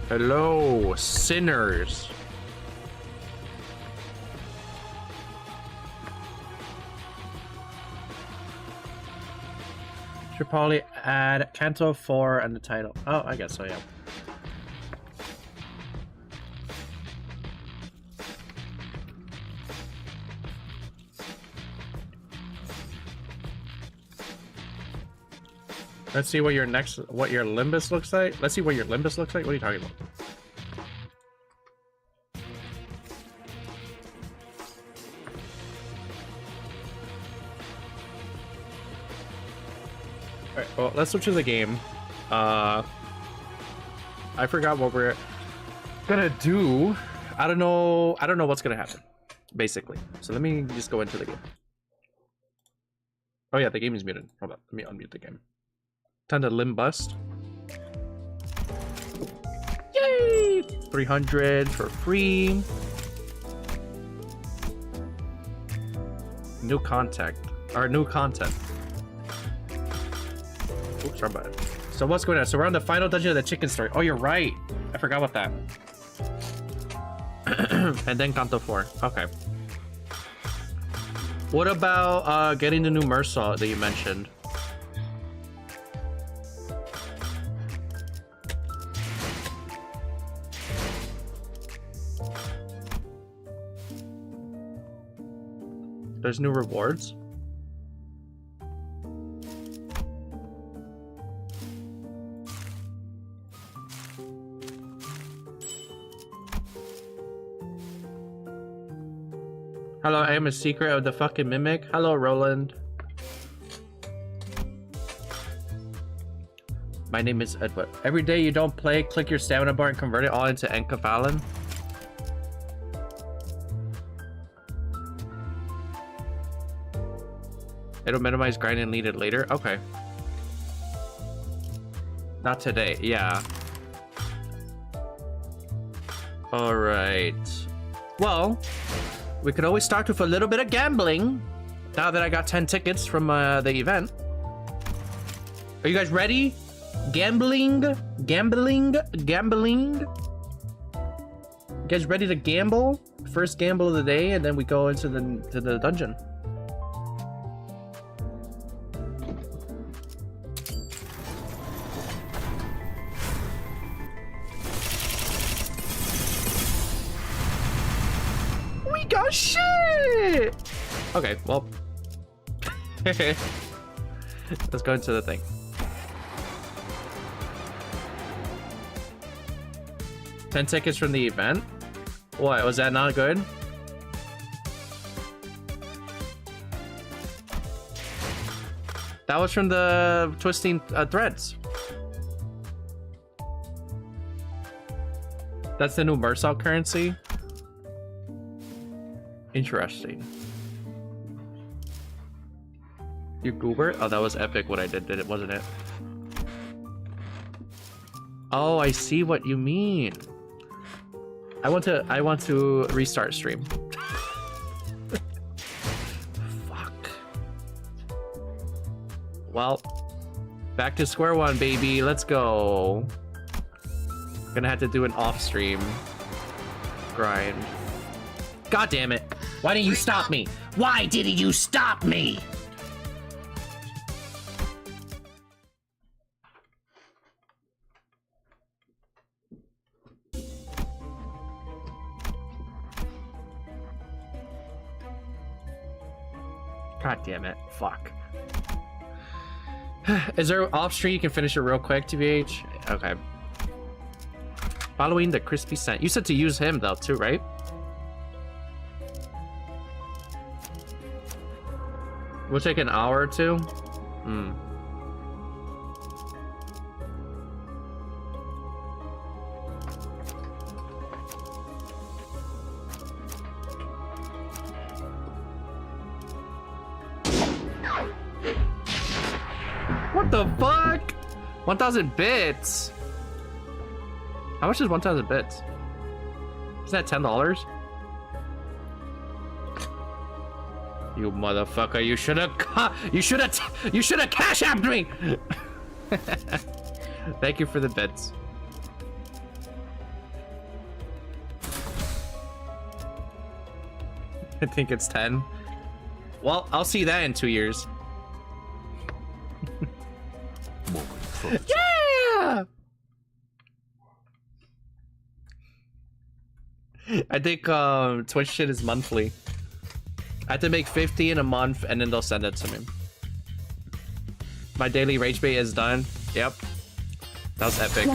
Hello, sinners. Should probably add Canto 4 and the title. Oh, I guess so, yeah. Let's see what your Limbus looks like. Let's see what your Limbus looks like. What are you talking about? Alright, well, let's switch to the game. I forgot what we're gonna do. I don't know what's gonna happen, basically. So let me just go into the game. Oh yeah, the game is muted. Hold on, let me unmute the game. Time to Limbus. Yay! 300 for free. New content. Oops, wrong button. So what's going on? So we're on the final dungeon of the chicken story. Oh, you're right. I forgot about that. And then Canto 4. Okay. What about getting the new Mersault that you mentioned? There's new rewards. Hello, I am a secret of the fucking mimic. Hello, Roland. My name is Edward. Every day you don't play, click your stamina bar and convert it all into Enkephalon. It'll minimize grinding needed later. Okay. Not today. Yeah. All right. Well, we could always start with a little bit of gambling. Now that I got 10 tickets from the event. Are you guys ready? Gambling. You guys ready to gamble? First gamble of the day, and then we go into the dungeon. We got shit! Okay, well. Let's go into the thing. $10 tickets from the event? What, was that not good? That was from the twisting threads. That's the new Mersault currency? Interesting. You goober? Oh, that was epic what I did it, wasn't it? Oh, I see what you mean. I want to restart stream. Fuck. Well, back to square one, baby. Let's go. Gonna have to do an off-stream grind. God damn it. Why didn't you stop me? Why didn't you stop me? God damn it. Fuck. Is there off stream you can finish it real quick, TVH? Okay. Following the crispy scent. You said to use him though too, right? We'll take an hour or two. What the fuck? 1,000 bits. How much is 1,000 bits? Is that $10? You motherfucker! You should have cash apped me. Thank you for the bits. I think it's 10. Well, I'll see that in 2 years. Yeah! I think Twitch shit is monthly. I have to make 50 in a month and then they'll send it to me. My daily rage bait is done. Yep. That was epic.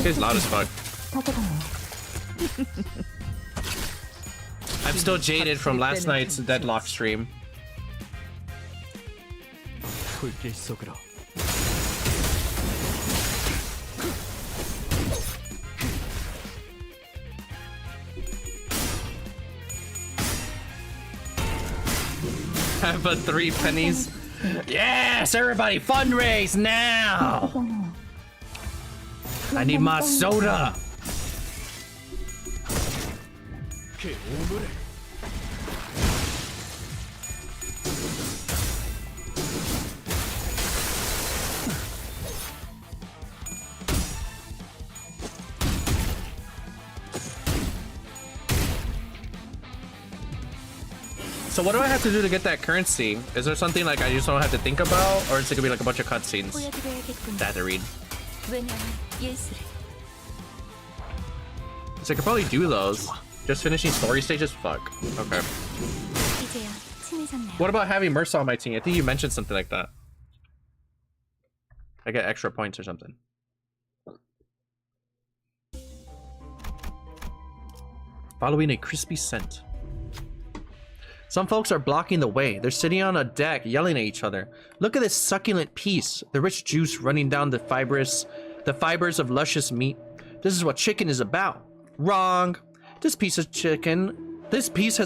He's loud as fuck. I'm still jaded from last night's Deadlock stream. I put 3 pennies. Yes, everybody fundraise now. I need my soda. So what do I have to do to get that currency? Is there something like I just don't have to think about, or is it gonna be like a bunch of cutscenes that I have to read? So I could probably do those. Just finishing story stages? Fuck. Okay. What about having Mersa on my team? I think you mentioned something like that. I get extra points or something. Following a crispy scent. Some folks are blocking the way. They're sitting on a deck yelling at each other. Look at this succulent piece. The rich juice running down the fibers of luscious meat. This is what chicken is about. Wrong. This piece has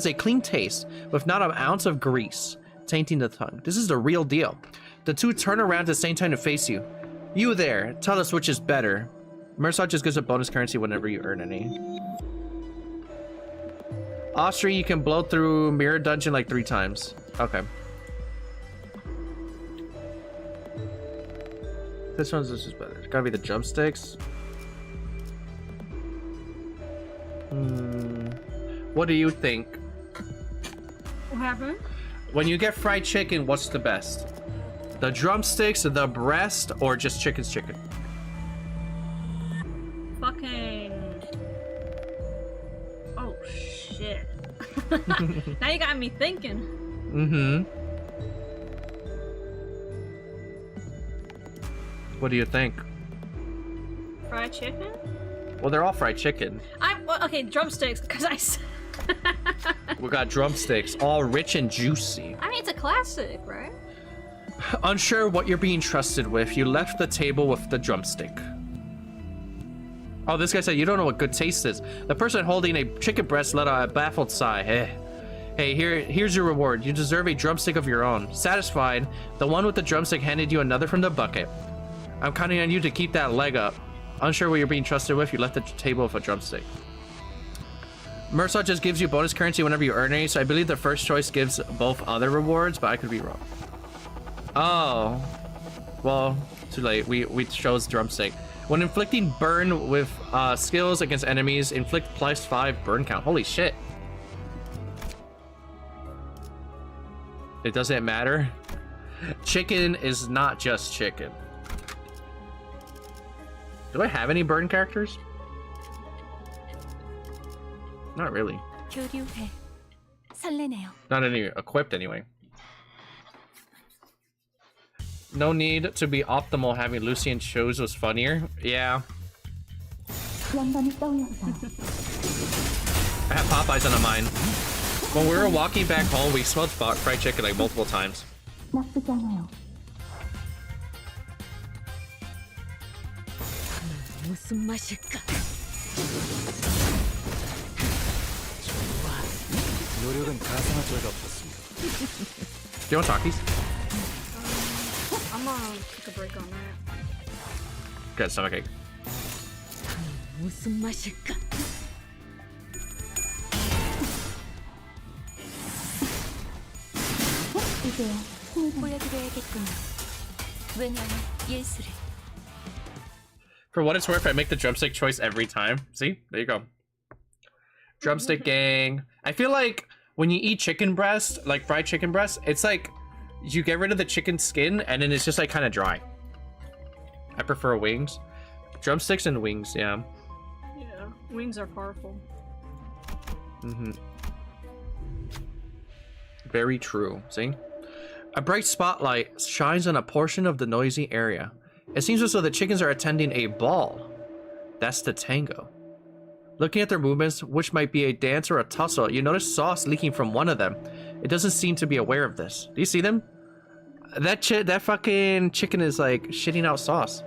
a clean taste with not an ounce of grease tainting the tongue. This is the real deal. The two turn around at the same time to face you. You there, tell us which is better. Mersa just gives a bonus currency whenever you earn any. Austria, you can blow through Mirror Dungeon like 3 times. Okay. This is better. It's gotta be the drumsticks. What do you think? What happened? When you get fried chicken, what's the best? The drumsticks, the breast, or just chicken's chicken? Fucking... Oh, shit. Now you got me thinking. What do you think? Fried chicken? Well, they're all fried chicken. Well, okay, drumsticks, because I said... We got drumsticks, all rich and juicy. I mean, it's a classic, right? Unsure what you're being trusted with, you left the table with the drumstick. Oh, this guy said you don't know what good taste is. The person holding a chicken breast let out a baffled sigh. Hey, here's your reward. You deserve a drumstick of your own. Satisfied, the one with the drumstick handed you another from the bucket. I'm counting on you to keep that leg up. Unsure what you're being trusted with, you left the table with a drumstick. Mersa just gives you bonus currency whenever you earn any, so I believe the first choice gives both other rewards, but I could be wrong. Oh. Well, too late. We chose drumstick. When inflicting burn with skills against enemies, inflict +5 burn count. Holy shit. It doesn't matter. Chicken is not just chicken. Do I have any burn characters? Not really. Not any equipped anyway. No need to be optimal. Having Lucy and shows was funnier. Yeah. I have Popeyes on mine. When we were walking back home, we smelled fried chicken like multiple times. Do you want Takis? I'm gonna take a break on that. Good, stomachache. For what it's worth, I make the drumstick choice every time. See? There you go. Drumstick gang. I feel like when you eat chicken breast, like fried chicken breast, it's like you get rid of the chicken skin and then it's just like kind of dry. I prefer wings. Drumsticks and wings, yeah. Yeah, wings are powerful. Mm-hmm. Very true. See? A bright spotlight shines on a portion of the noisy area. It seems as though the chickens are attending a ball. That's the tango. Looking at their movements, which might be a dance or a tussle, you notice sauce leaking from one of them. It doesn't seem to be aware of this. Do you see them? That fucking chicken is like shitting out sauce.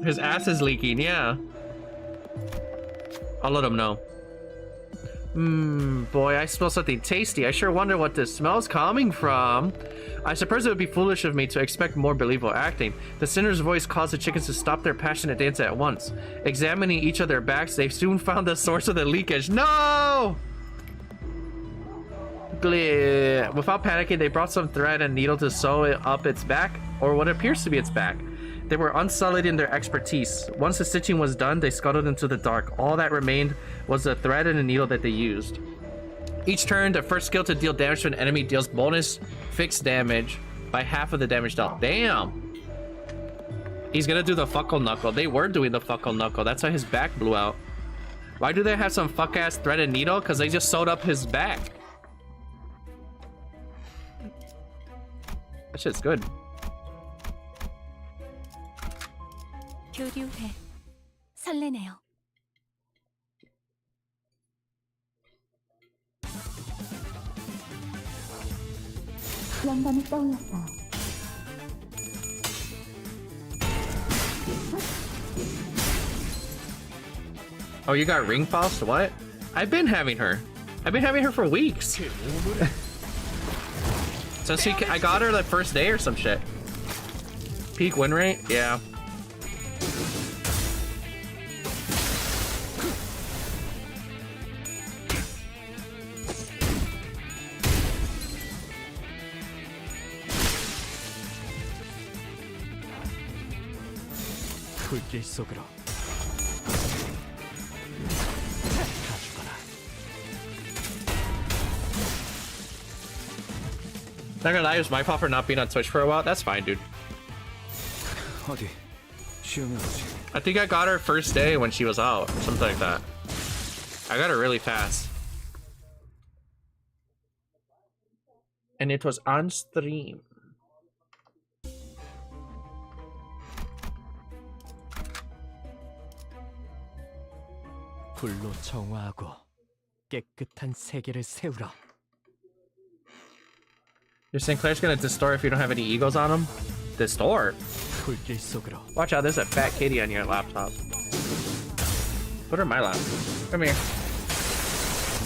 His ass is leaking, yeah. I'll let him know. Boy, I smell something tasty. I sure wonder what this smell's coming from. I suppose it would be foolish of me to expect more believable acting. The sinner's voice caused the chickens to stop their passionate dance at once. Examining each of their backs, they soon found the source of the leakage. No! Without panicking, they brought some thread and needle to sew it up its back, or what appears to be its back. They were unsullied in their expertise. Once the stitching was done, they scuttled into the dark. All that remained was the thread and the needle that they used. Each turn, the first skill to deal damage to an enemy deals bonus fixed damage by half of the damage dealt. Damn! He's gonna do the fuckle knuckle. They were doing the fuckle knuckle. That's why his back blew out. Why do they have some fuck-ass thread and needle? Because they just sewed up his back. That shit's good. 교류해. 설레네요. 영감이 떠올랐어요. Oh, you got ring pulse? What? I've been having her. I've been having her for weeks. Since I got her the first day or some shit. Peak win rate? Yeah. 불길 속으로 Not gonna lie, it was my fault for not being on Twitch for a while. That's fine, dude. 어디 쉬우면 오지. I think I got her first day when she was out, or something like that. I got her really fast. And it was on stream. 불로 정화하고 깨끗한 세계를 세우라. Your Sinclair's gonna distort if you don't have any eagles on him? Distort? 불길 속으로. Watch out, there's a fat kitty on your laptop. Put her in my lap. Come here.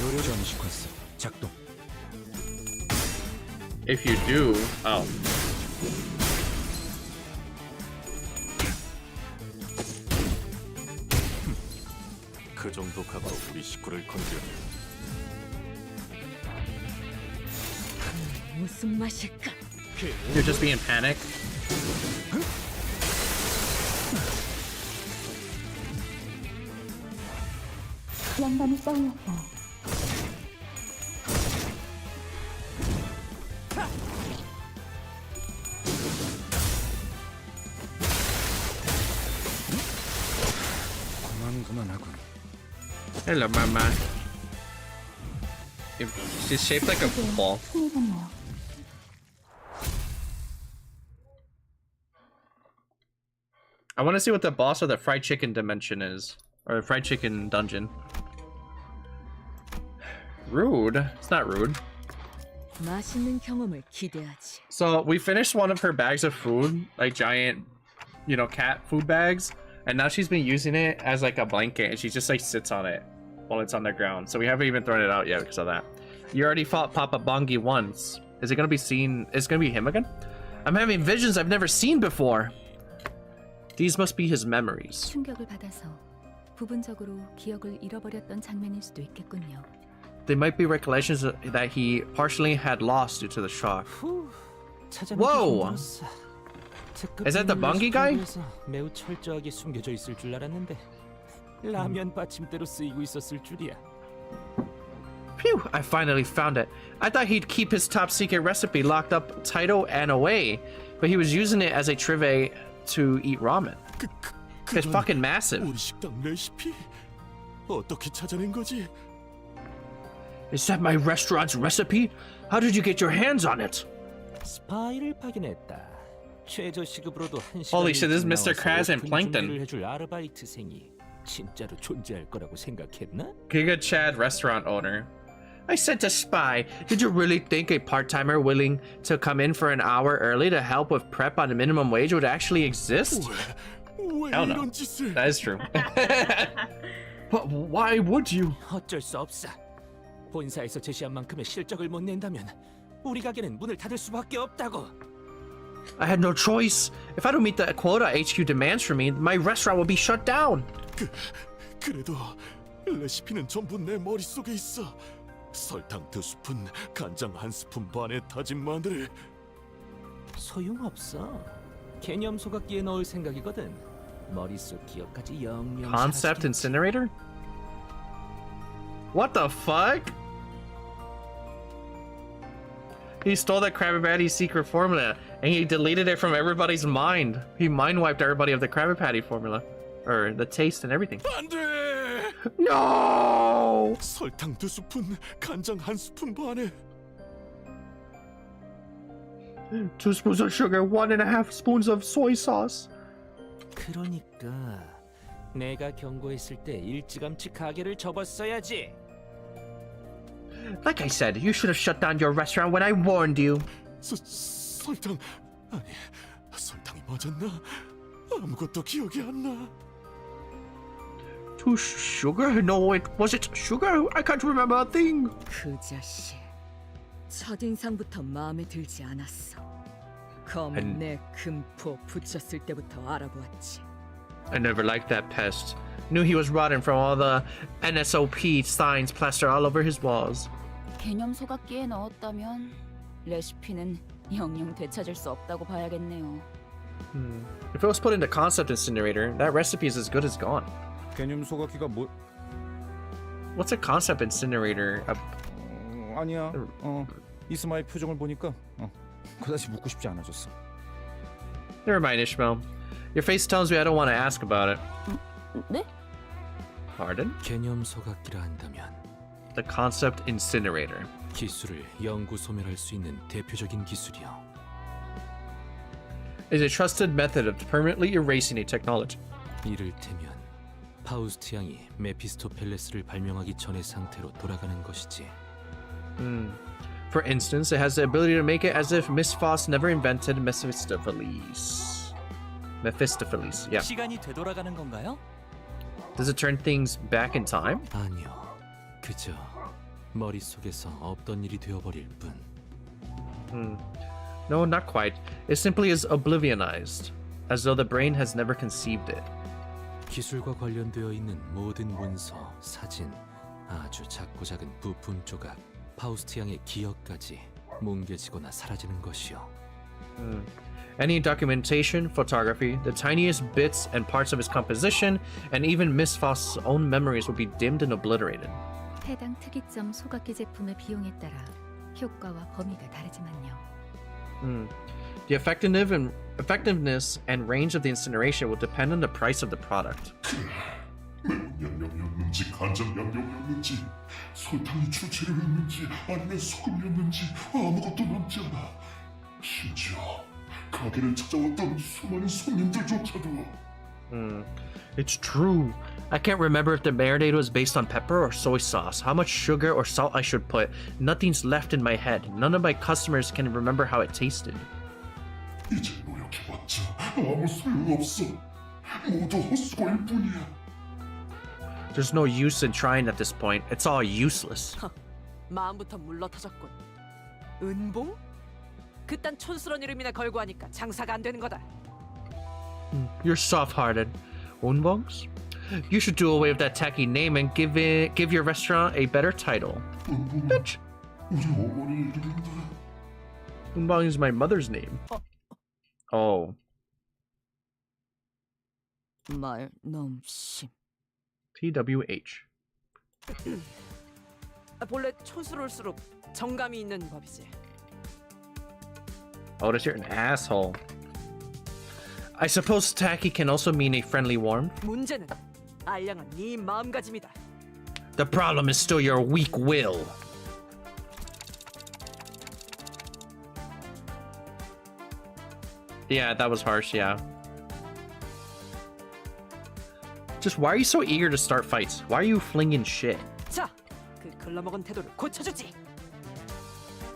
노려전 시퀀스 작동. If you do, oh. 그 정도 각오로 우리 식구를 건드려. 무슨 맛일까? You're just being panicked. 영감이 떠올랐어요. 그만하군. Hello, mama. She's shaped like a ball. 흥미롭네요. I want to see what the boss of the fried chicken dimension is. Or the fried chicken dungeon. Rude. It's not rude. 맛있는 경험을 기대하지. So we finished one of her bags of food, like giant, you know, cat food bags, and now she's been using it as like a blanket, and she just like sits on it while it's on the ground. So we haven't even thrown it out yet because of that. You already fought Papa Bongi once. Is it gonna be seen? Is it gonna be him again? I'm having visions I've never seen before. These must be his memories. 충격을 받아서 부분적으로 기억을 잃어버렸던 장면일 수도 있겠군요. They might be recollections that he partially had lost due to the shock. 후, 찾아내기 Whoa! 힘들었어. Is that the bungie guy? 매우 철저하게 숨겨져 있을 줄 알았는데 라면 받침대로 쓰이고 있었을 줄이야. Phew, I finally found it. I thought he'd keep his top secret recipe locked up tight and away, but he was using it as a trivet to eat ramen. It's fucking massive. 우리 식당 레시피 어떻게 찾아낸 거지? Is that my restaurant's recipe? How did you get your hands on it? 스파이를 파견했다. 최저 시급으로도 한 시간. Holy shit, this is Mr. Krabs and Plankton. 해줄 아르바이트생이 진짜로 존재할 거라고 생각했나? Giga Chad restaurant owner. I sent a spy. Did you really think a part-timer willing to come in for an hour early to help with prep on a minimum wage would actually exist? 왜 Hell no. 이런 짓을? That is true. But why would you? 어쩔 수 없어. 본사에서 제시한 만큼의 실적을 못 낸다면 우리 가게는 문을 닫을 수밖에 없다고. I had no choice. If I don't meet the quota HQ demands for me, my restaurant will be shut down. 그래도 레시피는 전부 내 머릿속에 있어. 설탕 2스푼, 간장 1스푼 반에 다진 마늘. 소용없어. 개념 소각기에 넣을 생각이거든. 머릿속 기억까지 영영. Concept incinerator? What the fuck? He stole that Krabby Patty secret formula and he deleted it from everybody's mind. He mind wiped everybody of the Krabby Patty formula. Or the taste and everything. 안 돼! No! 설탕 2스푼, 간장 1스푼 반에. 2 spoons of sugar, 1.5 spoons of soy sauce. 그러니까 내가 경고했을 때 일찌감치 가게를 접었어야지. Like I said, you should have shut down your restaurant when I warned you. 설탕 아니 설탕이 맞았나? 아무것도 기억이 안 나. 2 sugar? No, was it sugar? I can't remember a thing. 그 자식 첫인상부터 마음에 들지 않았어. 검은 내 금포 붙였을 때부터 알아보았지. I never liked that pest. Knew he was rotten from all the NSOP signs plastered all over his walls. 개념 소각기에 넣었다면 레시피는 영영 되찾을 수 없다고 봐야겠네요. If it was put into concept incinerator, that recipe is as good as gone. 개념 소각기가 뭐? What's a concept incinerator? 아니야. 이스마의 표정을 보니까 그다지 묻고 싶지 않아졌어. Never mind, Ishmael. Your face tells me I don't want to ask about it. 네? Pardon? 개념 소각기라 한다면 The concept incinerator. 기술을 영구 소멸할 수 있는 대표적인 기술이요. Is a trusted method of permanently erasing a technology. 이를테면 파우스트 양이 메피스토펠레스를 발명하기 전의 상태로 돌아가는 것이지. For instance, it has the ability to make it as if Miss Foss never invented Mephistopheles. Mephistopheles, yeah. 시간이 되돌아가는 건가요? Does it turn things back in time? 아니요. 그저 머릿속에서 없던 일이 되어버릴 뿐. No, not quite. It simply is oblivionized, as though the brain has never conceived it. 기술과 관련되어 있는 모든 문서, 사진, 아주 작고 작은 부품 조각, 파우스트 양의 기억까지 뭉개지거나 사라지는 것이요. Any documentation, photography, the tiniest bits and parts of his composition, and even Miss Foss's own memories will be dimmed and obliterated. 해당 특이점 소각기 제품의 비용에 따라 효과와 범위가 다르지만요. The effectiveness and range of the incineration will depend on the price of the product. 매운 양념이었는지 간장 양념이었는지 설탕이 주재료였는지 아니면 소금이었는지 아무것도 남지 않아. 심지어 가게를 찾아왔던 수많은 손님들조차도. It's true. I can't remember if the marinade was based on pepper or soy sauce, how much sugar or salt I should put. Nothing's left in my head. None of my customers can remember how it tasted. 이제 노력해봤자 아무 소용없어. 모두 헛수고일 뿐이야. There's no use in trying at this point. It's all useless. 마음부터 물러터졌군. 은봉? 그딴 촌스러운 이름이나 걸고 하니까 장사가 안 되는 거다. You're soft-hearted. Unbongs? You should do away with that tacky name and give your restaurant a better title. Bitch. 우리 어머니 이름인데. Unbong is my mother's name. Oh. 말 너무 심. TWH. 본래 촌스러울수록 정감이 있는 법이지. Otis, you're an asshole. I suppose tacky can also mean a friendly warmth. 문제는 알량한 네 마음가짐이다. The problem is still your weak will. Yeah, that was harsh, yeah. Just why are you so eager to start fights? Why are you flinging shit? 자, 그 글러먹은 태도를 고쳐주지.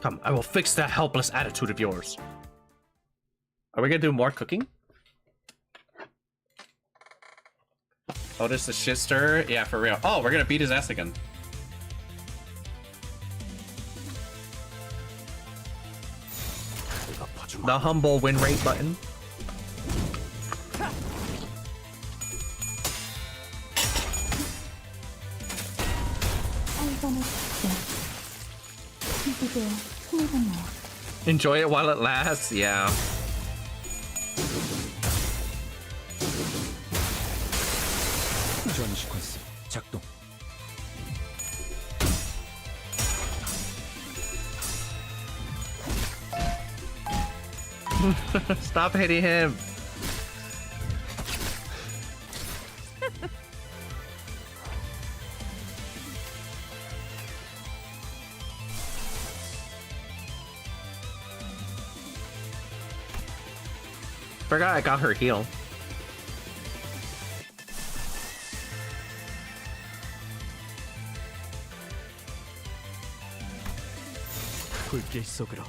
Come, I will fix that helpless attitude of yours. Are we gonna do more cooking? Oh, this the shit stir? Yeah, for real. Oh, we're gonna beat his ass again. The humble win rate button. Enjoy it while it lasts, yeah. 전 시퀀스 작동. Stop hitting him. Forgot I got her heal. 불길 속으로.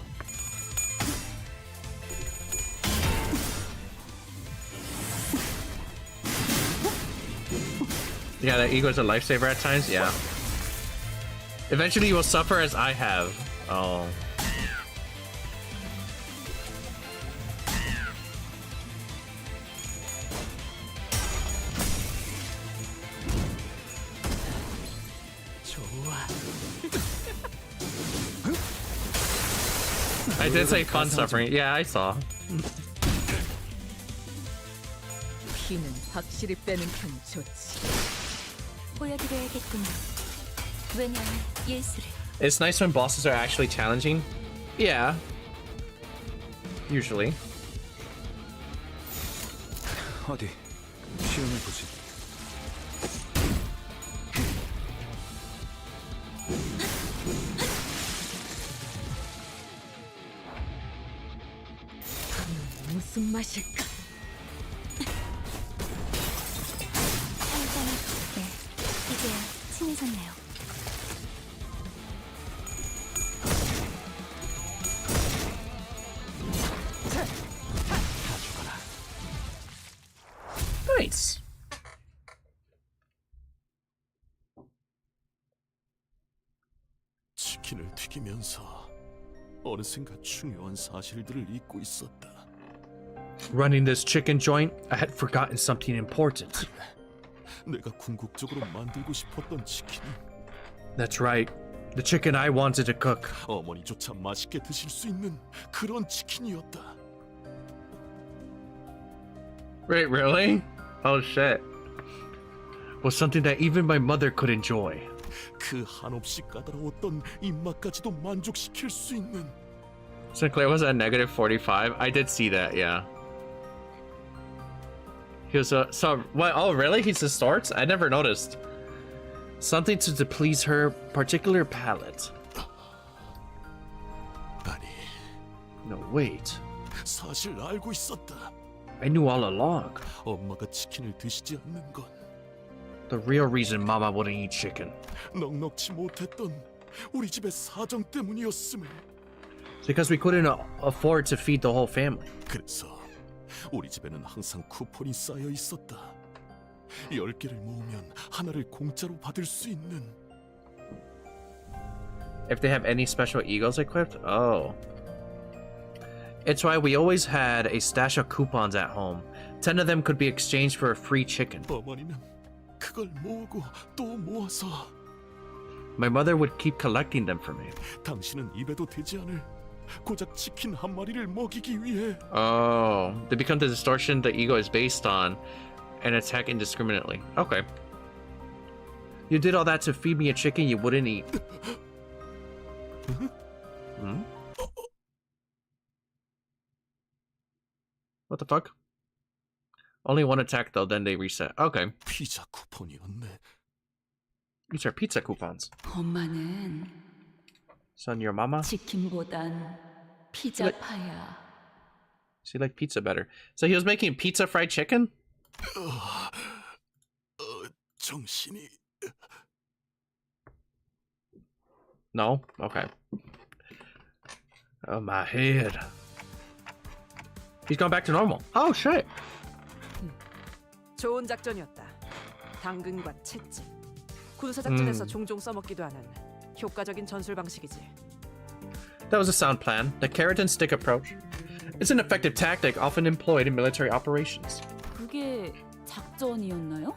Yeah, the ego's a lifesaver at times, yeah. Eventually you will suffer as I have. Oh. I did say fun suffering. Yeah, I saw. 피는 확실히 빼는 편이 좋지. 보여드려야겠군요. 왜냐면 예술을. It's nice when bosses are actually challenging. Yeah. Usually. 어디 시험을 보지. 무슨 맛일까? 네, 이제 친해졌네요. Nice. 치킨을 튀기면서 어느샌가 중요한 사실들을 잊고 있었다. Running this chicken joint, I had forgotten something important. 내가 궁극적으로 만들고 싶었던 치킨은 That's right. The chicken I wanted to cook. 어머니조차 맛있게 드실 수 있는 그런 치킨이었다. Wait, really? Oh shit. Was something that even my mother could enjoy. 그 한없이 까다로웠던 입맛까지도 만족시킬 수 있는. Sinclair was at -45. I did see that, yeah. He was so what? Oh, really? He's the starts? I never noticed. Something to please her particular palate. 아니, No, wait. 사실 알고 있었다. I knew all along. 엄마가 치킨을 드시지 않는 건 The real reason Mama wouldn't eat chicken. 넉넉지 못했던 우리 집의 사정 때문이었음을. It's because we couldn't afford to feed the whole family. 그래서 우리 집에는 항상 쿠폰이 쌓여 있었다. 10개를 모으면 하나를 공짜로 받을 수 있는. If they have any special egos equipped? Oh. It's why we always had a stash of coupons at home. 10 of them could be exchanged for a free chicken. 어머니는 그걸 모으고 또 모아서. My mother would keep collecting them for me. 당신은 입에도 대지 않을 고작 치킨 한 마리를 먹이기 위해. Oh, they become the distortion the ego is based on. and attack indiscriminately. Okay. You did all that to feed me a chicken you wouldn't eat. Hmm? What the fuck? Only one attack though, then they reset. Okay. 피자 쿠폰이었네. These are pizza coupons. 엄마는 Son, your mama? 치킨보단 피자파야. She liked pizza better. So he was making pizza fried chicken? 정신이 No? Okay. Oh, my head. He's gone back to normal. Oh, shit. 좋은 작전이었다. 당근과 채찍. 군사 작전에서 종종 써먹기도 하는 효과적인 전술 방식이지. That was a sound plan. The carrot and stick approach. It's an effective tactic often employed in military operations. 그게 작전이었나요?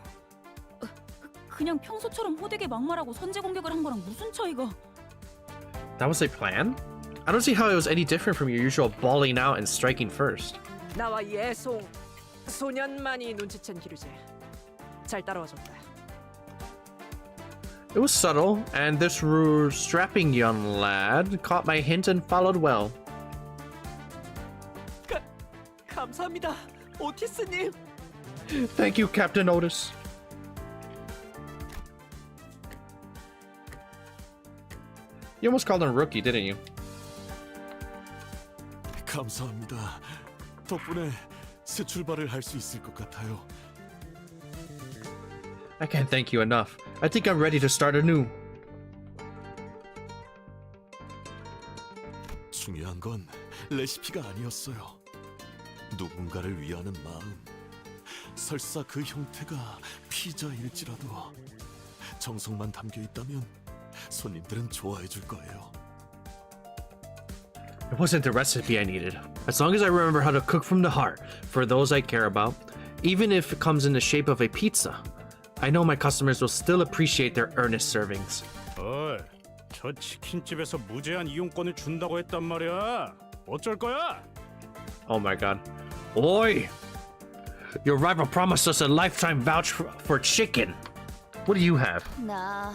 그냥 평소처럼 호되게 막말하고 선제 공격을 한 거랑 무슨 차이가? That was a plan? I don't see how it was any different from your usual balling out and striking first. 나와 예송 소년만이 눈치챈 기류지. 잘 따라와줬다. It was subtle, and this strapping young lad caught my hint and followed well. 감사합니다, 오티스님. Thank you, Captain Otis. You almost called him rookie, didn't you? 감사합니다. 덕분에 새 출발을 할 수 있을 것 같아요. I can't thank you enough. I think I'm ready to start anew. 중요한 건 레시피가 아니었어요. 누군가를 위하는 마음. 설사 그 형태가 피자일지라도 정성만 담겨 있다면 손님들은 좋아해 줄 거예요. It wasn't the recipe I needed. As long as I remember how to cook from the heart for those I care about, even if it comes in the shape of a pizza, I know my customers will still appreciate their earnest servings. 어이, 저 치킨집에서 무제한 이용권을 준다고 했단 말이야. 어쩔 거야? Oh my god. Oi! Your rival promised us a lifetime vouch for chicken. What do you have? 나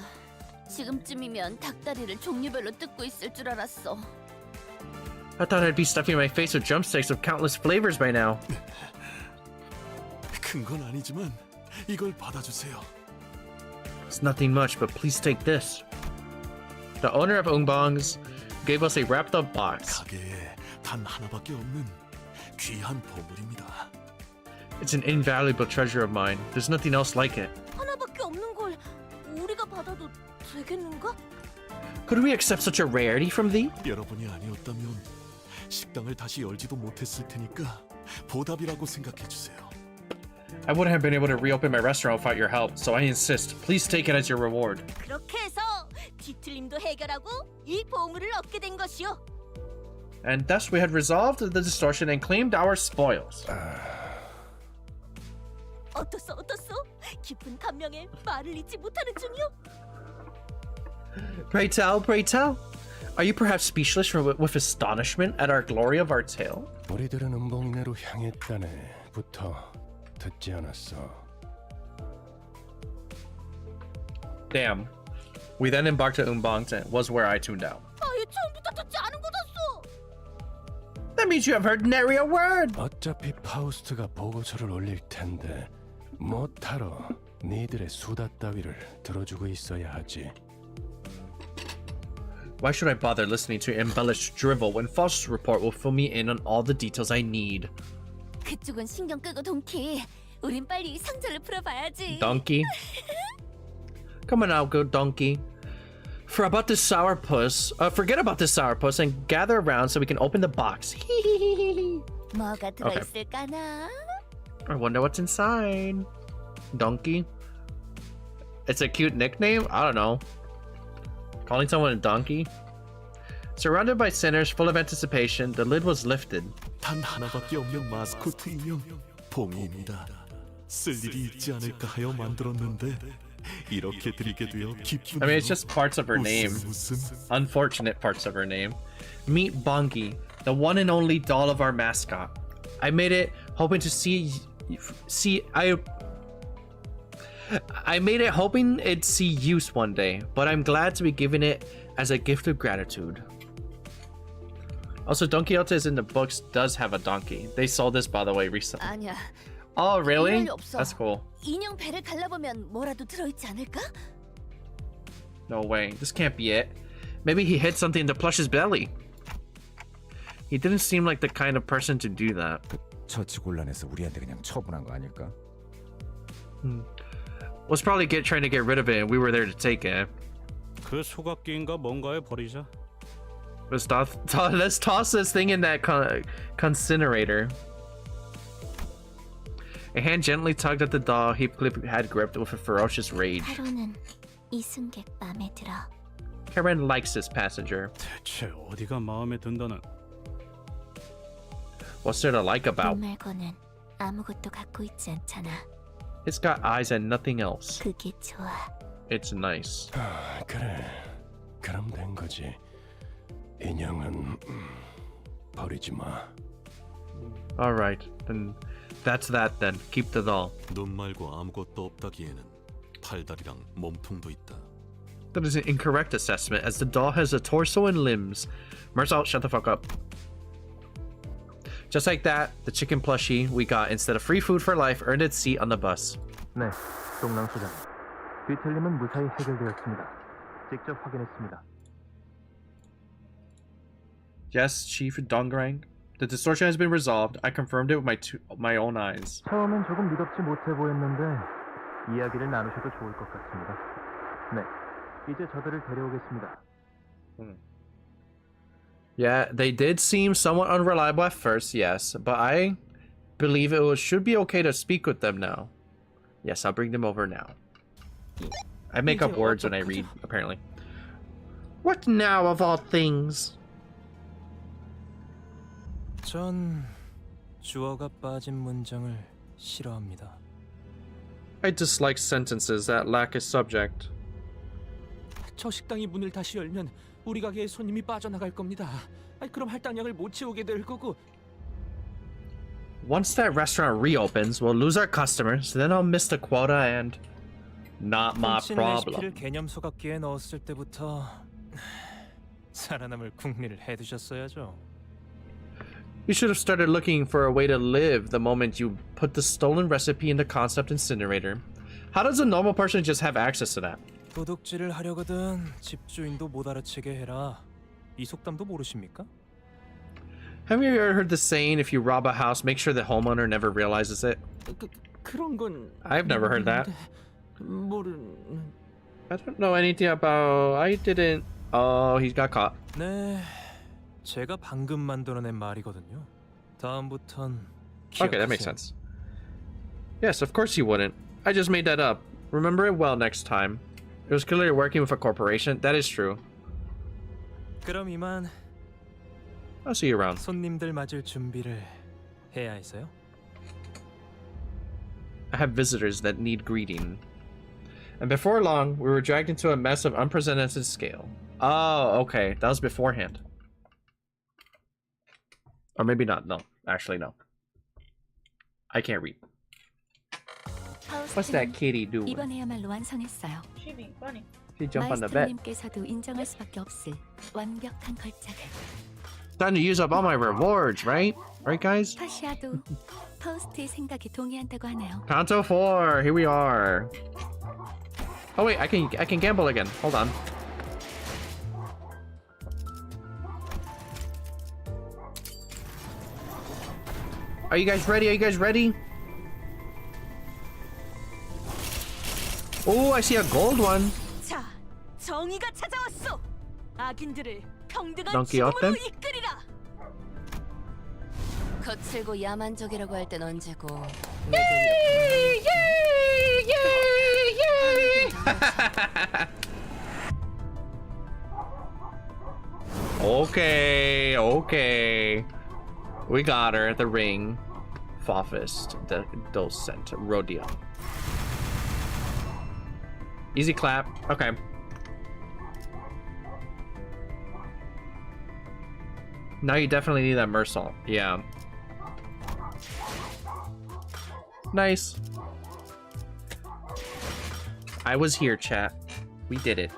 지금쯤이면 닭다리를 종류별로 뜯고 있을 줄 알았어. I thought I'd be stuffing my face with drumsticks of countless flavors by now. 큰 건 아니지만 이걸 받아주세요. It's nothing much, but please take this. The owner of Ungbong's gave us a wrapped up box. 가게에 단 하나밖에 없는 귀한 보물입니다. It's an invaluable treasure of mine. There's nothing else like it. 하나밖에 없는 걸 우리가 받아도 되겠는가? Could we accept such a rarity from thee? 여러분이 아니었다면 식당을 다시 열지도 못했을 테니까 보답이라고 생각해 주세요. I wouldn't have been able to reopen my restaurant without your help, so I insist. Please take it as your reward. 그렇게 해서 뒤틀림도 해결하고 이 보물을 얻게 된 것이요. And thus we had resolved the distortion and claimed our spoils. 어떻소? 깊은 감명에 말을 잇지 못하는 중이요. Pray tell. Are you perhaps speechless with astonishment at our glory of our tale? 우리들은 음봉내로 향했다네부터 듣지 않았어. Damn. We then embarked to Umbong and was where I tuned out. 아예 처음부터 듣지 않은 거였어. That means you have heard nary a word. 어차피 파우스트가 보고서를 올릴 텐데 못하러 니들의 수다 따위를 들어주고 있어야 하지. Why should I bother listening to embellished drivel when false report will fill me in on all the details I need? 그쪽은 신경 끄고 동키. 우린 빨리 상자를 풀어봐야지. Donkey? Come on out, good donkey. Forget about this sourpuss and gather around so we can open the box. 뭐가 들어있을까나? I wonder what's inside. Donkey? It's a cute nickname? I don't know. Calling someone a donkey? Surrounded by sinners full of anticipation, the lid was lifted. 단 하나밖에 없는 마스코트 인형 봉이입니다. 쓸 일이 있지 않을까 하여 만들었는데 이렇게 드리게 되어 기쁘네요. I mean, it's just parts of her name. Unfortunate parts of her name. Meet Bongi, the one and only doll of our mascot. I made it hoping to see I made it hoping it'd see use one day, but I'm glad to be giving it as a gift of gratitude. Also, Don Quixote is in the books does have a donkey. They sold this, by the way, recently. 아니야. Oh, really? 이럴 리 없어. That's cool. 인형 배를 갈라보면 뭐라도 들어있지 않을까? No way. This can't be it. Maybe he hid something in the plush's belly. He didn't seem like the kind of person to do that. 처치 곤란해서 우리한테 그냥 처분한 거 아닐까? Was probably trying to get rid of it and we were there to take it. 그 소각기인가 뭔가에 버리자. Let's toss this thing in that incinerator. A hand gently tugged at the doll Heathcliff had gripped with a ferocious rage. 하루는 이 승객 마음에 들어. Karen likes this passenger. 대체 어디가 마음에 든다는? What's there to like about? 눈 말고는 아무것도 갖고 있지 않잖아. It's got eyes and nothing else. 그게 좋아. It's nice. 아, 그래. 그럼 된 거지. 인형은 버리지 마. All right, then that's that. Then keep the doll. 눈 말고 아무것도 없다기에는 팔다리랑 몸통도 있다. That is an incorrect assessment, as the doll has a torso and limbs. Mersault, shut the fuck up. Just like that, the chicken plushie we got instead of free food for life earned its seat on the bus. 네, 동랑 소장. 뒤틀림은 무사히 해결되었습니다. 직접 확인했습니다. Yes, Chief Dongrang. The distortion has been resolved. I confirmed it with my own eyes. 처음엔 조금 믿었지 못해 보였는데 이야기를 나누셔도 좋을 것 같습니다. 네, 이제 저들을 데려오겠습니다. Yeah, they did seem somewhat unreliable at first, yes, but I believe should be okay to speak with them now. Yes, I'll bring them over now. I make up words when I read, apparently. What now of all things? 전 주어가 빠진 문장을 싫어합니다. I dislike sentences that lack a subject. 저 식당이 문을 다시 열면 우리 가게에 손님이 빠져나갈 겁니다. 그럼 할당량을 못 채우게 될 거고. Once that restaurant reopens, we'll lose our customers, then I'll miss the quota and not my problem. 레시피를 개념 소각기에 넣었을 때부터 살아남을 궁리를 해두셨어야죠. You should have started looking for a way to live the moment you put the stolen recipe in the concept incinerator. How does a normal person just have access to that? 도둑질을 하려거든 집주인도 못 알아채게 해라. 이 속담도 모르십니까? Have you ever heard the saying, if you rob a house, make sure the homeowner never realizes it? 그런 건 I've never heard that. 모르는. I don't know anything about... I didn't... Oh, he got caught. 네, 제가 방금 만들어낸 말이거든요. 다음부턴 Okay, that makes sense. Yes, of course you wouldn't. I just made that up. Remember it well next time. It was clearly working with a corporation. That is true. 그럼 이만. I'll see you around. 손님들 맞을 준비를 해야 해서요. I have visitors that need greeting. And before long, we were dragged into a mess of unprecedented scale. Oh, okay. That was beforehand. Or maybe not. No. Actually, no. I can't read. What's that kitty doing? 이번에야말로 완성했어요. She funny. She jumped on the bed. 마이스터님께서도 인정할 수밖에 없을 완벽한 걸작을. Time to use up all my rewards, right? Right, guys? 파시아도 파우스트의 생각에 동의한다고 하네요. Canto 4, here we are. Oh wait, I can gamble again. Hold on. Are you guys ready? Are you guys ready? Oh, I see a gold one. 자, 정의가 찾아왔어. 악인들을 평등한 Don Quixote? 죽음으로 이끌이라. 거칠고 야만적이라고 할 땐 언제고. Yay! Yay! Yay! Okay, okay. We got her. The ring. Fofist. The docent. RODION. Easy clap. Okay. Now you definitely need that Mersault. Yeah. I was here, chat. We did it.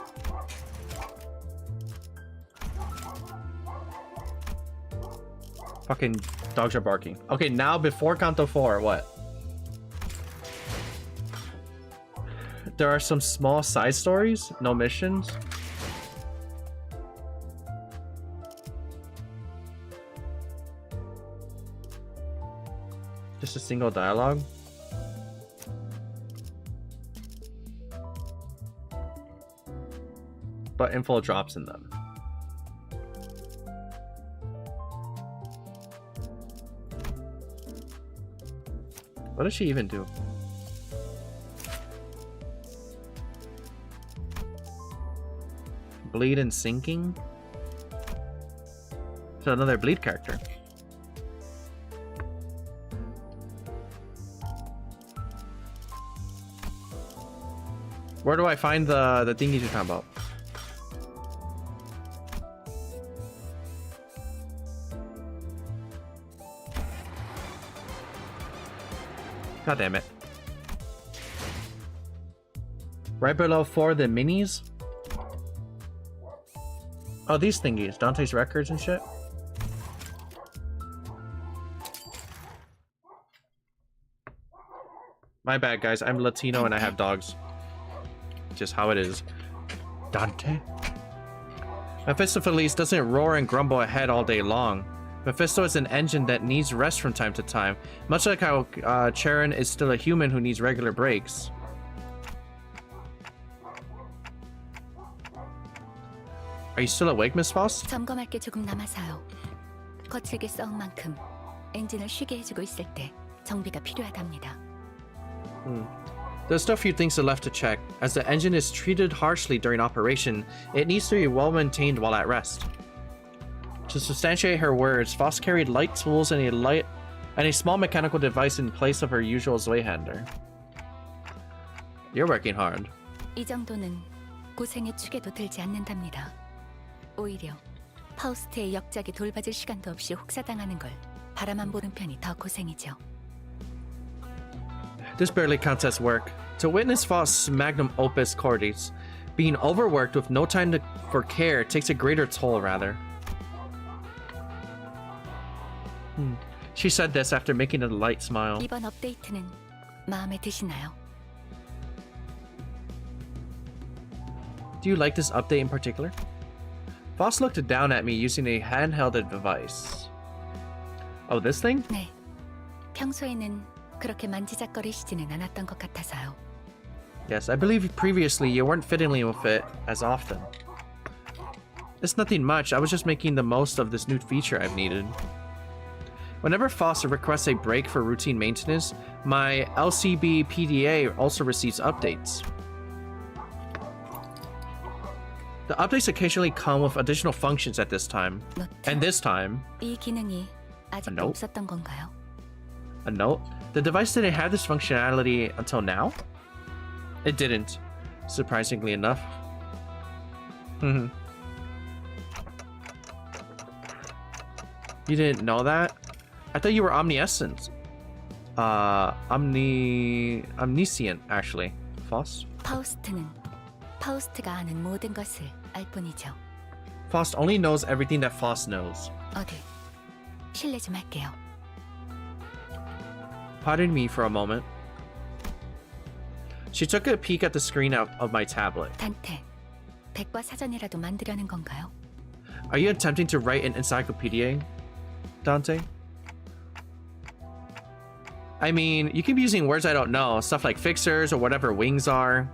Fucking dogs are barking. Okay, now before Kanto 4, what? There are some small side stories, no missions. Just a single dialogue. But info drops in them. What does she even do? Bleed and sinking? So another bleed character. Where do I find the thingies you're talking about? God damn it. Right below 4, the minis? Oh, these thingies. Dante's records and shit? My bad, guys. I'm Latino and I have dogs. Just how it is. Dante? Mephistopheles doesn't roar and grumble ahead all day long. Mephisto is an engine that needs rest from time to time, much like how Charon is still a human who needs regular breaks. Are you still awake, Miss Faust? 점검할 게 조금 남아서요. 거칠게 싸운 만큼 엔진을 쉬게 해주고 있을 때 정비가 필요하답니다. There's still a few things left to check. As the engine is treated harshly during operation, it needs to be well maintained while at rest. To substantiate her words, Faust carried light tools and a small mechanical device in place of her usual Zweihander. You're working hard. 이 정도는 고생의 축에도 들지 않는답니다. 오히려 파우스트의 역작에 돌봐줄 시간도 없이 혹사당하는 걸 바라만 보는 편이 더 고생이죠. This barely counts as work. To witness Faust's magnum opus cordis, being overworked with no time for care takes a greater toll, rather. She said this after making a light smile. 이번 업데이트는 마음에 드시나요? Do you like this update in particular? Faust looked down at me using a handheld device. Oh, this thing? 네. 평소에는 그렇게 만지작거리시지는 않았던 것 같아서요. Yes, I believe previously you weren't fiddling with it as often. It's nothing much, I was just making the most of this new feature I've needed. Whenever Faust requests a break for routine maintenance, my LCB PDA also receives updates. The updates occasionally come with additional functions at this time. And this time... 이 기능이 아직도 없었던 건가요? A note? The device didn't have this functionality until now? It didn't, surprisingly enough. You didn't know that? I thought you were omniscient. Omniscient, actually. Faust? 파우스트는 파우스트가 아는 모든 것을 알 뿐이죠. Faust only knows everything that Faust knows. 어디 실례 좀 할게요. Pardon me for a moment. She took a peek at the screen of my tablet. 단테, 백과 사전이라도 만들려는 건가요? Are you attempting to write an encyclopedia, Dante? I mean, you keep using words I don't know, stuff like fixers or whatever wings are.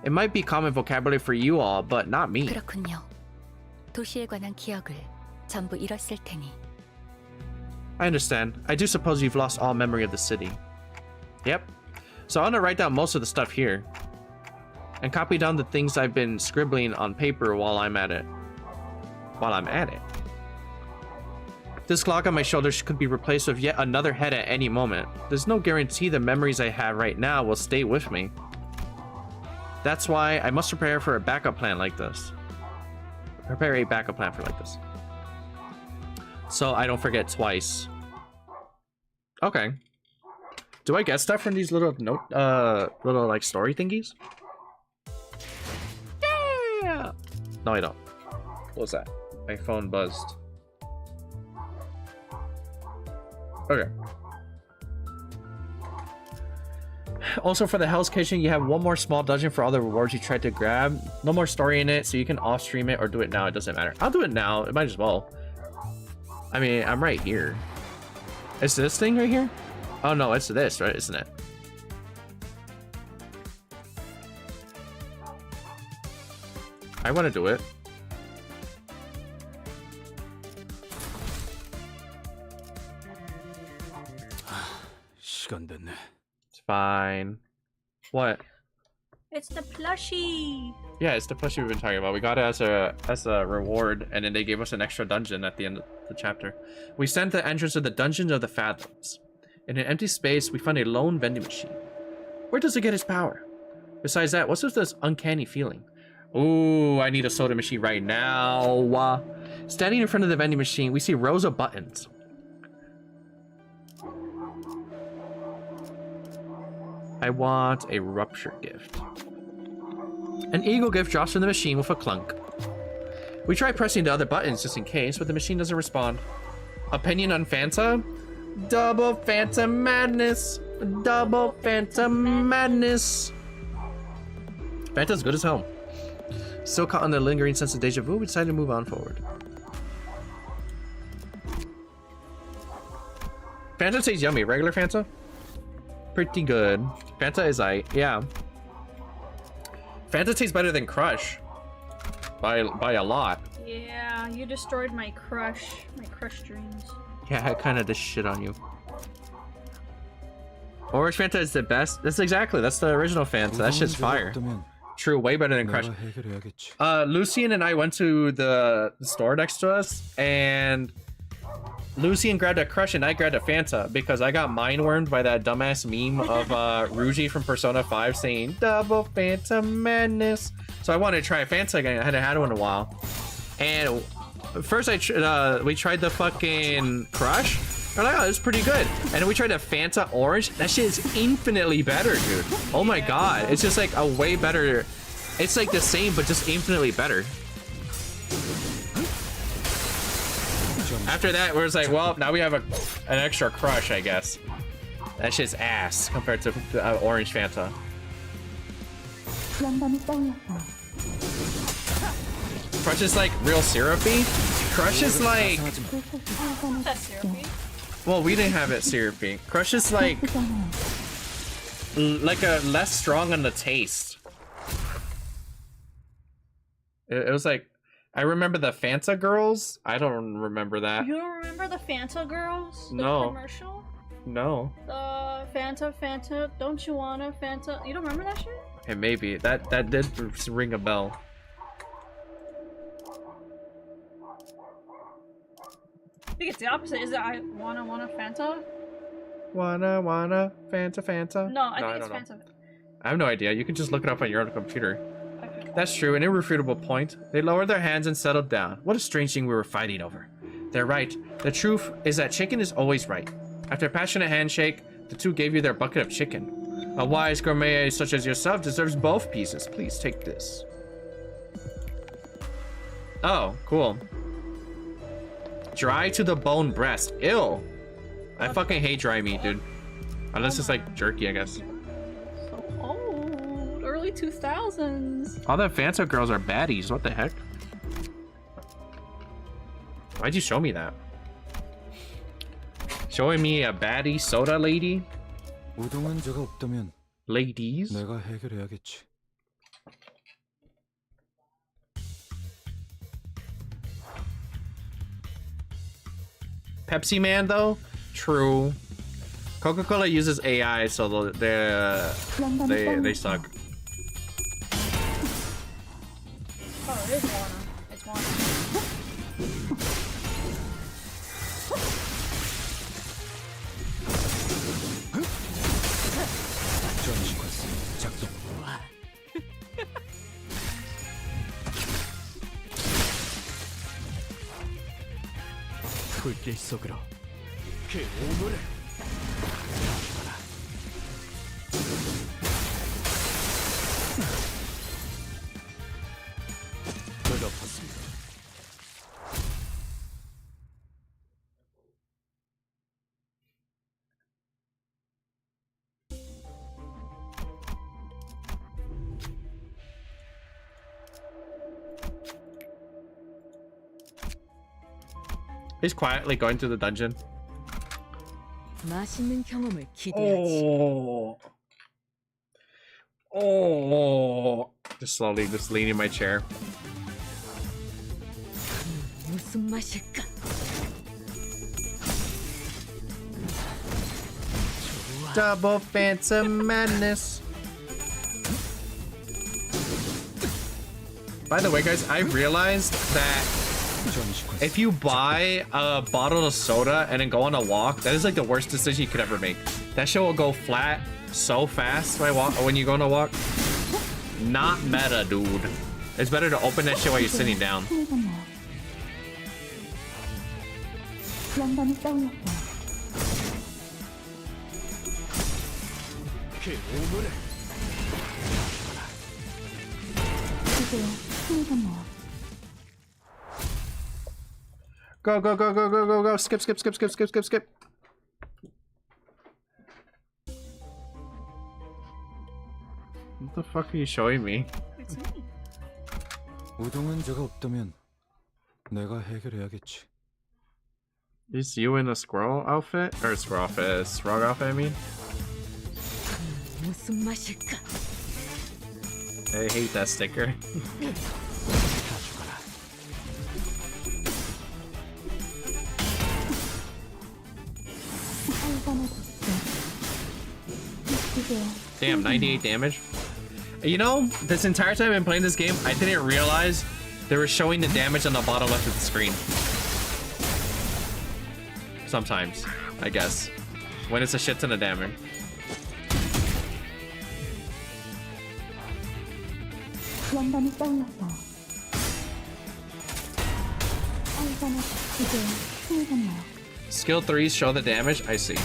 It might be common vocabulary for you all, but not me. 그렇군요. 도시에 관한 기억을 전부 잃었을 테니. I understand. I do suppose you've lost all memory of the city. Yep. So I'm gonna write down most of the stuff here. And copy down the things I've been scribbling on paper while I'm at it. This clock on my shoulders could be replaced with yet another head at any moment. There's no guarantee the memories I have right now will stay with me. That's why I must prepare for a backup plan like this. Prepare a backup plan for like this. So I don't forget twice. Okay. Do I get stuff from these little like story thingies? No, I don't. What was that? My phone buzzed. Okay. Also, for the Hell's Kitchen, you have one more small dungeon for all the rewards you tried to grab. No more story in it, so you can off-stream it or do it now. It doesn't matter. I'll do it now. It might as well. I mean, I'm right here. Is this thing right here? Oh, no, it's this, right? Isn't it? I want to do it. 시간 됐네. It's fine. What? It's the plushie. Yeah, it's the plushie we've been talking about. We got it as a reward, and then they gave us an extra dungeon at the end of the chapter. We sent the entrance to the Dungeons of the Fathoms. In an empty space, we found a lone vending machine. Where does it get its power? Besides that, what's with this uncanny feeling? Ooh, I need a soda machine right now. Standing in front of the vending machine, we see rows of buttons. I want a rupture gift. An eagle gift drops from the machine with a clunk. We try pressing the other buttons just in case, but the machine doesn't respond. Opinion on Fanta? Double Fanta madness. Double Fanta madness. Fanta's good as hell. Still caught on the lingering sense of deja vu, we decided to move on forward. Fanta tastes yummy. Regular Fanta? Pretty good. Fanta is yeah. Fanta tastes better than Crush. By a lot. Yeah, you destroyed my crush dreams. Yeah, I kind of just shit on you. Orange Fanta is the best. That's the original Fanta. That shit's fire. True, way better than Crush. Lucian and I went to the store next to us, and Lucian grabbed a Crush and I grabbed a Fanta because I got mind-wormed by that dumbass meme of Ruji from Persona 5 saying double Fanta madness. So I wanted to try a Fanta again. I hadn't had one in a while. And first we tried the fucking Crush. We're like, oh, it was pretty good. And then we tried a Fanta Orange. That shit is infinitely better, dude. Oh my god. It's just like a way better. It's like the same, but just infinitely better. After that, we're just like, well, now we have an extra Crush, I guess. That shit's ass compared to Orange Fanta. Crush is like real syrupy. Crush is like... That's syrupy. Well, we didn't have it syrupy. Crush is like a less strong on the taste. It was like, I remember the Fanta girls. I don't remember that. You don't remember the Fanta girls? The No. commercial? No. The Fanta, don't you wanna Fanta? You don't remember that shit? Hey, maybe that did ring a bell. I think it's the opposite. Is it I wanna Fanta? Wanna Fanta? No, I think don't it's know. Fanta. I have no idea. You can just look it up on your own computer. Okay. That's true, an irrefutable point. They lowered their hands and settled down. What a strange thing we were fighting over. They're right. The truth is that chicken is always right. After a passionate handshake, the two gave you their bucket of chicken. A wise gourmet such as yourself deserves both pieces. Please take this. Oh, cool. Dry to the bone breast. Ew. I fucking hate dry meat, dude. Unless it's like jerky, I guess. So old. Early 2000s. All the Fanta girls are baddies. What the heck? Why'd you show me that? Showing me a baddie soda lady? 우동은 제가 없다면 Ladies? 내가 해결해야겠지. Pepsi Man though? True. Coca-Cola uses AI, so they suck. Oh, it is Warner. It's Warner. 시퀀스 작동. 불길 속으로 그 오물을 내가 He's quietly going through the dungeon. 맛있는 경험을 기대하지. Oh. Just slowly, just leaning in my chair. 무슨 맛일까? Double Phantom Madness. By the way, guys, I realized that if you buy a bottle of soda and then go on a walk, that is like the worst decision you could ever make. That shit will go flat so fast when you go on a walk. Not meta, dude. It's better to open that shit while you're sitting down. Go, go, go, go, go, go, go. Skip, skip, skip, skip, skip, skip, skip. What the fuck are you showing me? It's me. 우동은 없다면 내가 해결해야겠지. Is you in a squirrel outfit? Or squirrel outfit, frog outfit, I mean? 무슨 맛일까? I hate that sticker. Damn, 98 damage. You know, this entire time I've been playing this game, I didn't realize they were showing the damage on the bottom left of the screen. Sometimes, I guess. When it's a shit ton of damage. Skill 3s show the damage? I see.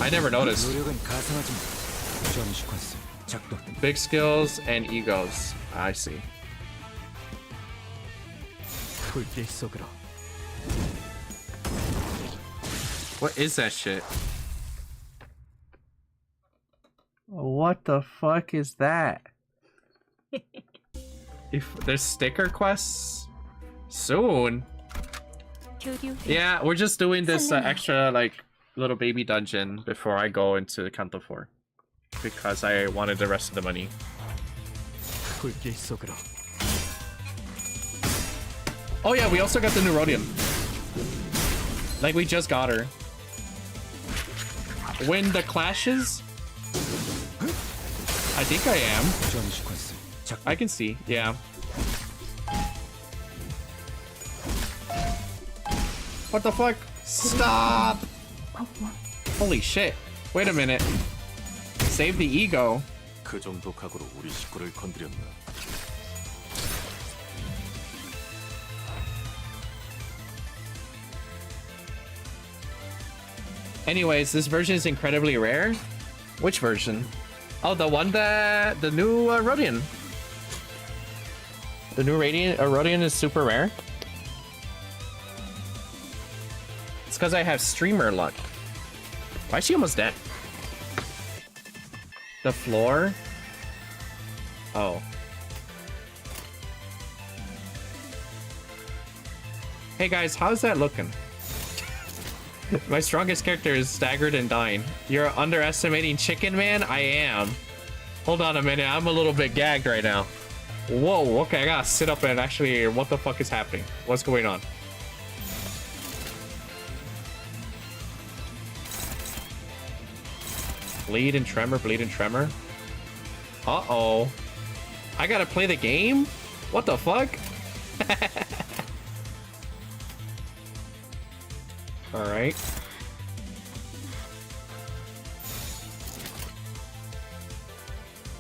I never noticed. Big skills and egos. I see. What is that shit? What the fuck is that? If there's sticker quests soon. Yeah, we're just doing this extra like little baby dungeon before I go into CANTO 4 because I wanted the rest of the money. Oh yeah, we also got the new RODION. Like we just got her. When the clashes, I think I am. I can see, yeah. What the fuck? Stop! Holy shit. Wait a minute. Save the ego. 그 정도 각오로 우리 식구를 건드렸나? Anyways, this version is incredibly rare. Which version? Oh, the one that the new RODION. The new RODION is super rare. It's because I have streamer luck. Why is she almost dead? The floor? Oh. Hey guys, how's that looking? My strongest character is staggered and dying. You're underestimating Chicken Man? I am. Hold on a minute, I'm a little bit gagged right now. Whoa, okay, I gotta sit up and actually, what the fuck is happening? What's going on? Bleed and tremor, bleed and tremor. Uh-oh. I gotta play the game? What the fuck? Alright.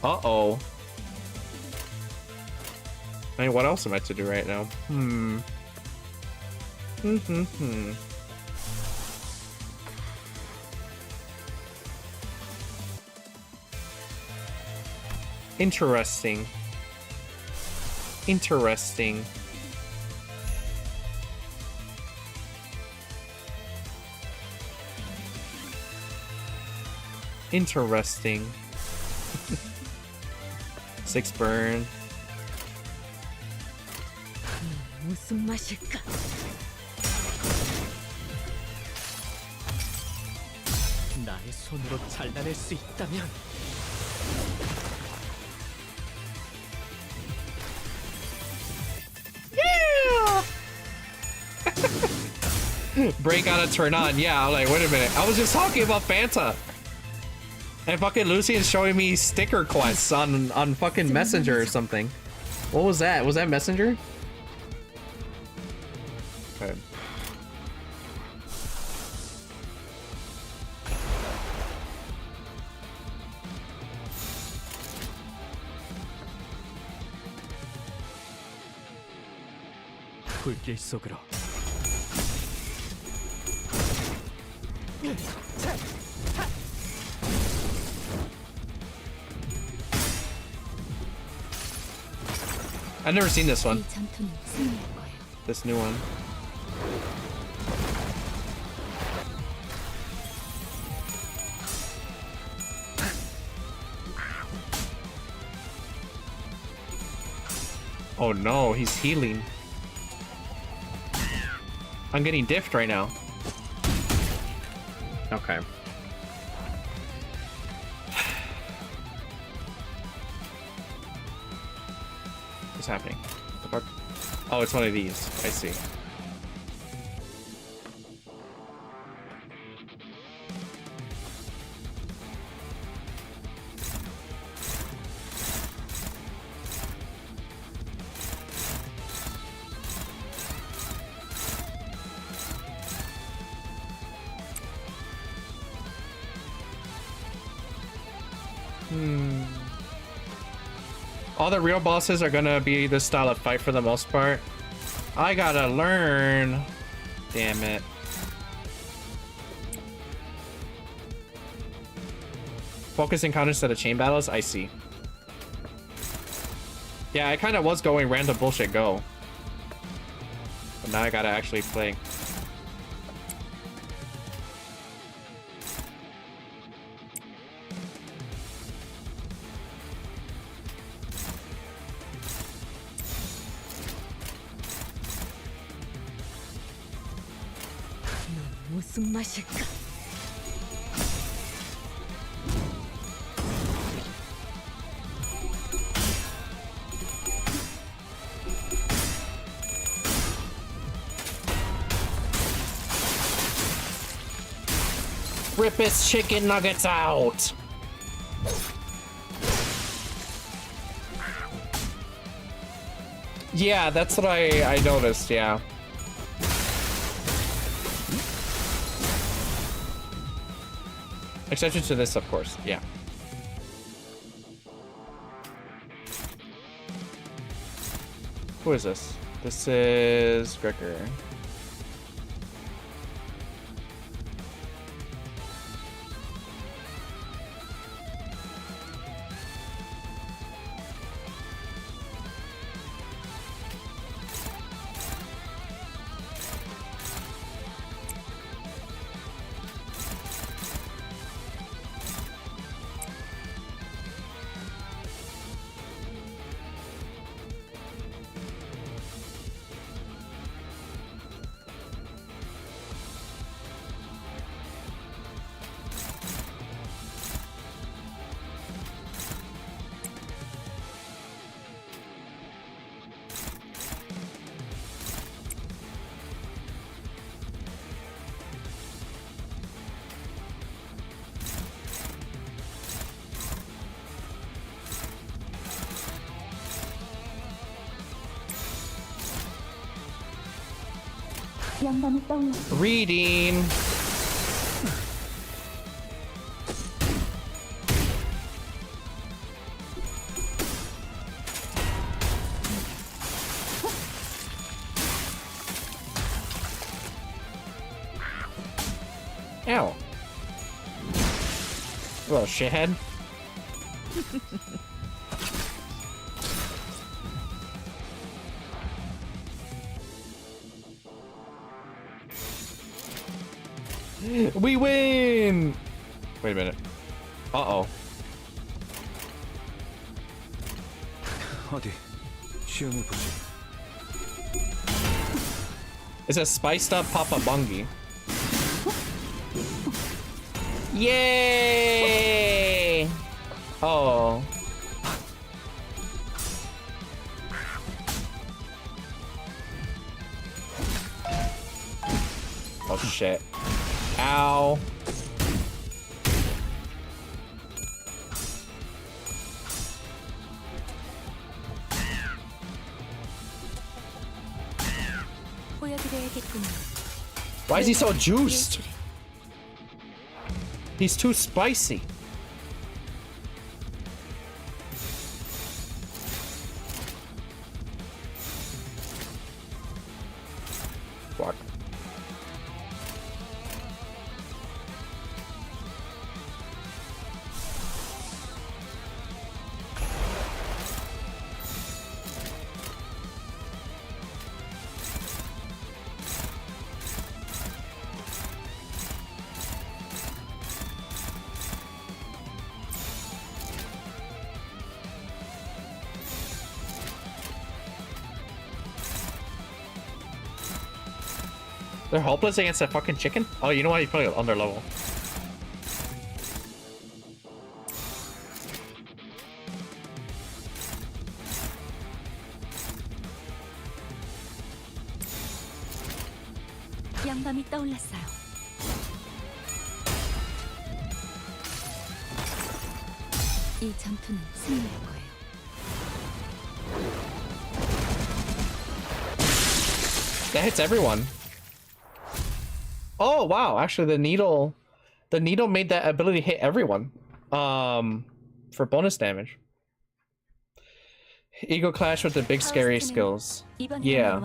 Uh-oh. I mean, what else am I to do right now? Interesting. Interesting. Interesting. 6 burn. 무슨 맛일까? 나의 손으로 잘라낼 수 있다면 Break out and turn on. Yeah, I'm like, wait a minute. I was just talking about Fanta. And fucking Lucy is showing me sticker quests on fucking Messenger or something. What was that? Was that Messenger? Okay. 불길 속으로. I've never seen this one. 이 전투는 승리할 거예요. This new one. Oh no, he's healing. I'm getting diffed right now. Okay. What's happening? The fuck? Oh, it's one of these. I see. All the real bosses are gonna be this style of fight for the most part. I gotta learn. Damn it. Focus encounters instead of chain battles? I see. Yeah, I kind of was going random bullshit go. But now I gotta actually play. 무슨 맛일까? Rip his chicken nuggets out! Yeah, that's what I noticed, yeah. Exception to this, of course, yeah. Who is this? This is Gregor. Reading. Ow. Little shithead. We win! Wait a minute. Uh-oh. 어디 시험해 보지. It's a spiced up Papa Bungie. Yay! Oh. Oh shit. Ow. Why is he so juiced? He's too spicy. Fuck. They're hopeless against that fucking chicken? Oh, you know what? He's probably under level. 양밤이 떠올랐어요. 이 전투는 승리할 거예요. That hits everyone. Oh wow, actually the needle made that ability hit everyone. For bonus damage. Ego clash with the big scary skills. Yeah.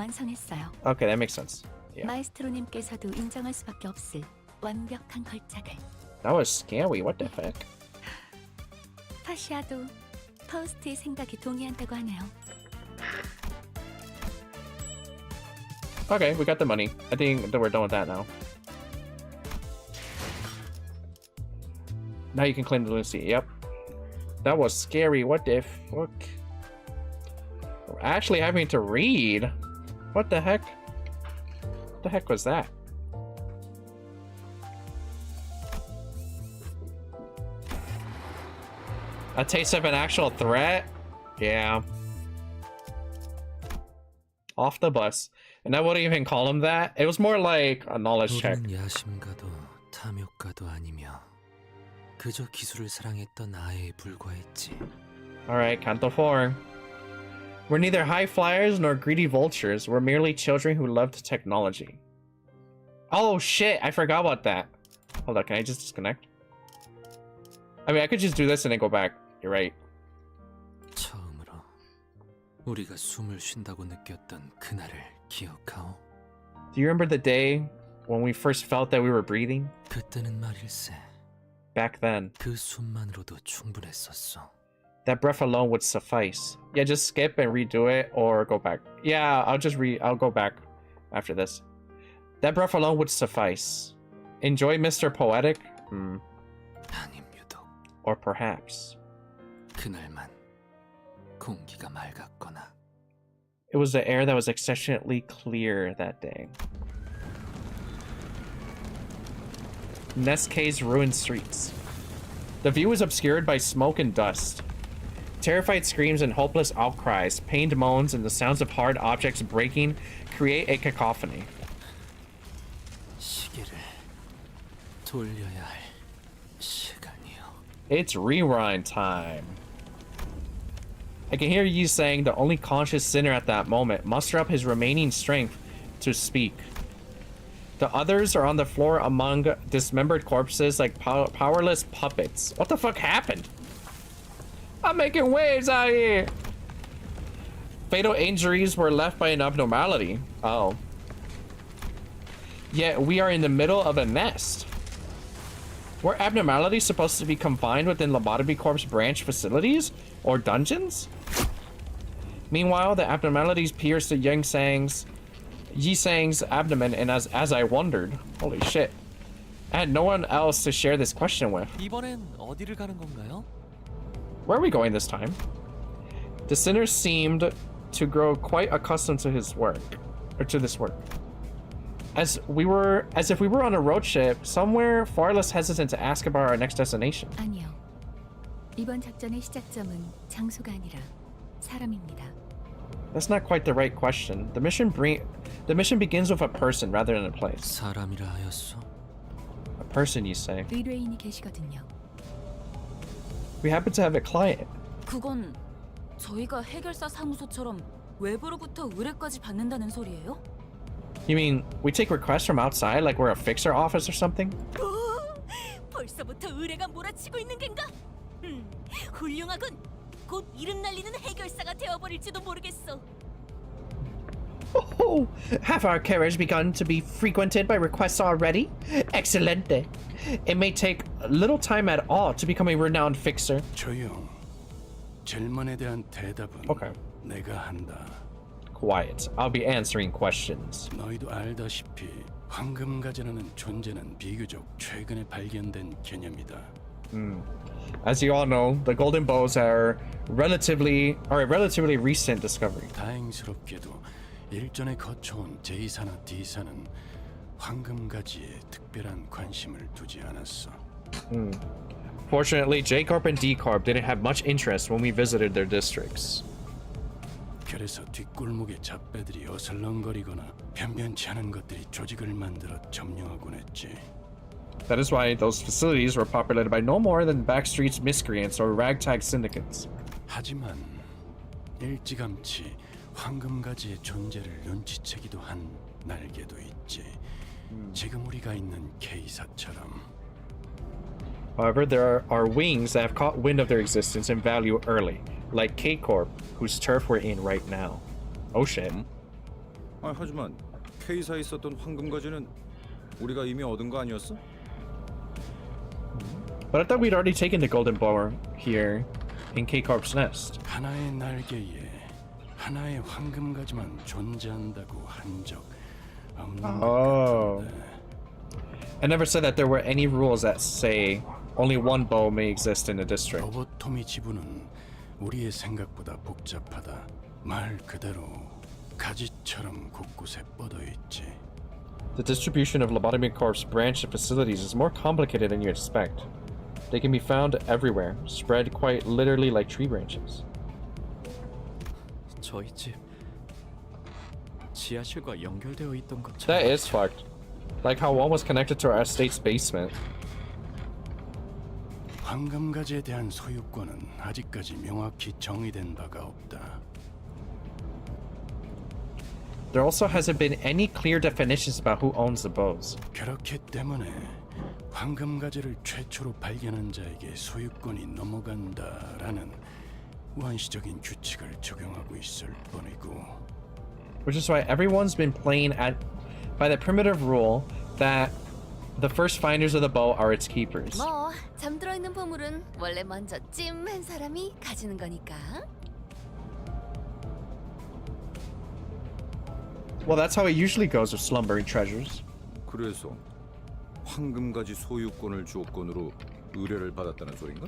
Okay, that makes sense. Yeah. 마에스트로님께서도 인정할 수밖에 없을 완벽한 걸작을. That was scary. What the heck? 파시아도 파우스트의 생각에 동의한다고 하네요. Okay, we got the money. I think that we're done with that now. Now you can claim the Lucy. Yep. That was scary. What the fuck? We're actually having to read. What the heck? What the heck was that? A taste of an actual threat? Yeah. Off the bus. And I wouldn't even call him that. It was more like a knowledge check. 야심가도 탐욕가도 아니며 그저 기술을 사랑했던 아이에 불과했지. Alright, CANTO 4. We're neither high flyers nor greedy vultures. We're merely children who loved technology. Oh shit, I forgot about that. Hold on, can I just disconnect? I mean, I could just do this and then go back. You're right. 처음으로 우리가 숨을 쉰다고 느꼈던 그날을 기억하오? Do you remember the day when we first felt that we were breathing? 그때는 말일세. Back then. 그 숨만으로도 충분했었어. That breath alone would suffice. Yeah, just skip and redo it or go back. Yeah, I'll go back after this. That breath alone would suffice. Enjoy Mr. Poetic? 아님 유독. Or perhaps. 그날만 공기가 맑았거나. It was the air that was exceptionally clear that day. Neskay's ruined streets. The view was obscured by smoke and dust. Terrified screams and hopeless outcries, pained moans, and the sounds of hard objects breaking create a cacophony. 시계를 돌려야 할 시간이요. It's rewind time. I can hear Yi saying the only conscious sinner at that moment muster up his remaining strength to speak. The others are on the floor among dismembered corpses like powerless puppets. What the fuck happened? I'm making waves out here. Fatal injuries were left by an abnormality. Oh. Yet we are in the middle of a nest. Were abnormalities supposed to be confined within Lobotomy Corp's branch facilities or dungeons? Meanwhile, the abnormalities pierced the Yi Sang's abdomen, and as I wondered, holy shit, I had no one else to share this question with. 이번엔 어디를 가는 건가요? Where are we going this time? The sinner seemed to grow quite accustomed to his work, or to this work. as if we were on a road trip somewhere far less hesitant to ask about our next destination. 아니요. 이번 작전의 시작점은 장소가 아니라 사람입니다. That's not quite the right question. The mission begins with a person rather than a place. 사람이라 하였소. A person, you say. 의뢰인이 계시거든요. We happen to have a client. 그건 저희가 해결사 사무소처럼 외부로부터 의뢰까지 받는다는 소리예요? You mean we take requests from outside like we're a fixer office or something? 벌써부터 의뢰가 몰아치고 있는 겐가? 훌륭하군. 곧 이름 날리는 해결사가 되어버릴지도 모르겠어. Oh, have our carriage begun to be frequented by requests already? Excelente. It may take little time at all to become a renowned fixer. 조용. 질문에 대한 대답은 Okay. 내가 한다. Quiet. I'll be answering questions. 너희도 알다시피 황금가지라는 존재는 비교적 최근에 발견된 개념이다. As you all know, the golden bows are a relatively recent discovery. 다행스럽게도 일전에 거쳐온 J사나 D사는 황금가지에 특별한 관심을 두지 않았어. Fortunately, J Corp and D Corp didn't have much interest when we visited their districts. 그래서 뒷골목의 잡배들이 어슬렁거리거나 변변치 않은 것들이 조직을 만들어 점령하곤 했지. That is why those facilities were populated by no more than backstreets miscreants or ragtag syndicates. 하지만 일찌감치 황금가지의 존재를 눈치채기도 한 날개도 있지. 지금 우리가 있는 K사처럼. However, there are wings that have caught wind of their existence and value early, like K Corp, whose turf we're in right now. Oh shit. 하지만 K사에 있었던 황금가지는 우리가 이미 얻은 거 아니었어? But I thought we'd already taken the golden bow here in K Corp's nest. 하나의 날개에 하나의 황금가지만 존재한다고 한 적 없는 것 같은데. I never said that there were any rules that say only one bow may exist in a district. 로보토미 지부는 우리의 생각보다 복잡하다. 말 그대로 가지처럼 곳곳에 뻗어 있지. The distribution of Lobotomy Corp's branch facilities is more complicated than you expect. They can be found everywhere, spread quite literally like tree branches. 저희 집 지하실과 연결되어 있던 것처럼. That is fucked. Like how one was connected to our estate's basement. 황금가지에 대한 소유권은 아직까지 명확히 정의된 바가 없다. There also hasn't been any clear definitions about who owns the bows. 그렇기 때문에 황금가지를 최초로 발견한 자에게 소유권이 넘어간다라는 원시적인 규칙을 적용하고 있을 뿐이고. Which is why everyone's been playing by the primitive rule that the first finders of the bow are its keepers. 뭐 잠들어 있는 보물은 원래 먼저 찜한 사람이 가지는 거니까. Well, that's how it usually goes with slumbering treasures. 그래서 황금가지 소유권을 조건으로 의뢰를 받았다는 소린가?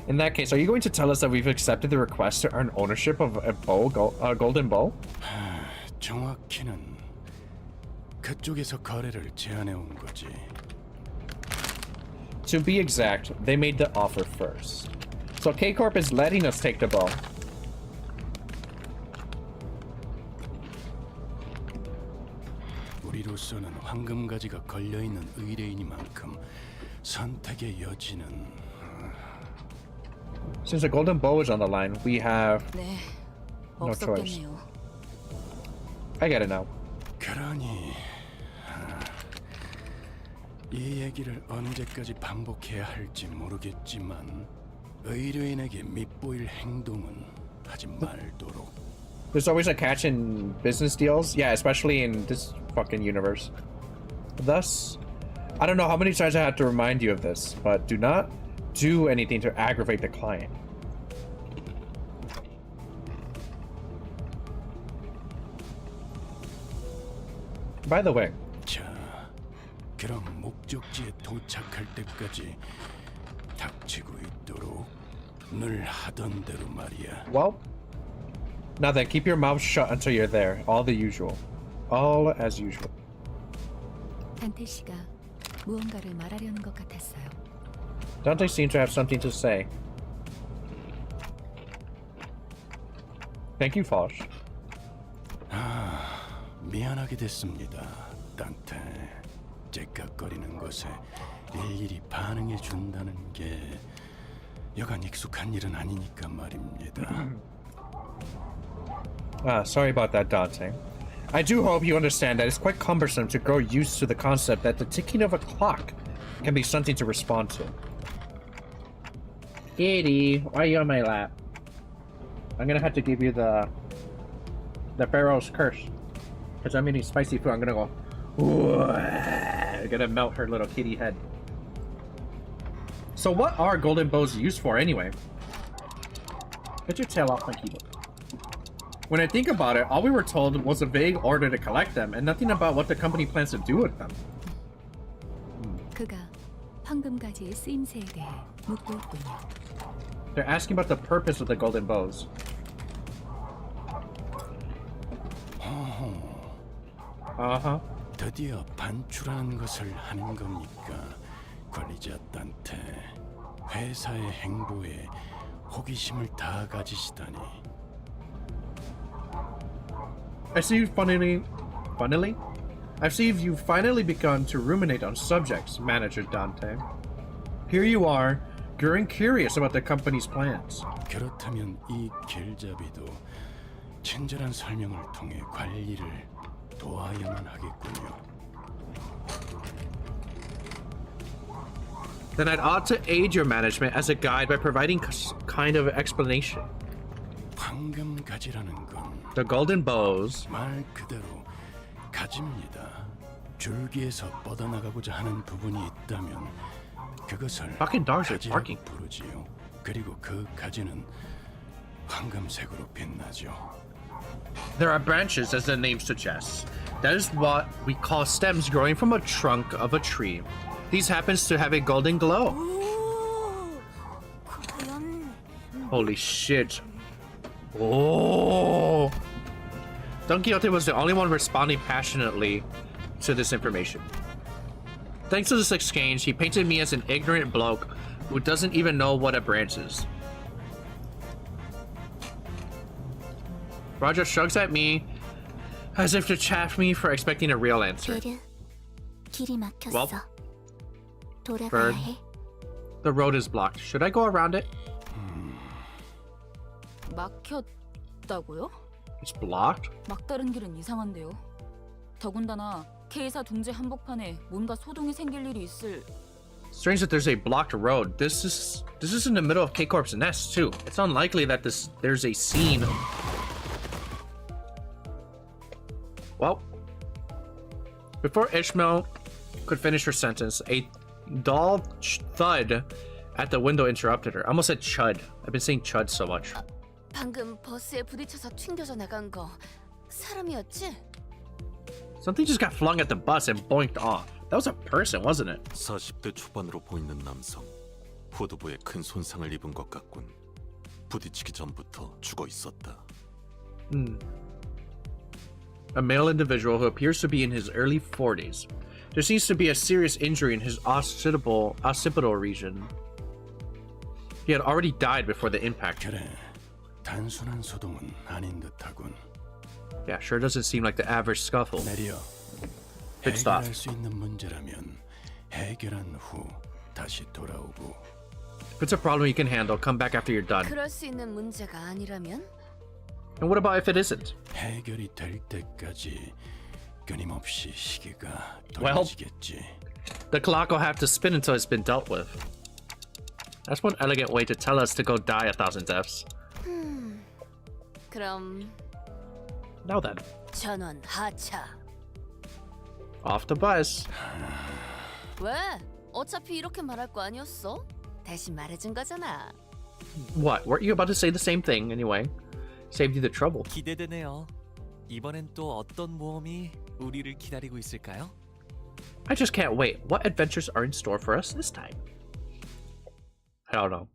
In that case, are you going to tell us that we've accepted the request to earn ownership of a golden bow? 정확히는 그쪽에서 거래를 제안해 온 거지. To be exact, they made the offer first. So K-Corp is letting us take the bow. 우리로서는 황금가지가 걸려있는 의뢰인이만큼 선택의 여지는. Since the golden bow is on the line, we have 네, no choice. 없었겠네요. I get it now. 그러니 이 얘기를 언제까지 반복해야 할지 모르겠지만 의뢰인에게 밉보일 행동은 하지 말도록. There's always a catch in business deals. Yeah, especially in this fucking universe. Thus, I don't know how many times I have to remind you of this, but do not do anything to aggravate the client. By the way, 자, 그럼 목적지에 도착할 때까지 닥치고 있도록. 늘 하던 대로 말이야. Well, now then, keep your mouth shut until you're there. All the usual. All as usual. 단테 씨가 무언가를 말하려는 것 같았어요. Dante seemed to have something to say. Thank you, Fosh. 미안하게 됐습니다, 단테. 째깍거리는 것에 일일이 반응해 준다는 게 여간 익숙한 일은 아니니까 말입니다. Sorry about that, Dante. I do hope you understand that it's quite cumbersome to grow used to the concept that the ticking of a clock can be something to respond to. Kitty, why are you on my lap? I'm gonna have to give you the Pharaoh's curse. Because I'm eating spicy food, I'm gonna go, I'm gonna melt her little kitty head. So what are golden bows used for anyway? Get your tail off my keyboard. When I think about it, all we were told was a vague order to collect them and nothing about what the company plans to do with them. 그가 황금가지의 쓰임새에 대해 묻고 있군요. They're asking about the purpose of the golden bows. Uh-huh. 드디어 반출하는 것을 하는 겁니까? 관리자 단테. 회사의 행보에 호기심을 다 가지시다니. I see you funnily? I see you've finally begun to ruminate on subjects, Manager Dante. Here you are, growing curious about the company's plans. 그렇다면 이 길잡이도 친절한 설명을 통해 관리를 도와야만 하겠군요. Then I'd ought to aid your management as a guide by providing kind of explanation. 황금가지라는 건 The golden bows. 말 그대로 가지입니다. 줄기에서 뻗어나가고자 하는 부분이 있다면 그것을 Fucking dogs are 가지라고 barking. 부르지요. 그리고 그 가지는 황금색으로 빛나죠. There are branches, as the name suggests. That is what we call stems growing from a trunk of a tree. These happens to have a golden glow. Holy shit. Oh! Don Quixote was the only one responding passionately to this information. Thanks to this exchange, he painted me as an ignorant bloke who doesn't even know what a branch is. Roger shrugs at me as if to chaff me for expecting a real answer. Well, Bird, the road is blocked. Should I go around it? 막혔다고요? It's blocked? 막다른 길은 이상한데요. 더군다나 K사 둥지 한복판에 뭔가 소동이 생길 일이 있을. Strange that there's a blocked road. This is in the middle of K-Corp's nest too. It's unlikely that there's a scene. Well, before Ishmael could finish her sentence, a dull thud at the window interrupted her. I almost said chud. I've been saying chud so much. 방금 버스에 부딪혀서 튕겨져 나간 거 사람이었지? Something just got flung at the bus and boinked off. That was a person, wasn't it? 40대 초반으로 보이는 남성. 후두부에 큰 손상을 입은 것 같군. 부딪히기 전부터 죽어 있었다. A male individual who appears to be in his early 40s. There seems to be a serious injury in his occipital region. He had already died before the impact. 그래, 단순한 소동은 아닌 듯하군. Yeah, sure doesn't seem like the average scuffle. 내려. Good stuff. 해결할 수 있는 문제라면 해결한 후 다시 돌아오고. If it's a problem you can handle, come back after you're done. 그럴 수 있는 문제가 아니라면? And what about if it isn't? 해결이 될 때까지 끊임없이 시계가 Well, 돌아지겠지. the clock will have to spin until it's been dealt with. That's one elegant way to tell us to go die 1,000 deaths. 그럼 Now then, 전원 하차. off the bus. 왜? 어차피 이렇게 말할 거 아니었어? 대신 말해준 거잖아. What? Weren't you about to say the same thing anyway? Saved you the trouble. 기대되네요. 이번엔 또 어떤 모험이 우리를 기다리고 있을까요? I just can't wait. What adventures are in store for us this time? I don't know.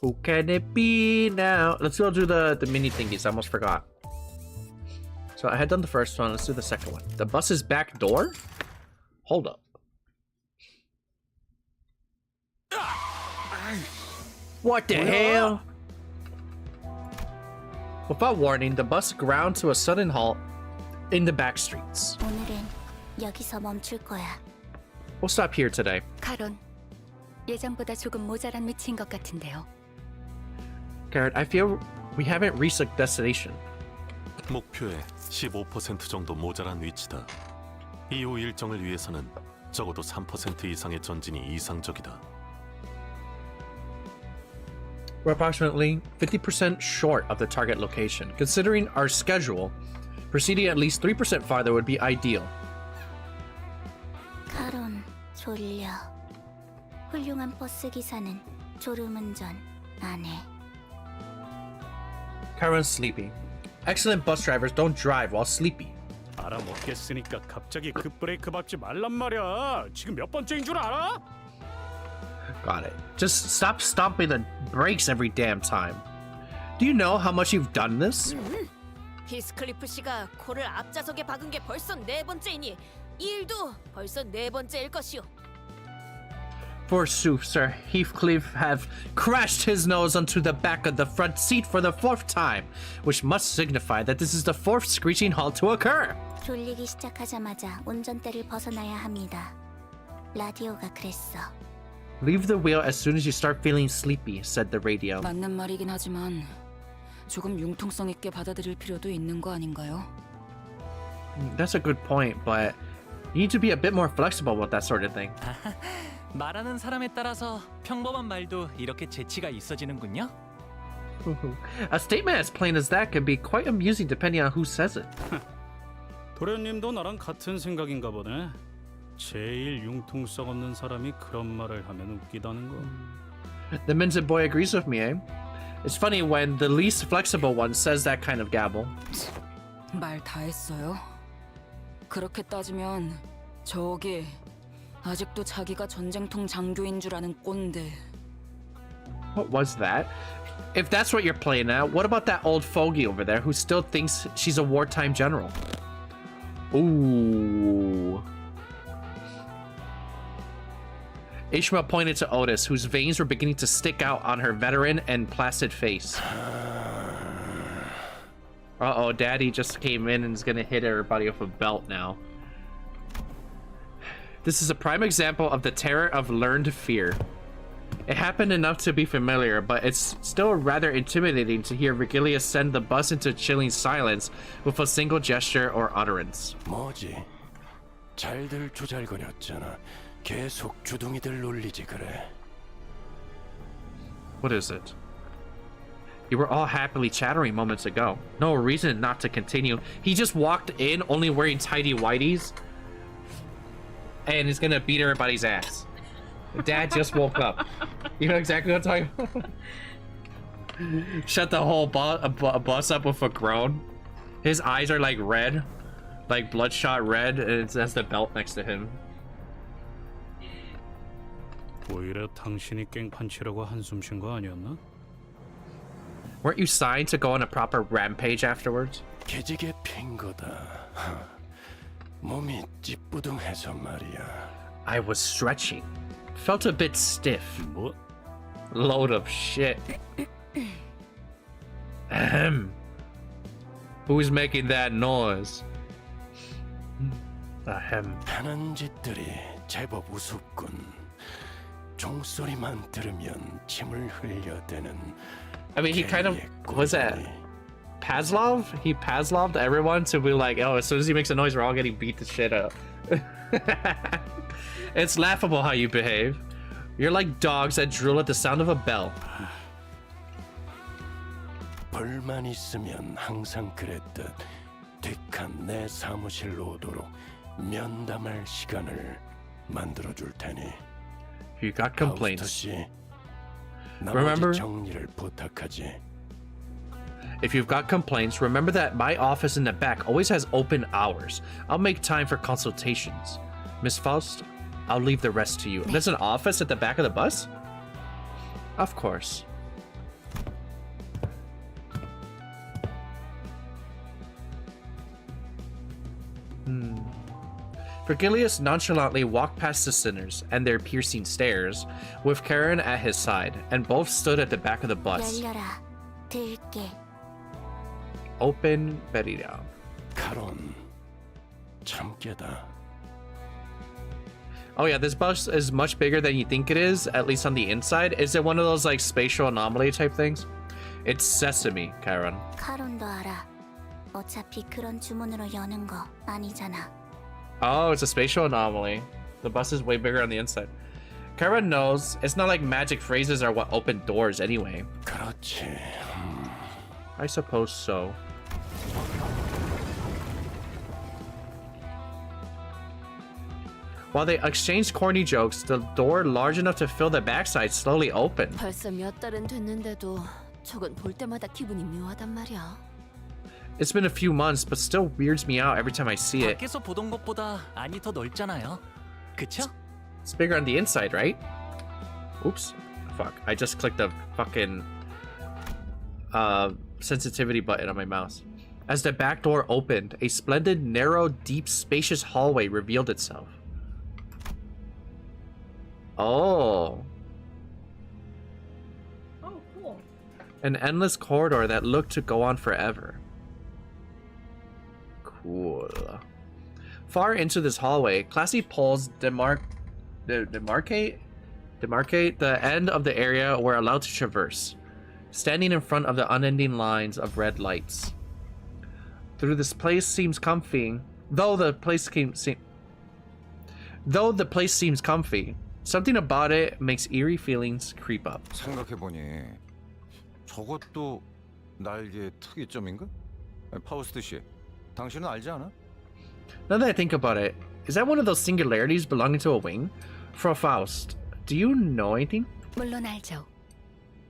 Who can it be now? Let's go do the mini thingies. I almost forgot. So I had done the first one. Let's do the second one. The bus's back door? Hold up. What the hell? Without warning, the bus ground to a sudden halt in the back streets. 오늘은 여기서 멈출 거야. We'll stop here today. 카론, 예정보다 조금 모자란 위치인 것 같은데요. Garrett, I feel we haven't reached a destination. 목표의 15% 정도 모자란 위치다. 이후 일정을 위해서는 적어도 3% 이상의 전진이 이상적이다. We're approximately 50% short of the target location. Considering our schedule, proceeding at least 3% farther would be ideal. 카론, 졸려. 훌륭한 버스 기사는 졸음운전 안 해. Karen's sleepy. Excellent bus drivers don't drive while sleepy. 알아먹겠으니까 갑자기 급브레이크 밟지 말란 말이야. 지금 몇 번째인 줄 알아? Got it. Just stop stomping the brakes every damn time. Do you know how much you've done this? 히스클리프 씨가 코를 앞좌석에 박은 게 벌써 4번째이니 이 일도 벌써 4번째일 것이오. Forsooth, Sir Heathcliff have crashed his nose onto the back of the front seat for the 4th time, which must signify that this is the 4th screeching halt to occur. 졸리기 시작하자마자 운전대를 벗어나야 합니다. 라디오가 그랬어. Leave the wheel as soon as you start feeling sleepy, said the radio. 맞는 말이긴 하지만 조금 융통성 있게 받아들일 필요도 있는 거 아닌가요? That's a good point, but you need to be a bit more flexible with that sort of thing. 말하는 사람에 따라서 평범한 말도 이렇게 재치가 있어지는군요. A statement as plain as that can be quite amusing depending on who says it. 도련님도 나랑 같은 생각인가 보네. 제일 융통성 없는 사람이 그런 말을 하면 웃기다는 거. The Minted boy agrees with me, eh? It's funny when the least flexible one says that kind of gabble. 말 다 했어요. 그렇게 따지면 저기 아직도 자기가 전쟁통 장교인 줄 아는 꼰대. What was that? If that's what you're playing at, what about that old fogey over there who still thinks she's a wartime general? Ooh. Ishmael pointed to Otis, whose veins were beginning to stick out on her veteran and placid face. Uh-oh, Daddy just came in and is gonna hit everybody with a belt now. This is a prime example of the terror of learned fear. It happened enough to be familiar, but it's still rather intimidating to hear Virgilia send the bus into chilling silence with a single gesture or utterance. 뭐지? 잘들 조잘거렸잖아. 계속 주둥이들 놀리지 그래. What is it? You were all happily chattering moments ago. No reason not to continue. He just walked in only wearing tidy whities and is gonna beat everybody's ass. Dad just woke up. You know exactly what I'm talking about? Shut the whole bus up with a groan. His eyes are like red, like bloodshot red, and it has the belt next to him. 오히려 당신이 깽판치라고 한숨 쉰 거 아니었나? Weren't you signed to go on a proper rampage afterwards? 개지게 핀 거다. 몸이 찌뿌둥해서 말이야. I was stretching. Felt a bit stiff. 뭐? Load of shit. Ahem. Who's making that noise? Ahem. 하는 짓들이 제법 우습군. 종소리만 들으면 침을 흘려대는. I mean, he kind of was that Pavlov? He Pavloved everyone to be like, oh, as soon as he makes a noise, we're all getting beat the shit up. It's laughable how you behave. You're like dogs that drool at the sound of a bell. 벌만 있으면 항상 그랬듯 딕한 내 사무실로 오도록 면담할 시간을 만들어 줄 테니. You got complaints. 씨, Remember? 정리를 부탁하지. If you've got complaints, remember that my office in the back always has open hours. I'll make time for consultations. Miss Faust, I'll leave the rest to you. There's an office at the back of the bus? Of course. Vergilius nonchalantly walked past the sinners and their piercing stares, with Karen at his side, and both stood at the back of the bus. 열려라. 들게. Open Berira. 카론. 참깨다. Oh yeah, this bus is much bigger than you think it is, at least on the inside. Is it one of those like spatial anomaly type things? It's sesame, Karen. 카론도 알아. 어차피 그런 주문으로 여는 거 아니잖아. Oh, it's a spatial anomaly. The bus is way bigger on the inside. Karen knows it's not like magic phrases are what open doors anyway. 그렇지. I suppose so. While they exchanged corny jokes, the door large enough to fill the backside slowly opened. 벌써 몇 달은 됐는데도 저건 볼 때마다 기분이 묘하단 말이야. It's been a few months, but still weirds me out every time I see it. 밖에서 보던 것보다 안이 더 넓잖아요. 그쵸? It's bigger on the inside, right? Oops. Fuck. I just clicked the fucking sensitivity button on my mouse. As the back door opened, a splendid, narrow, deep, spacious hallway revealed itself. Oh. Oh, cool. An endless corridor that looked to go on forever. Cool. Far into this hallway, classy poles demarcate the end of the area we're allowed to traverse, standing in front of the unending lines of red lights. Though the place seems comfy, something about it makes eerie feelings creep up. 생각해보니 저것도 날개의 특이점인가? 파우스트 씨, 당신은 알지 않아? Now that I think about it, is that one of those singularities belonging to a wing? Frau Faust, do you know anything? 물론 알죠.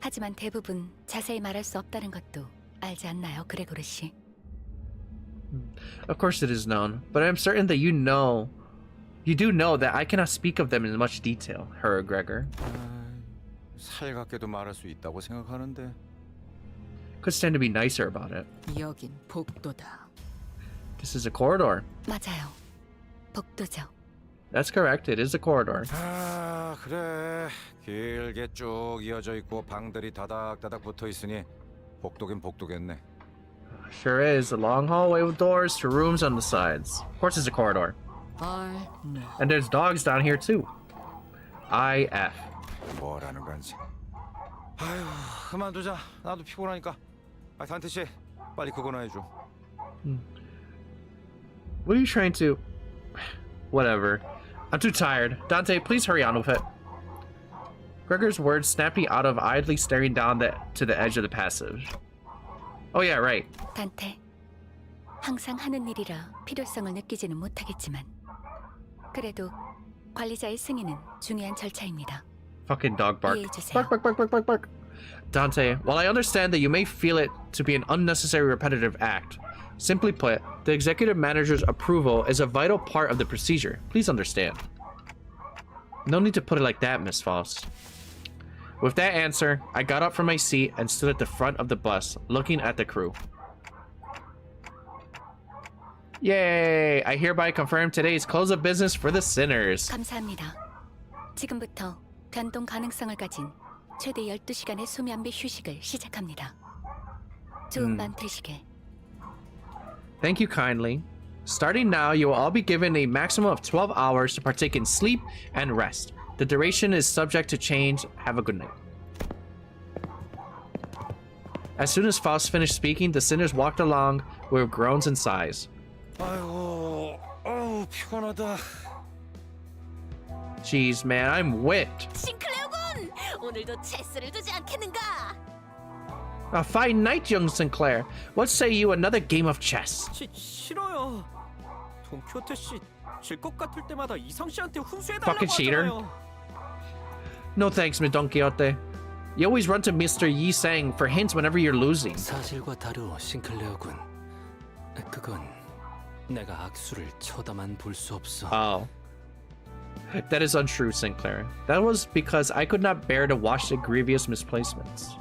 하지만 대부분 자세히 말할 수 없다는 것도 알지 않나요, 그레고르 씨? Of course it is known, but I'm certain that you do know that I cannot speak of them in much detail, Herr Gregor. 살갑게도 말할 수 있다고 생각하는데. Could stand to be nicer about it. 여긴 복도다. This is a corridor. 맞아요. 복도죠. That's correct, it is a corridor. 아, 그래. 길게 쭉 이어져 있고 방들이 다닥다닥 붙어 있으니 복도긴 복도겠네. Sure is, a long hallway with doors to rooms on the sides. Of course it's a corridor. And there's dogs down here too. IF. 뭐라는 건지. 아휴, 그만두자. 나도 피곤하니까. 아, 단테 씨, 빨리 그거나 해줘. What are you trying to... Whatever. I'm too tired. Dante, please hurry on with it. Gregor's words snapped me out of idly staring down to the edge of the passage. Oh yeah, right. 단테, 항상 하는 일이라 필요성을 느끼지는 못하겠지만 그래도 관리자의 승인은 중요한 절차입니다. Fucking dog bark. 이해해주세요. Bark, bark, bark, bark, bark, bark. Dante, while I understand that you may feel it to be an unnecessary repetitive act, simply put, the executive manager's approval is a vital part of the procedure. Please understand. No need to put it like that, Miss Faust. With that answer, I got up from my seat and stood at the front of the bus, looking at the crew. Yay! I hereby confirm today's close of business for the sinners. 감사합니다. 지금부터 변동 가능성을 가진 최대 12시간의 수면 및 휴식을 시작합니다. 좋은 밤 되시길. Thank you kindly. Starting now, you will all be given a maximum of 12 hours to partake in sleep and rest. The duration is subject to change. Have a good night. As soon as Faust finished speaking, the sinners walked along with groans and sighs. 아이고, 어우, 피곤하다. Jeez, man, I'm whipped. 싱클레어군! 오늘도 체스를 두지 않겠는가? A fine night, young Sinclair. What say you another game of chess? 싫어요. 돈키호테 씨 질 것 같을 때마다 이성 씨한테 훈수해달라고 Fucking cheater. 하잖아요. No thanks, mi Don Quixote. You always run to Mr. Yi Sang for hints whenever you're losing. 사실과 다르오, 싱클레어군. 그건 내가 악수를 쳐다만 볼 수 없어. Oh. That is untrue, Sinclair. That was because I could not bear to watch the grievous misplacements.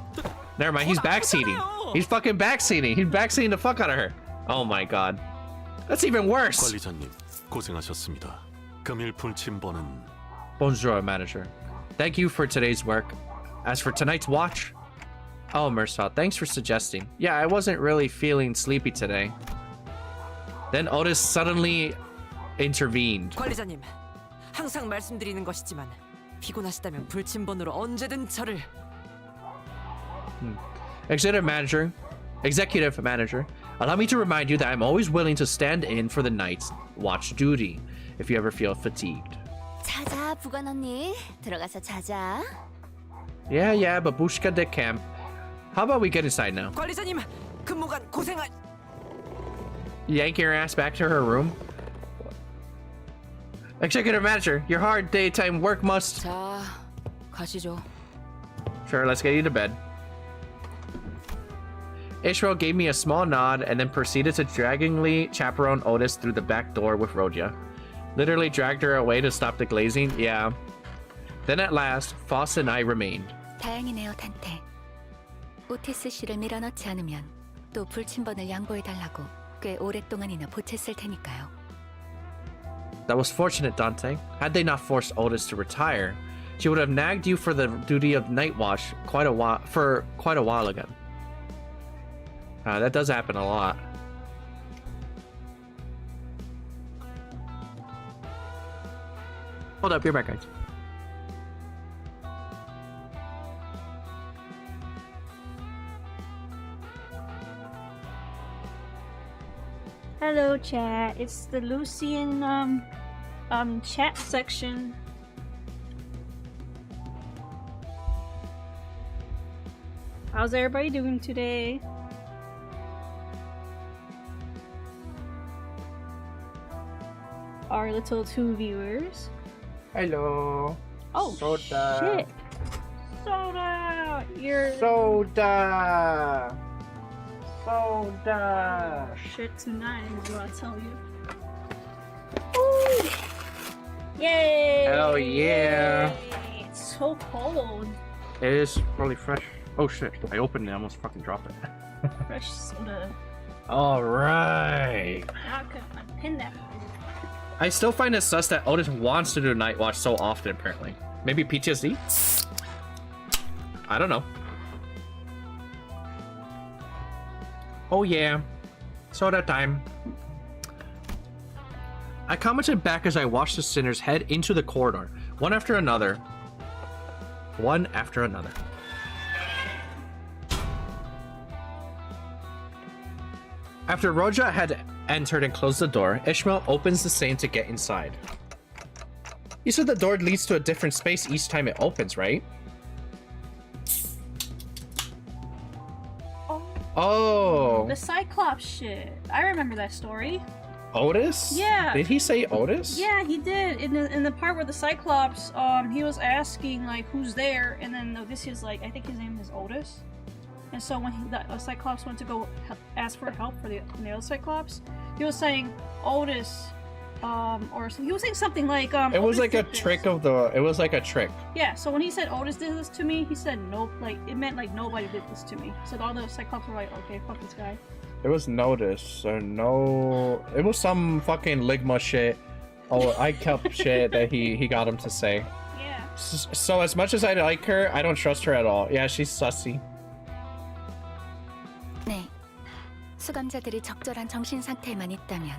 Never mind, he's backseating. He's fucking backseating. He's backseating the fuck out of her. Oh my god. That's even worse. 관리자님, 고생하셨습니다. 금일 불침번은 Bonjour, manager. Thank you for today's work. As for tonight's watch, oh, Mersault, thanks for suggesting. Yeah, I wasn't really feeling sleepy today. Then Otis suddenly intervened. 관리자님, 항상 말씀드리는 것이지만 피곤하시다면 불침번으로 언제든 저를. Executive manager, allow me to remind you that I'm always willing to stand in for the night's watch duty if you ever feel fatigued. 자자, 부관 언니. 들어가서 자자. Yeah, babushka de camp. How about we get inside now? 관리자님, 근무간 고생하. Yank your ass back to her room. Executive manager, your hard daytime work must. 자, 가시죠. Sure, let's get you to bed. Ishmael gave me a small nod and then proceeded to draggingly chaperone Otis through the back door with Rodia. Literally dragged her away to stop the glazing. Yeah. Then at last, Foss and I remained. 다행이네요, 탄테. 오티스 씨를 밀어넣지 않으면 또 불침번을 양보해달라고 꽤 오랫동안이나 보챘을 테니까요. That was fortunate, Dante. Had they not forced Otis to retire, she would have nagged you for the duty of night watch quite a while ago. That does happen a lot. Hold up, you're back, guys. Hello, chat. It's the Lucian chat section. How's everybody doing today? Our little two viewers. Hello. Oh, Soda. shit. Soda! You're... Soda! Shit tonight is what I tell you. Ooh. Yay! Hell yeah. It's so cold. It is really fresh. Oh shit, I opened it, I almost fucking dropped it. Fresh soda. Alright. Now I can unpin that. I still find it sus that Otis wants to do Night Watch so often, apparently. Maybe PTSD? I don't know. Oh yeah, soda time. I commented back as I watched the sinners head into the corridor, one after another. One after another. After Roja had entered and closed the door, Ishmael opens the same to get inside. You said the door leads to a different space each time it opens, right? Oh. The Cyclops shit. I remember that story. Otis? Yeah. Did he say Otis? Yeah, he did. In the part where the Cyclops, he was asking like who's there, and then Odysseus like, I think his name is Otis. And so when the Cyclops went to go ask for help for the other Cyclops, he was saying Otis, or he was saying something like It was Otis like a did this. trick of the. It was like a trick. Yeah. So when he said Otis did this to me, he said nope. Like it meant like nobody did this to me. So all the Cyclops were like, okay, fuck this guy. It was notice or no. It was some fucking Ligma shit. Oh, I kept shit that he got him to say. Yeah. So as much as I like her, I don't trust her at all. Yeah, she's sussy. 네, 수감자들이 적절한 정신 상태에만 있다면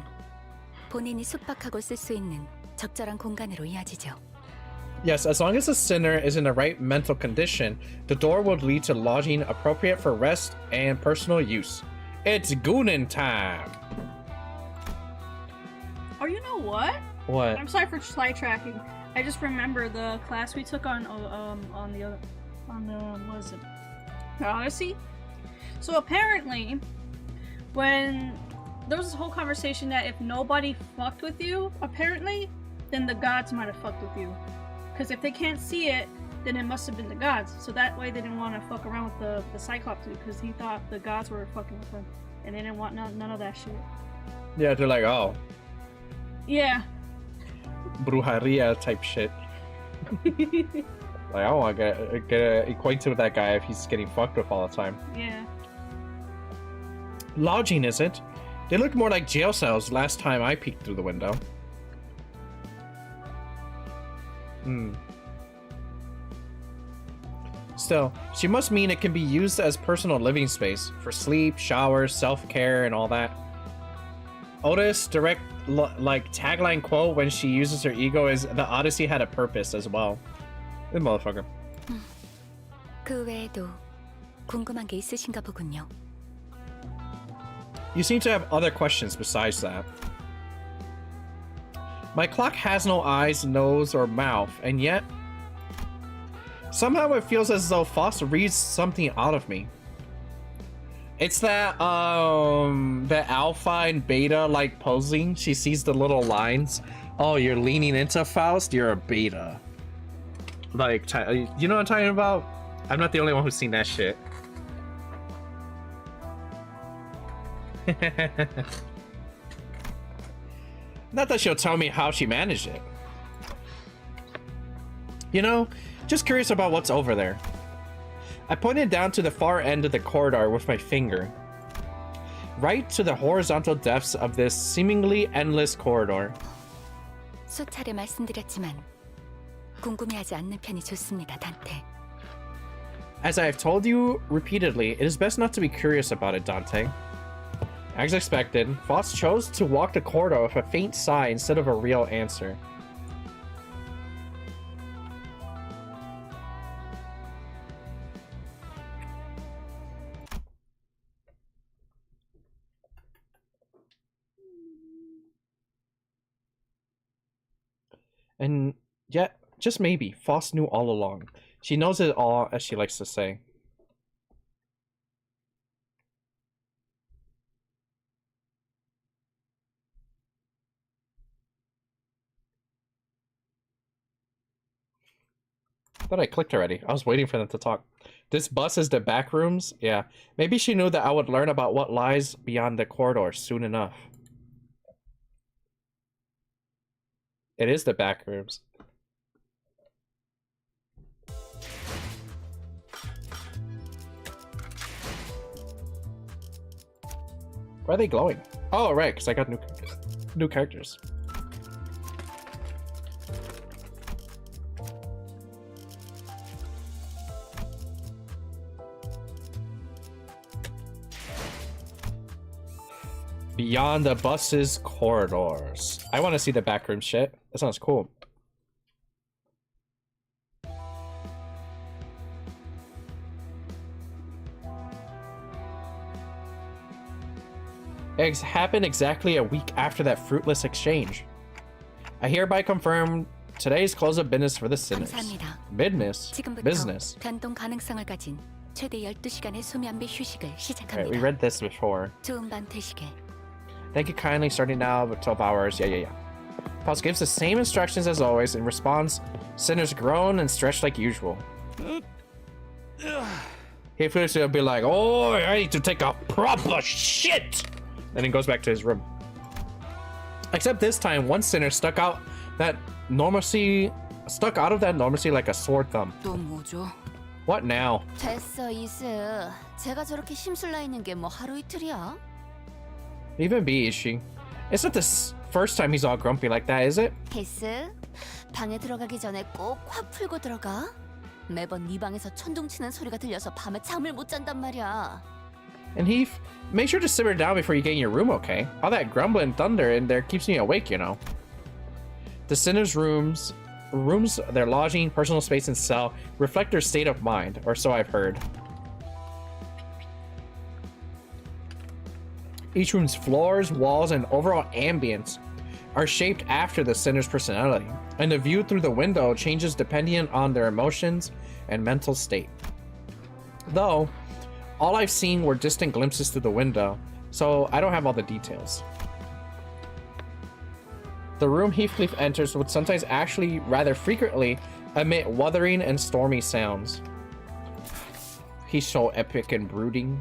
본인이 숙박하고 쓸 수 있는 적절한 공간으로 이어지죠. Yes, as long as the sinner is in the right mental condition, the door will lead to lodging appropriate for rest and personal use. It's Goonin time. Or you know what? What? I'm sorry for sidetracking. I just remember the class we took on the what is it? The Odyssey. So apparently, when there was this whole conversation that if nobody fucked with you, apparently, then the gods might have fucked with you. Because if they can't see it, then it must have been the gods. So that way they didn't want to fuck around with the Cyclops because he thought the gods were fucking with him. And they didn't want none of that shit. Yeah, they're like, oh, Yeah. brujeria type shit. Like, I don't want to get acquainted with that guy if he's getting fucked with all the time. Yeah. Lodging, is it? They looked more like jail cells last time I peeked through the window. Still, she must mean it can be used as personal living space for sleep, showers, self-care, and all that. Otis' direct like tagline quote when she uses her ego is "The Odyssey had a purpose" as well. This motherfucker. 그 외에도 궁금한 게 있으신가 보군요. You seem to have other questions besides that. My clock has no eyes, nose, or mouth, and yet somehow it feels as though Foss reads something out of me. It's that the alpha and beta like posing. She sees the little lines. Oh, you're leaning into Faust? You're a beta. Like, you know what I'm talking about? I'm not the only one who's seen that shit. Not that she'll tell me how she managed it. You know, just curious about what's over there. I pointed down to the far end of the corridor with my finger. Right to the horizontal depths of this seemingly endless corridor. 수차례 말씀드렸지만 궁금해하지 않는 편이 좋습니다, 단테. As I have told you repeatedly, it is best not to be curious about it, Dante. As expected, Foss chose to walk the corridor with a faint sigh instead of a real answer. And yet, just maybe, Foss knew all along. She knows it all, as she likes to say. I thought I clicked already. I was waiting for them to talk. This bus is the back rooms? Yeah. Maybe she knew that I would learn about what lies beyond the corridor soon enough. It is the back rooms. Why are they glowing? Oh, right, because I got new characters. Beyond the bus's corridors. I want to see the backroom shit. That sounds cool. Eggs happened exactly a week after that fruitless exchange. I hereby confirm today's close of business for the sinners. 감사합니다. Business. 지금부터 Business. 변동 가능성을 가진 최대 12시간의 수면비 휴식을 Alright, we 시작합니다. read this before. 좋은 밤 되시게. Thank you kindly, starting now, but 12 hours. Yeah. Pulse gives the same instructions as always. In response, sinners groan and stretch like usual. He feels to be like, oh, I need to take a proper shit! Then he goes back to his room. Except this time, one sinner stuck out of that normalcy like a sore thumb. 또 뭐죠? What now? 됐어, 이스. 제가 저렇게 심술나 있는 게 뭐 하루 이틀이야? Even be, is she? It's not the first time he's all grumpy like that, is it? 히스, 방에 들어가기 전에 꼭 화 풀고 들어가. 매번 네 방에서 천둥 치는 소리가 들려서 밤에 잠을 못 잔단 말이야. And Heath, make sure to simmer down before you get in your room, okay? All that grumbling thunder in there keeps me awake, you know. The sinners' rooms, their lodging, personal space, and cell reflect their state of mind, or so I've heard. Each room's floors, walls, and overall ambience are shaped after the sinner's personality, and the view through the window changes depending on their emotions and mental state. Though, all I've seen were distant glimpses through the window, so I don't have all the details. The room Heathcliff enters would sometimes actually, rather frequently, emit wuthering and stormy sounds. He's so epic and brooding.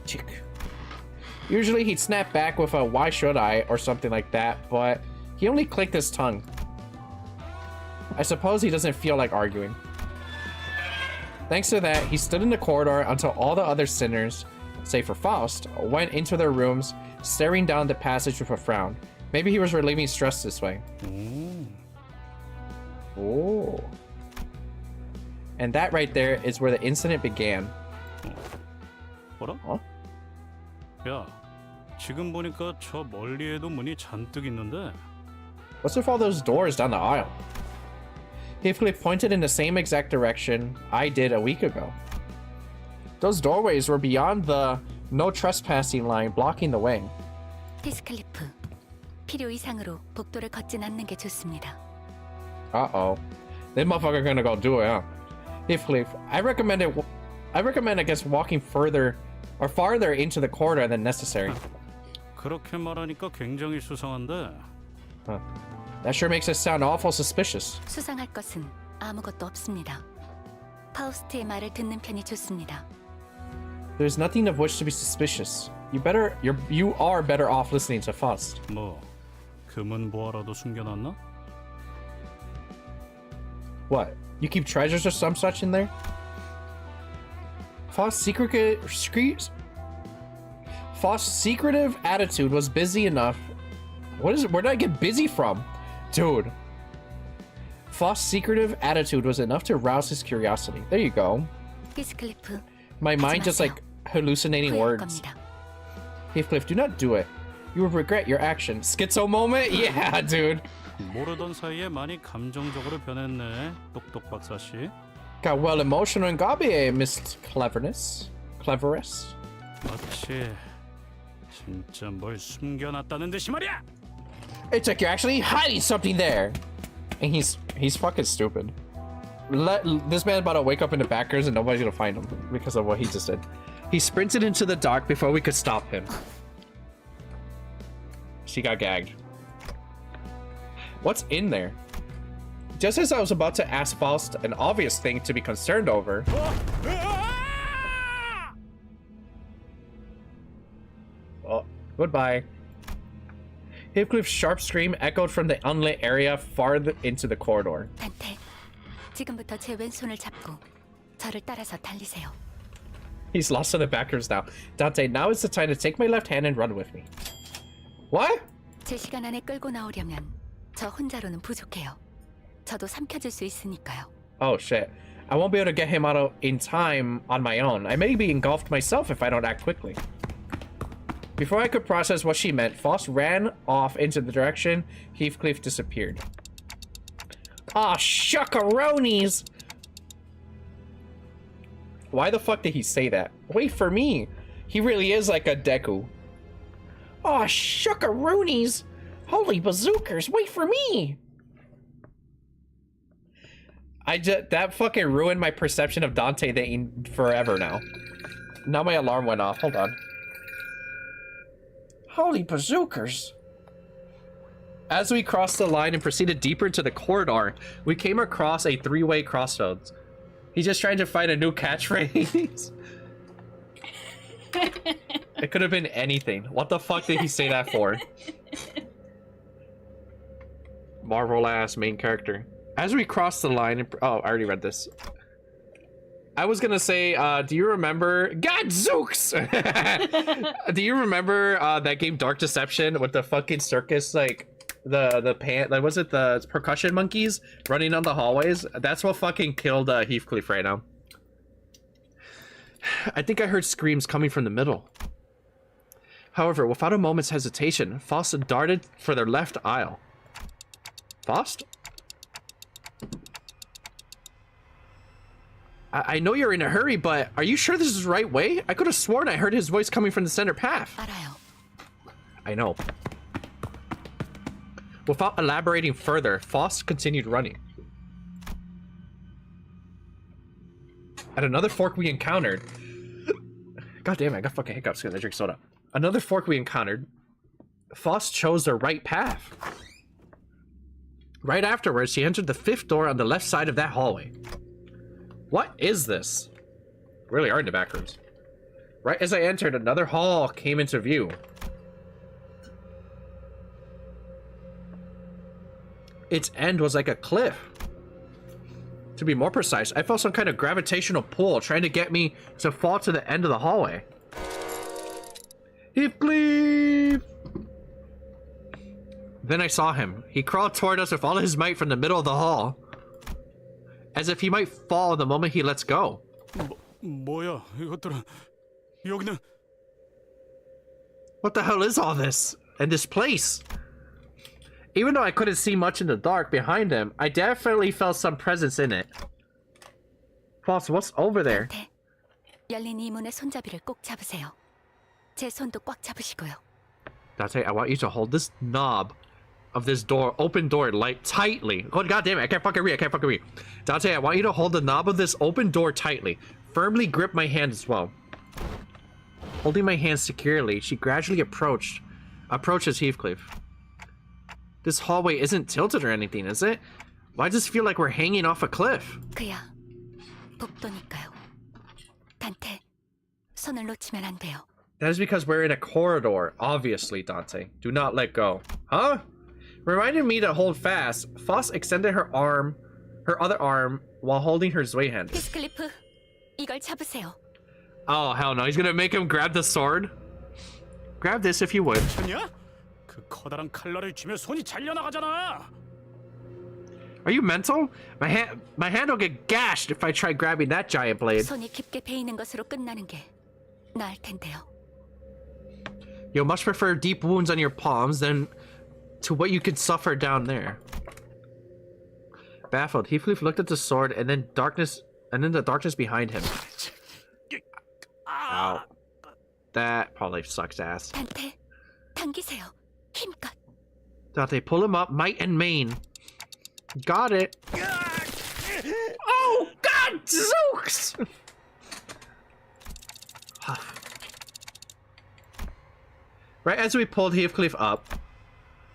Chick. Usually he'd snap back with a "why should I" or something like that, but he only clicked his tongue. I suppose he doesn't feel like arguing. Thanks to that, he stood in the corridor until all the other sinners, save for Faust, went into their rooms, staring down the passage with a frown. Maybe he was relieving stress this way. Oh. And that right there is where the incident began. 뭐라? 어? 야, 지금 보니까 저 멀리에도 문이 잔뜩 있는데. What's with all those doors down the aisle? Heathcliff pointed in the same exact direction I did a week ago. Those doorways were beyond the no trespassing line blocking the way. 히스클리프, 필요 이상으로 복도를 걷진 않는 게 좋습니다. Uh-oh. This motherfucker gonna go do it, huh? Heathcliff, I recommend, I guess, walking further or farther into the corridor than necessary. 그렇게 말하니까 굉장히 수상한데. Huh. That sure makes us sound awful suspicious. 수상할 것은 아무것도 없습니다. 파우스트의 말을 듣는 편이 좋습니다. There's nothing of which to be suspicious. You are better off listening to Faust. 뭐 금은 보화라도 숨겨놨나? What? You keep treasures or some such in there? Faust's secretive attitude was busy enough. What is it? Where did I get busy from? Dude. Faust's secretive attitude was enough to rouse his curiosity. There you go. 히스클리프, My mind just like hallucinating 후회할 words. 겁니다. Heathcliff, do not do it. You will regret your action. Schizo moment? Yeah, dude. 모르던 사이에 많이 감정적으로 변했네, 똑똑 박사씨. Got well emotional and gobby, Miss Cleverness. 마치 진짜 뭘 숨겨놨다는 듯이 말이야. It's like you're actually hiding something there. And he's fucking stupid. This man's about to wake up in the backers and nobody's gonna find him because of what he just did. He sprinted into the dark before we could stop him. She got gagged. What's in there? Just as I was about to ask Faust an obvious thing to be concerned over. Oh, goodbye. Heathcliff's sharp scream echoed from the unlit area farther into the corridor. 단테, 지금부터 제 왼손을 잡고 저를 따라서 달리세요. He's lost to the backers now. Dante, now is the time to take my left hand and run with me. What? 제 시간 안에 끌고 나오려면 저 혼자로는 부족해요. 저도 삼켜줄 수 있으니까요. Oh shit. I won't be able to get him out in time on my own. I may be engulfed myself if I don't act quickly. Before I could process what she meant, Faust ran off into the direction Heathcliff disappeared. Ah, shuckaroonies! Why the fuck did he say that? Wait for me! He really is like a Deku. Ah, shuckaroonies! Holy bazookers, wait for me! That fucking ruined my perception of Dante dating forever now. Now my alarm went off. Hold on. Holy bazookers. As we crossed the line and proceeded deeper into the corridor, we came across a three-way crossroads. He's just trying to find a new catchphrase. It could have been anything. What the fuck did he say that for? Marvel ass main character. As we crossed the line, oh, I already read this. I was gonna say, do you remember Gadzooks? Do you remember that game Dark Deception with the fucking circus, like was it the percussion monkeys running on the hallways? That's what fucking killed Heathcliff right now. I think I heard screams coming from the middle. However, without a moment's hesitation, Faust darted for their left aisle. Faust? I know you're in a hurry, but are you sure this is the right way? I could have sworn I heard his voice coming from the center path. 알아요. I know. Without elaborating further, Faust continued running. At another fork we encountered... God damn it, I got fucking hiccups because I drink soda. Another fork we encountered, Faust chose the right path. Right afterwards, he entered the fifth door on the left side of that hallway. What is this? Really are in the back rooms. Right as I entered, another hall came into view. Its end was like a cliff. To be more precise, I felt some kind of gravitational pull trying to get me to fall to the end of the hallway. Heathcliff! Then I saw him. He crawled toward us with all his might from the middle of the hall. as if he might fall the moment he lets go. 뭐야 이것들은 여기는 What the hell is all this? And this place? Even though I couldn't see much in the dark behind him, I definitely felt some presence in it. Boss, what's over there? 단테, 열린 이 문의 손잡이를 꼭 잡으세요. 제 손도 꽉 잡으시고요. Dante, I want you to hold this knob of this door, open door, like tightly. Oh, God damn it, I can't fucking read. Dante, I want you to hold the knob of this open door tightly. Firmly grip my hand as well. Holding my hand securely, she gradually approaches Heathcliff. This hallway isn't tilted or anything, is it? Why does it feel like we're hanging off a cliff? 그야, 복도니까요. 단테, 손을 놓치면 안 돼요. That is because we're in a corridor, obviously, Dante. Do not let go. Huh? Reminded me to hold fast. Foss extended her other arm, while holding her Zwei hand. 히스클리프, 이걸 잡으세요. Oh, hell no. He's gonna make him grab the sword? Grab this if you would. 냐? 그 커다란 칼날을 쥐며 손이 잘려나가잖아. Are you mental? My hand will get gashed if I try grabbing that giant blade. 손이 깊게 베이는 것으로 끝나는 게 나을 텐데요. You'll much prefer deep wounds on your palms than to what you could suffer down there. Baffled, Heathcliff looked at the sword and then the darkness behind him. Ow. That probably sucks ass. 단테, 당기세요. 힘껏. Dante, pull him up, might and main. Got it. Oh, God, Zooks! Right as we pulled Heathcliff up.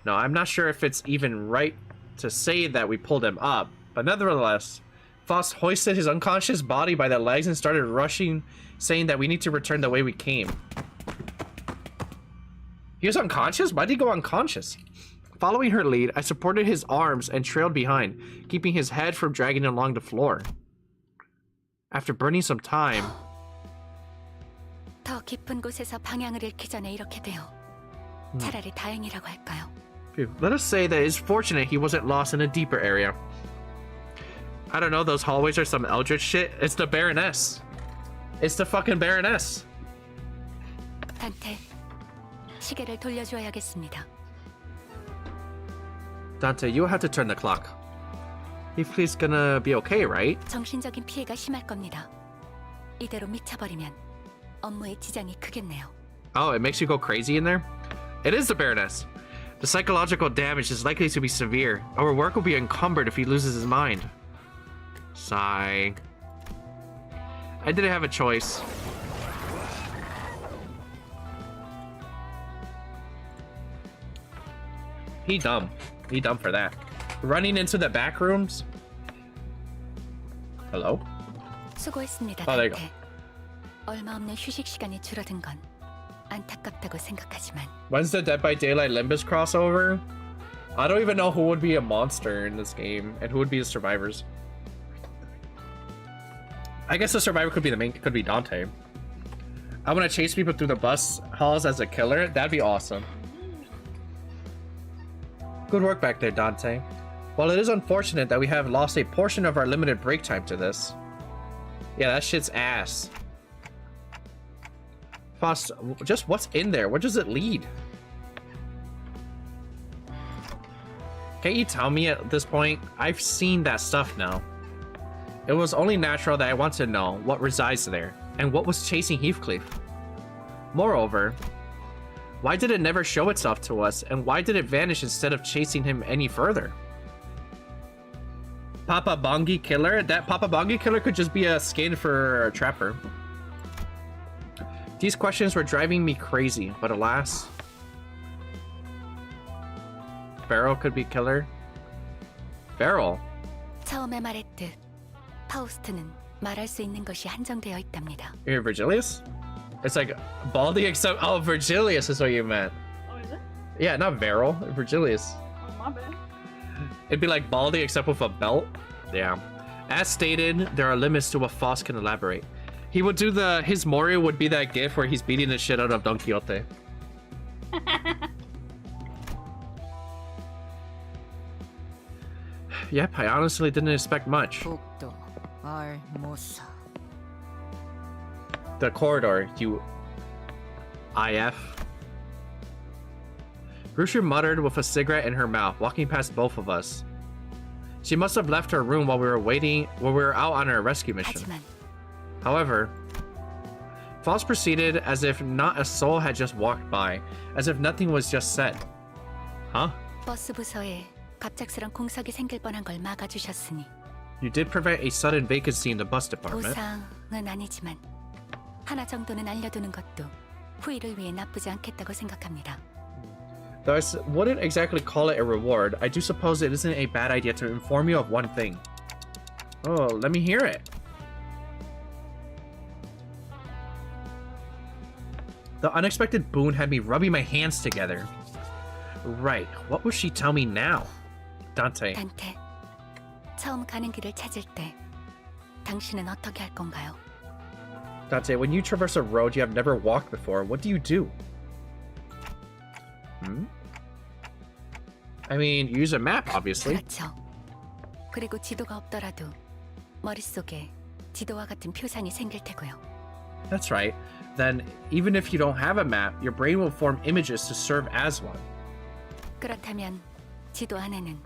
No, I'm not sure if it's even right to say that we pulled him up, but nevertheless, Foss hoisted his unconscious body by the legs and started rushing, saying that we need to return the way we came. He was unconscious? Why did he go unconscious? Following her lead, I supported his arms and trailed behind, keeping his head from dragging along the floor. After burning some time... 더 깊은 곳에서 방향을 잃기 전에 이렇게 돼요. 차라리 다행이라고 할까요? Let us say that it's fortunate he wasn't lost in a deeper area. I don't know, those hallways are some eldritch shit. It's the Baroness. It's the fucking Baroness. 단테, 시계를 돌려줘야겠습니다. Dante, you'll have to turn the clock. Heathcliff's gonna be okay, right? 정신적인 피해가 심할 겁니다. 이대로 미쳐버리면 업무에 지장이 크겠네요. Oh, it makes you go crazy in there? It is the Baroness. The psychological damage is likely to be severe. Our work will be encumbered if he loses his mind. Sigh. I didn't have a choice. He dumb. He dumb for that. Running into the back rooms? Hello? 수고했습니다, Oh, there you go. 단테. 얼마 없는 휴식 시간이 줄어든 건 안타깝다고 생각하지만 When's the Dead by Daylight Limbus crossover? I don't even know who would be a monster in this game and who would be the survivors. I guess the survivor could be Dante. I want to chase people through the bus halls as a killer. That'd be awesome. Good work back there, Dante. While it is unfortunate that we have lost a portion of our limited break time to this. Yeah, that shit's ass. Foss, just what's in there? Where does it lead? Can't you tell me at this point? I've seen that stuff now. It was only natural that I want to know what resides there and what was chasing Heathcliff. Moreover, why did it never show itself to us and why did it vanish instead of chasing him any further? Papa Bongi Killer? That Papa Bongi Killer could just be a skin for a trapper. These questions were driving me crazy, but alas. Beryl could be killer. Beryl? 처음에 말했듯 파우스트는 말할 수 있는 것이 한정되어 있답니다. You're Virgilius? It's like Baldy except... Oh, Virgilius is what you meant. Oh, is it? Yeah, not Beryl. Virgilius. Oh, my bad. It'd be like Baldy except with a belt. Yeah. As stated, there are limits to what Foss can elaborate. He would do his Morio would be that gif where he's beating the shit out of Don Quixote. Yep, I honestly didn't expect much. 복도 알모사. The corridor, you IF. Rusher muttered with a cigarette in her mouth, walking past both of us. She must have left her room while we were out on our rescue mission. 하지만 However, Foss proceeded as if not a soul had just walked by, as if nothing was just said. Huh? 버스 부서에 갑작스런 공석이 생길 뻔한 걸 막아주셨으니 You did prevent a sudden vacancy in the bus department. 보상은 아니지만 하나 정도는 알려두는 것도 후일을 위해 나쁘지 않겠다고 생각합니다. Though I wouldn't exactly call it a reward, I do suppose it isn't a bad idea to inform you of one thing. Oh, let me hear it. The unexpected boon had me rubbing my hands together. Right, what will she tell me now? Dante. 단테, 처음 가는 길을 찾을 때 당신은 어떻게 할 건가요? Dante, when you traverse a road you have never walked before, what do you do? I mean, use a map, obviously. 그렇죠. 그리고 지도가 없더라도 머릿속에 지도와 같은 표상이 생길 테고요. That's right. Then, even if you don't have a map, your brain will form images to serve as one. 그렇다면 지도 안에는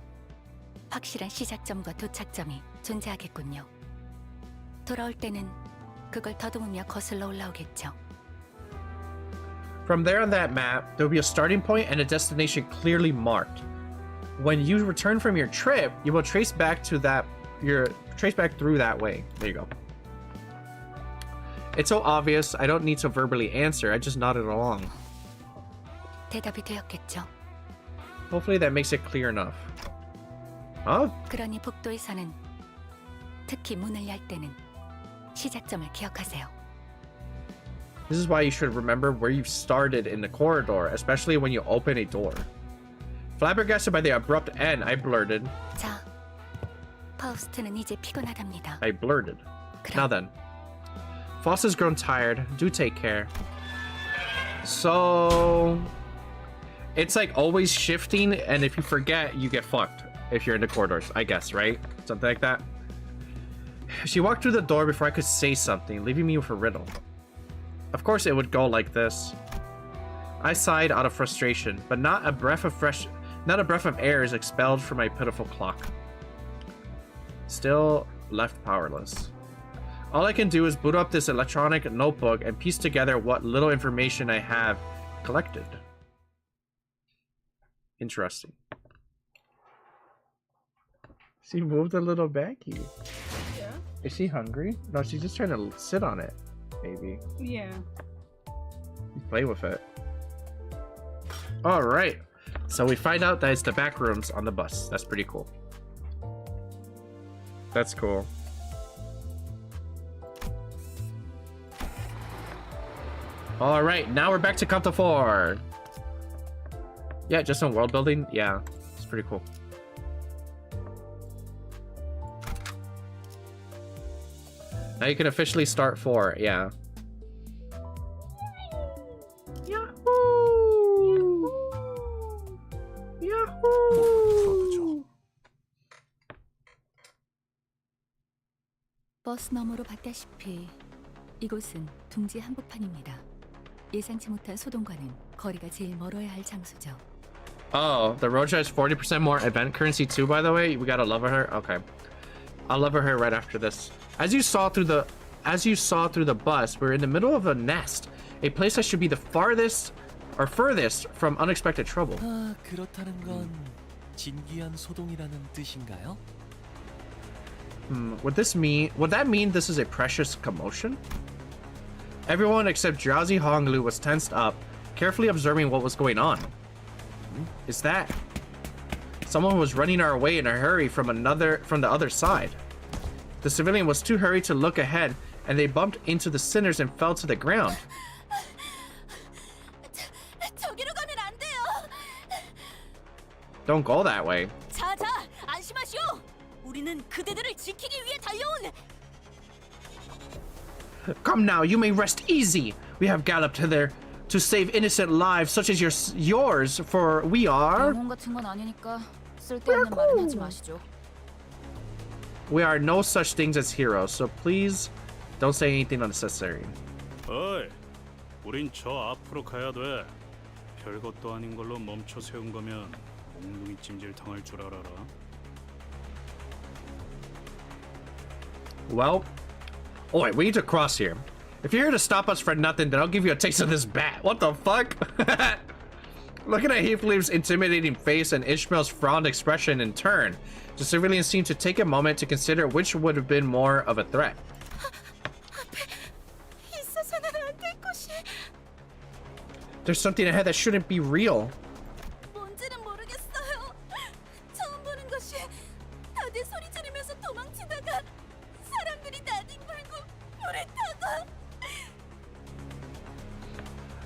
확실한 시작점과 도착점이 존재하겠군요. 돌아올 때는 그걸 더듬으며 거슬러 올라오겠죠. From there on that map, there will be a starting point and a destination clearly marked. When you return from your trip, you will trace back through that way. There you go. It's so obvious, I don't need to verbally answer, I just nodded along. 대답이 되었겠죠. Hopefully that makes it clear enough. Huh? 그러니 복도에서는 특히 문을 열 때는 시작점을 기억하세요. This is why you should remember where you started in the corridor, especially when you open a door. Flabbergasted by the abrupt end, I blurted. 자, 파우스트는 이제 피곤하답니다. I blurted. Now then. Foss has grown tired. Do take care. So... It's like always shifting, and if you forget, you get fucked. If you're in the corridors, I guess, right? Something like that. She walked through the door before I could say something, leaving me with a riddle. Of course it would go like this. I sighed out of frustration, but not a breath of air is expelled from my pitiful clock. Still left powerless. All I can do is boot up this electronic notebook and piece together what little information I have collected. Interesting. She moved a little baggie. Yeah. Is she hungry? No, she's just trying to sit on it. Maybe. Yeah. Play with it. Alright. So we find out that it's the back rooms on the bus. That's pretty cool. That's cool. Alright, now we're back to CANTO 4. Yeah, just some world building. Yeah, it's pretty cool. Now you can officially start 4. Yeah. Yahoo! Yahoo! 버스 너머로 봤다시피 이곳은 둥지 한복판입니다. 예상치 못한 소동과는 거리가 제일 멀어야 할 장소죠. Oh, the road has 40% more event currency too, by the way. We gotta level her. Okay. I'll level her right after this. As you saw through the bus, we're in the middle of a nest. A place that should be the farthest or furthest from unexpected trouble. 그렇다는 건 진기한 소동이라는 뜻인가요? Would that mean this is a precious commotion? Everyone except Drowsy Honglu was tensed up, carefully observing what was going on. Is that someone was running our way in a hurry from the other side? The civilian was too hurried to look ahead, and they bumped into the sinners and fell to the ground. 저기로 가면 안 돼요. Don't go that way. 자자, 안심하시오. 우리는 그대들을 지키기 위해 달려온. Come now, you may rest easy. We have galloped hither to save innocent lives such as yours, for we are... 영혼 같은 건 아니니까 쓸데없는 말은 하지 마시죠. We are no such things as heroes, so please don't say anything unnecessary. 어이, 우린 저 앞으로 가야 돼. 별것도 아닌 걸로 멈춰 세운 거면 몽둥이 찜질 당할 줄 알아라. Well, oh wait, we need to cross here. If you're here to stop us for nothing, then I'll give you a taste of this bat. What the fuck? Looking at Heathcliff's intimidating face and Ishmael's frowned expression in turn, the civilians seem to take a moment to consider which would have been more of a threat. There's something ahead that shouldn't be real. 뭔지는 모르겠어요. 처음 보는 것이 다들 소리 지르면서 도망치다가 사람들이 나뒹굴고 불에 타고.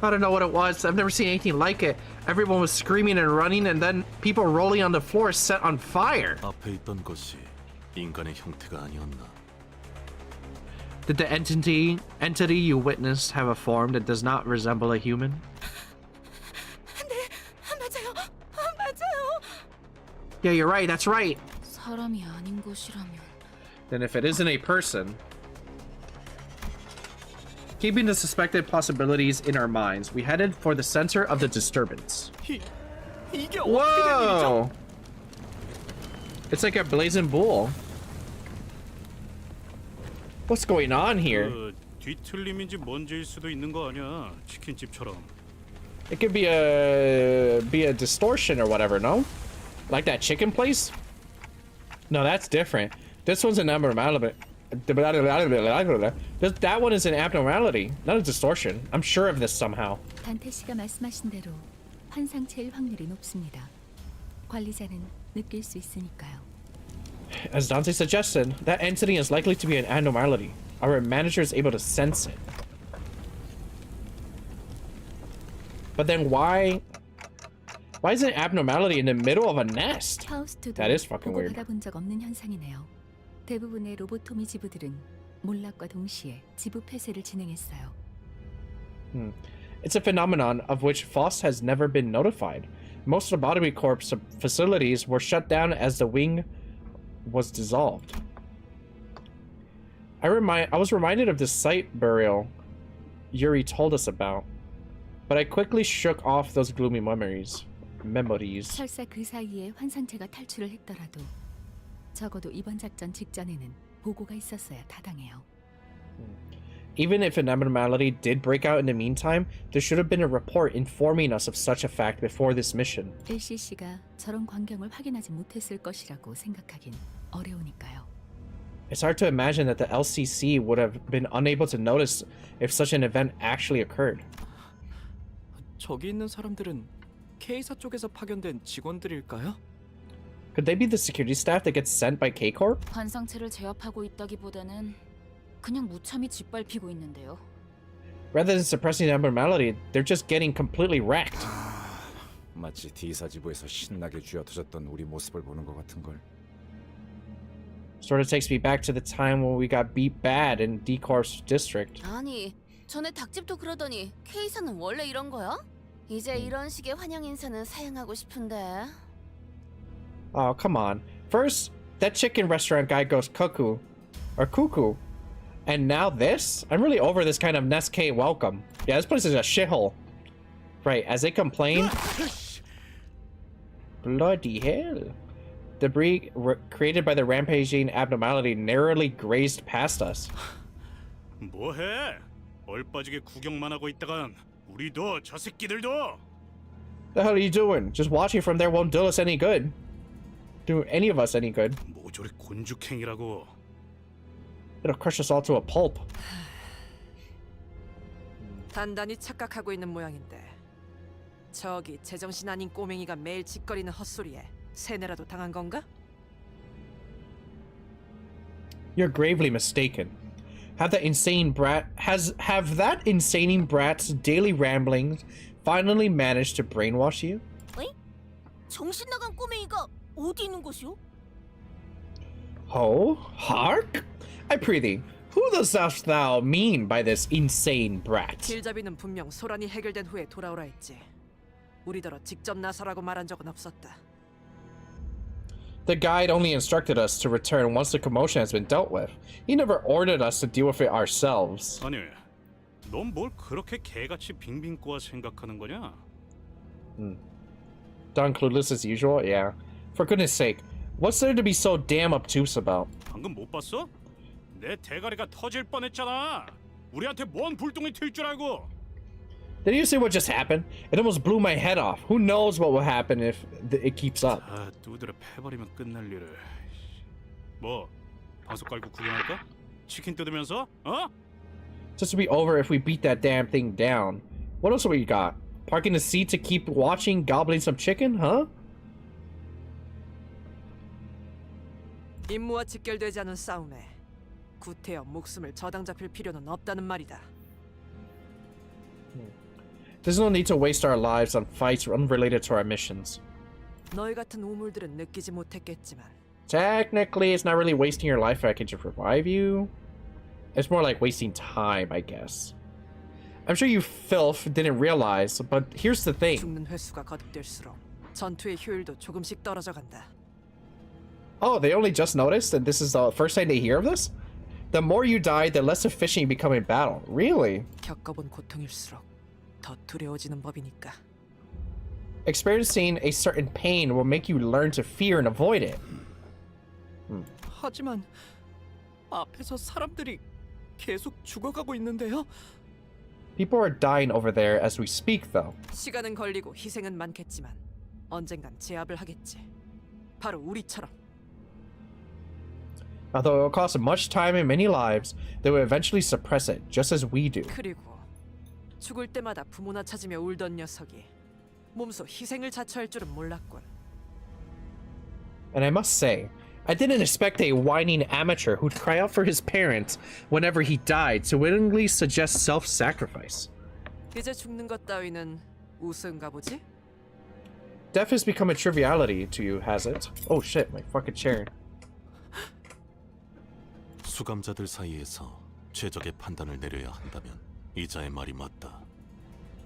I don't know what it was. I've never seen anything like it. Everyone was screaming and running, and then people rolling on the floor set on fire. 앞에 있던 것이 인간의 형태가 아니었나? Did the entity you witnessed have a form that does not resemble a human? 맞아요. 맞아요. Yeah, you're right. That's right. 사람이 아닌 것이라면. Then if it isn't a person, keeping the suspected possibilities in our minds, we headed for the center of the disturbance. Whoa! It's like a blazing bull. What's going on here? 뒤틀림인지 뭔지일 수도 있는 거 아니야? 치킨집처럼. It could be a distortion or whatever, no? Like that chicken place? No, that's different. This one's an abnormality. That one is an abnormality, not a distortion. I'm sure of this somehow. 단테 씨가 말씀하신 대로 환상체일 확률이 높습니다. 관리자는 느낄 수 있으니까요. As Dante suggested, that entity is likely to be an abnormality. Our manager is able to sense it. But then why is an abnormality in the middle of a nest? That is fucking weird. 받아본 적 없는 현상이네요. 대부분의 로보토미 지부들은 몰락과 동시에 지부 폐쇄를 진행했어요. It's a phenomenon of which FOSS has never been notified. Most lobotomy corps facilities were shut down as the wing was dissolved. I was reminded of the site burial Yuri told us about, but I quickly shook off those gloomy memories. 설사 그 사이에 환상체가 탈출을 했더라도 적어도 이번 작전 직전에는 보고가 있었어야 타당해요. Even if an abnormality did break out in the meantime, there should have been a report informing us of such a fact before this mission. LCC가 저런 광경을 확인하지 못했을 것이라고 생각하긴 어려우니까요. It's hard to imagine that the LCC would have been unable to notice if such an event actually occurred. 저기 있는 사람들은 K사 쪽에서 파견된 직원들일까요? Could they be the security staff that gets sent by K-Corp? 환상체를 제압하고 있다기보다는 그냥 무참히 짓밟히고 있는데요. Rather than suppressing the abnormality, they're just getting completely wrecked. 마치 D사지부에서 신나게 쥐어터졌던 우리 모습을 보는 것 같은 걸. Sort of takes me back to the time when we got beat bad in D-Corp's district. 아니, 전에 닭집도 그러더니 K사는 원래 이런 거야? 이제 이런 식의 환영 인사는 사양하고 싶은데. Oh, come on. First, that chicken restaurant guy goes cuckoo. And now this? I'm really over this kind of Nest K welcome. Yeah, this place is a shithole. Right, as they complain... Bloody hell. Debris created by the rampaging abnormality narrowly grazed past us. 뭐해? 얼빠지게 구경만 하고 있다간 우리도 저 새끼들도. The hell are you doing? Just watching from there won't do us any good. Do any of us any good. 모조리 곤죽행이라고. It'll crush us all to a pulp. 단단히 착각하고 있는 모양인데 저기 제정신 아닌 꼬맹이가 매일 짓거리는 헛소리에 세뇌라도 당한 건가? You're gravely mistaken. Have that insane brat's daily ramblings finally managed to brainwash you? 어이? 정신 나간 꼬맹이가 어디 있는 곳이요? Ho? Hark? I prithee, who dost thou mean by this insane brat? 길잡이는 분명 소란이 해결된 후에 돌아오라 했지. 우리더러 직접 나서라고 말한 적은 없었다. The guide only instructed us to return once the commotion has been dealt with. He never ordered us to deal with it ourselves. 아니, 넌 뭘 그렇게 개같이 빙빙 꼬아 생각하는 거냐? Done clueless as usual? Yeah. For goodness sake, what's there to be so damn obtuse about? 방금 못 봤어? 내 대가리가 터질 뻔했잖아. 우리한테 뭔 불똥이 튈 줄 알고? Did you see what just happened? It almost blew my head off. Who knows what will happen if it keeps up? 아, 두드려 패버리면 끝날 일을. 뭐, 방석 깔고 구경할까? 치킨 뜯으면서? 어? Just to be over if we beat that damn thing down. What else we got? Parking the seat to keep watching, gobbling some chicken, huh? 임무와 직결되지 않은 싸움에 구태여 목숨을 저당 잡힐 필요는 없다는 말이다. There's no need to waste our lives on fights unrelated to our missions. 너희 같은 우물들은 느끼지 못했겠지만 Technically, it's not really wasting your life if I can just revive you. It's more like wasting time, I guess. I'm sure you filth didn't realize, but here's the thing. 죽는 횟수가 거듭될수록 전투의 효율도 조금씩 떨어져 간다. Oh, they only just noticed and this is the first time they hear of this? The more you die, the less efficient you become in battle. Really? 겪어본 고통일수록 더 두려워지는 법이니까. Experiencing a certain pain will make you learn to fear and avoid it. 하지만 앞에서 사람들이 계속 죽어가고 있는데요. People are dying over there as we speak, though. 시간은 걸리고 희생은 많겠지만 언젠간 제압을 하겠지. 바로 우리처럼. Although it will cost much time and many lives, they will eventually suppress it, just as we do. 그리고 죽을 때마다 부모나 찾으며 울던 녀석이 몸소 희생을 자처할 줄은 몰랐군. And I must say, I didn't expect a whining amateur who'd cry out for his parents whenever he died to willingly suggest self-sacrifice. 이제 죽는 것 따위는 우스운가 보지? Death has become a triviality to you, has it? Oh shit, my fucking chair. 수감자들 사이에서 최적의 판단을 내려야 한다면 이자의 말이 맞다.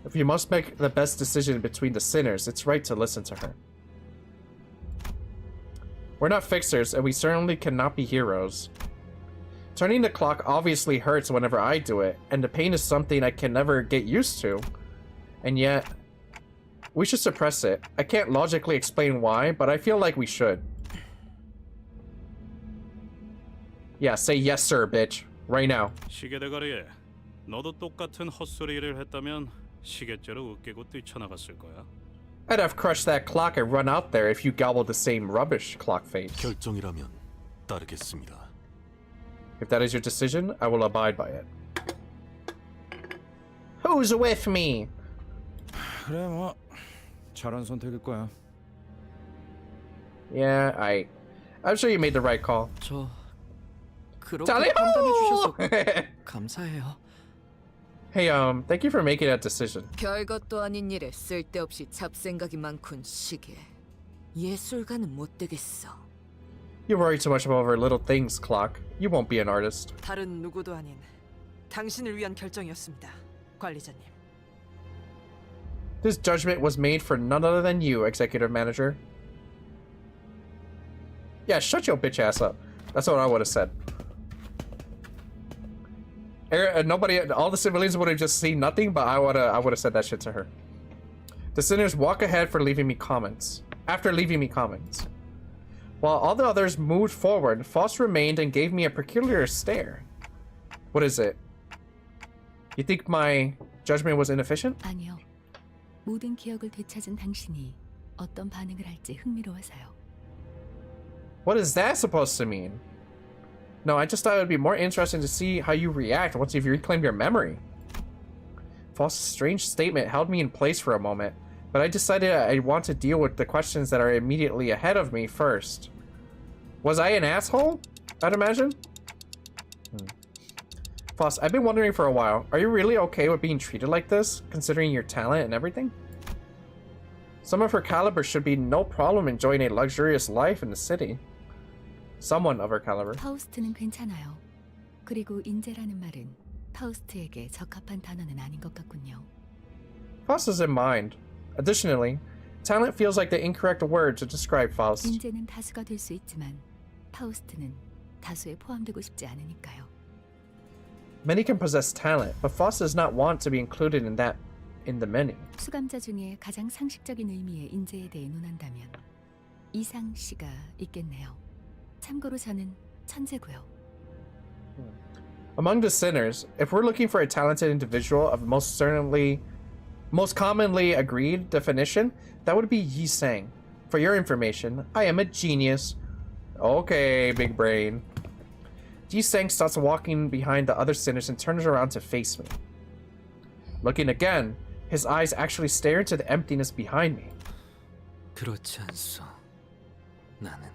If you must make the best decision between the sinners, it's right to listen to her. We're not fixers, and we certainly cannot be heroes. Turning the clock obviously hurts whenever I do it, and the pain is something I can never get used to. And yet, we should suppress it. I can't logically explain why, but I feel like we should. Yeah, say yes, sir, bitch. Right now. 시계 대가리에 너도 똑같은 헛소리를 했다면 시계째로 으깨고 뛰쳐나갔을 거야. I'd have crushed that clock and run out there if you gobbled the same rubbish clock face. 결정이라면 따르겠습니다. If that is your decision, I will abide by it. Who's with me? 그래 뭐 잘한 선택일 거야. Yeah, I'm sure you made the right call. 저 그렇게 판단해 주셔서 감사해요. Hey, thank you for making that decision. 별것도 아닌 일에 쓸데없이 잡생각이 많군 시계. 예술가는 못 되겠어. You worry too much over little things, clock. You won't be an artist. 다른 누구도 아닌 당신을 위한 결정이었습니다, 관리자님. This judgment was made for none other than you, executive manager. Yeah, shut your bitch ass up. That's what I would have said. Nobody, all the civilians would have just seen nothing, but I would have said that shit to her. The sinners walk ahead for leaving me comments. After leaving me comments. While all the others moved forward, Foss remained and gave me a peculiar stare. What is it? You think my judgment was inefficient? 아니요. 모든 기억을 되찾은 당신이 어떤 반응을 할지 흥미로워서요. What is that supposed to mean? No, I just thought it would be more interesting to see how you react once you've reclaimed your memory. Foss's strange statement held me in place for a moment, but I decided I want to deal with the questions that are immediately ahead of me first. Was I an asshole? I'd imagine? Foss, I've been wondering for a while, are you really okay with being treated like this, considering your talent and everything? Someone of her caliber should be no problem enjoying a luxurious life in the city. Someone of her caliber. 파우스트는 괜찮아요. 그리고 인재라는 말은 파우스트에게 적합한 단어는 아닌 것 같군요. Foss is in mind. Additionally, Talent feels like the incorrect word to describe Faust. 인재는 다수가 될 수 있지만 파우스트는 다수에 포함되고 싶지 않으니까요. Many can possess talent, but Faust does not want to be included in the many. 수감자 중에 가장 상식적인 의미의 인재에 대해 논한다면 이상 씨가 있겠네요. 참고로 저는 천재고요. Among the sinners, if we're looking for a talented individual of most commonly agreed definition, that would be Yi Sang. For your information, I am a genius. Okay, big brain. Yi Sang starts walking behind the other sinners and turns around to face me. Looking again, his eyes actually stare into the emptiness behind me. 그렇지 않소. 나는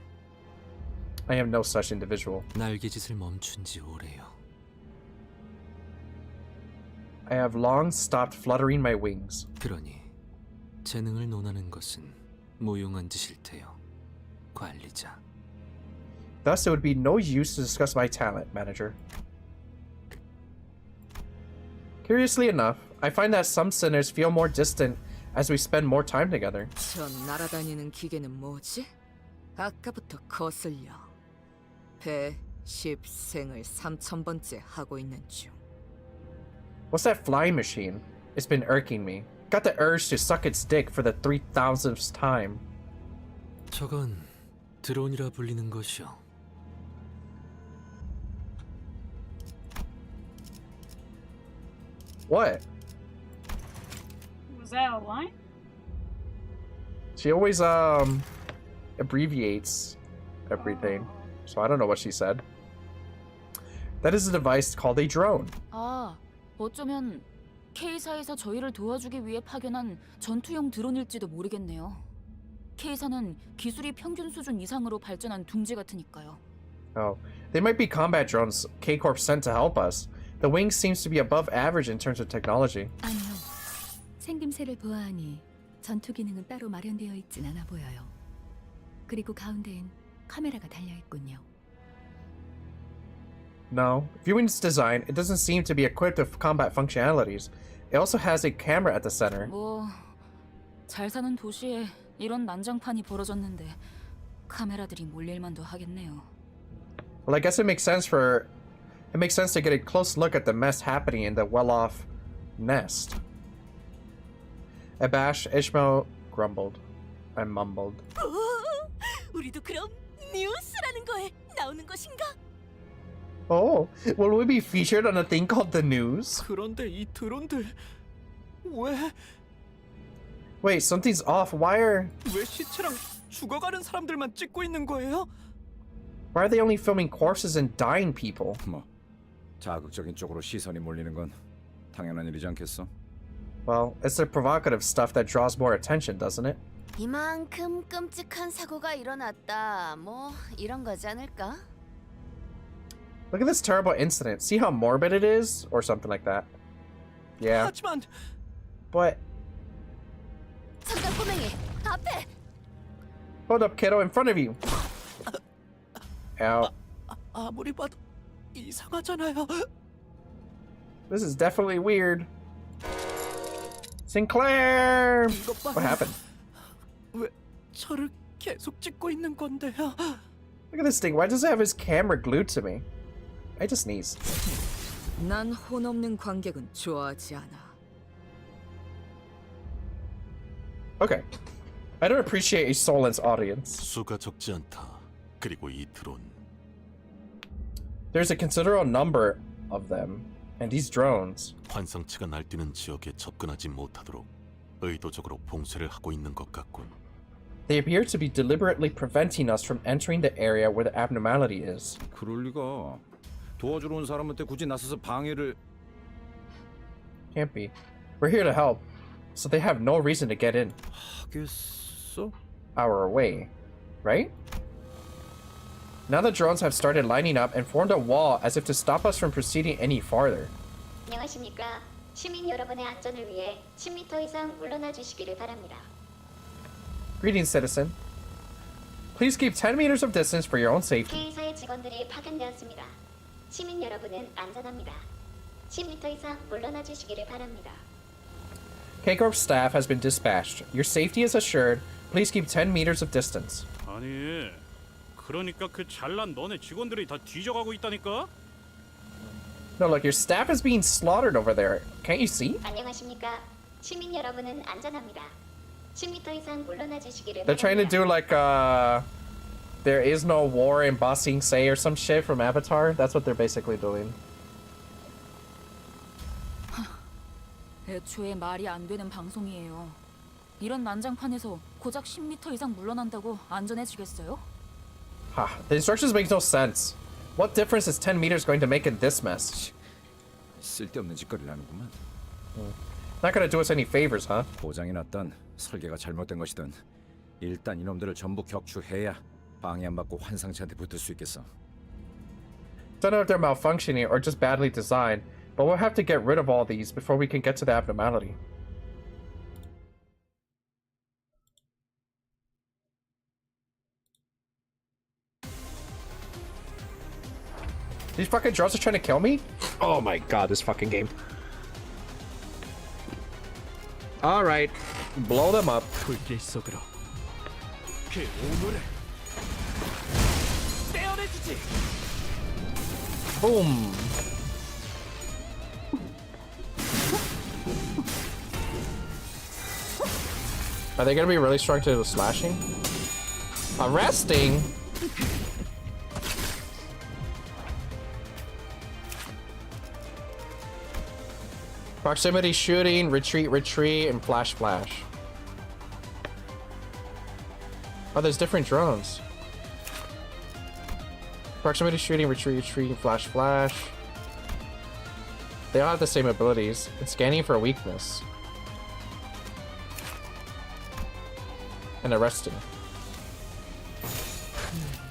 I am no such individual. 날개짓을 멈춘 지 오래요. I have long stopped fluttering my wings. 그러니 재능을 논하는 것은 무용한 짓일 테요. 관리자. Thus, it would be no use to discuss my talent, manager. Curiously enough, I find that some sinners feel more distant as we spend more time together. 저 날아다니는 기계는 뭐지? 아까부터 거슬려. 110생을 3000번째 하고 있는 중. What's that flying machine? It's been irking me. Got the urge to suck its dick for the 3000th time. 저건 드론이라 불리는 것이요. What? Was that a line? She always abbreviates everything. So I don't know what she said. That is a device called a drone. 아, 어쩌면 K사에서 저희를 도와주기 위해 파견한 전투용 드론일지도 모르겠네요. K사는 기술이 평균 수준 이상으로 발전한 둥지 같으니까요. Oh, they might be combat drones K-Corp sent to help us. The wing seems to be above average in terms of technology. 아니요. 생김새를 보아하니 전투 기능은 따로 마련되어 있진 않아 보여요. 그리고 가운데엔 카메라가 달려 있군요. No, viewing its design, it doesn't seem to be equipped with combat functionalities. It also has a camera at the center. 뭐 잘 사는 도시에 이런 난장판이 벌어졌는데 카메라들이 몰릴만도 하겠네요. Well, I guess it makes sense to get a close look at the mess happening in the well-off nest. Abashed, Ishmael grumbled. I mumbled. 우리도 그럼 뉴스라는 거에 나오는 것인가? Oh, will we be featured on a thing called the news? 그런데 이 드론들 왜 something's off. 왜 시체랑 죽어가는 사람들만 찍고 있는 거예요? Why are they only filming corpses and dying people? 뭐 자극적인 쪽으로 시선이 몰리는 건 당연한 일이지 않겠어? Well, it's the provocative stuff that draws more attention, doesn't it? 이만큼 끔찍한 사고가 일어났다. 뭐 이런 거지 않을까? Look at this terrible incident. See how morbid it is? Or something like that. Yeah. 하지만 But 잠깐 꼬맹이 앞에. hold up, kiddo, in front of you. Ow. 아무리 봐도 이상하잖아요. This is definitely weird. Sinclair! 이것 봐. What happened? 왜 저를 계속 찍고 있는 건데요? Look at this thing. Why does it have his camera glued to me? I just sneeze. 난 혼 없는 관객은 좋아하지 않아. Okay. I don't appreciate a soulless audience. 수가 적지 않다. 그리고 이 드론. There's a considerable number of them. And these drones. 환상체가 날뛰는 지역에 접근하지 못하도록 의도적으로 봉쇄를 하고 있는 것 같군. They appear to be deliberately preventing us from entering the area where the abnormality is. 그럴 리가. 도와주러 온 사람한테 굳이 나서서 방해를. Can't be. We're here to help, so they have no reason to get in. 하겠어? Our way, right? Now the drones have started lining up and formed a wall as if to stop us from proceeding any farther. 안녕하십니까. 시민 여러분의 안전을 위해 10m 이상 물러나 주시기를 바랍니다. Greetings, citizen. Please keep 10 meters of distance for your own safety. K사의 직원들이 파견되었습니다. 시민 여러분은 안전합니다. 10m 이상 물러나 주시기를 바랍니다. K-Corp staff has been dispatched. Your safety is assured. Please keep 10 meters of distance. 아니, 그러니까 그 잘난 너네 직원들이 다 뒤져가고 있다니까? No, look, your staff is being slaughtered over there. Can't you see? 안녕하십니까. 시민 여러분은 안전합니다. 10m 이상 물러나 주시기를 They're trying to do like there is no war in Ba Sing Se or some shit from Avatar. That's what they're basically doing. 애초에 말이 안 되는 방송이에요. 이런 난장판에서 고작 10m 이상 물러난다고 안전해지겠어요? The instructions make no sense. What difference is 10 meters going to make in this mess? 쓸데없는 짓거리를 하는구만. Not gonna do us any favors, huh? 고장이 났던 설계가 잘못된 것이든 일단 이놈들을 전부 격추해야 방해 안 받고 환상체한테 붙을 수 있겠어. Don't know if they're malfunctioning or just badly designed, but we'll have to get rid of all these before we can get to the abnormality. These fucking drones are trying to kill me? Oh my god, this fucking game. Alright, blow them up. 불길 속으로 그 오물을 떼어내주지. Boom. Are they gonna be really strong to the slashing? Arresting? Proximity shooting, retreat, retreat, and flash, flash. Oh, there's different drones. Proximity shooting, retreat, retreat, flash, flash. They all have the same abilities. And scanning for weakness. And arresting.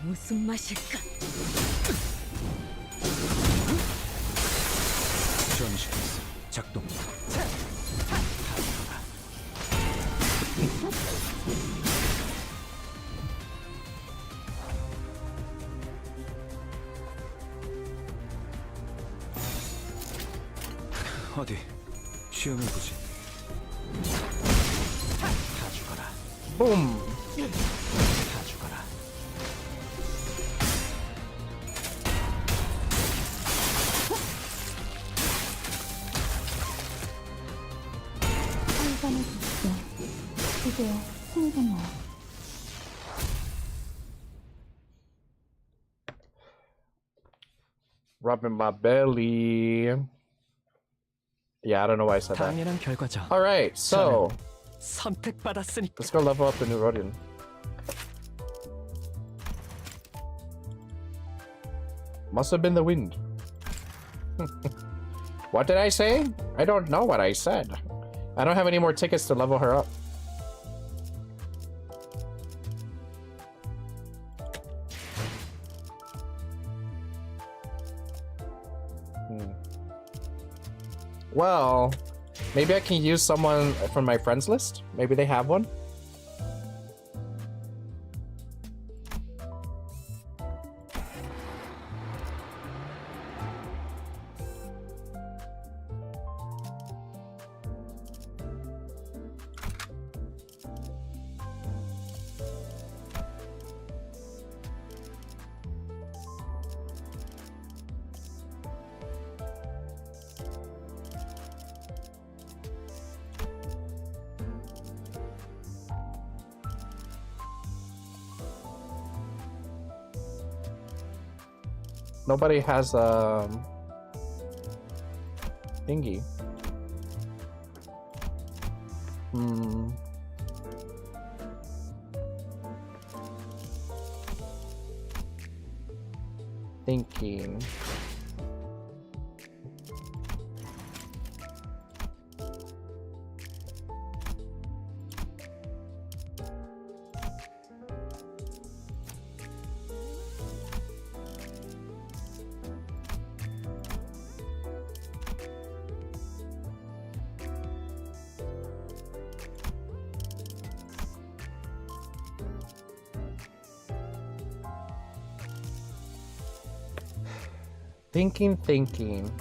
무슨 맛일까? 전시켰어. 작동. 어디 시험해 보지. 다 죽어라. Boom. 다 죽어라. 드디어 승리했나요? Rubbing my belly. Yeah, I don't know why I said that. 당연한 결과죠. Alright, so 선택받았으니까. let's go level up the new RODION. Must have been the wind. What did I say? I don't know what I said. I don't have any more tickets to level her up. Well, maybe I can use someone from my friends list. Maybe they have one. Nobody has thingy. Thinking. Thinking.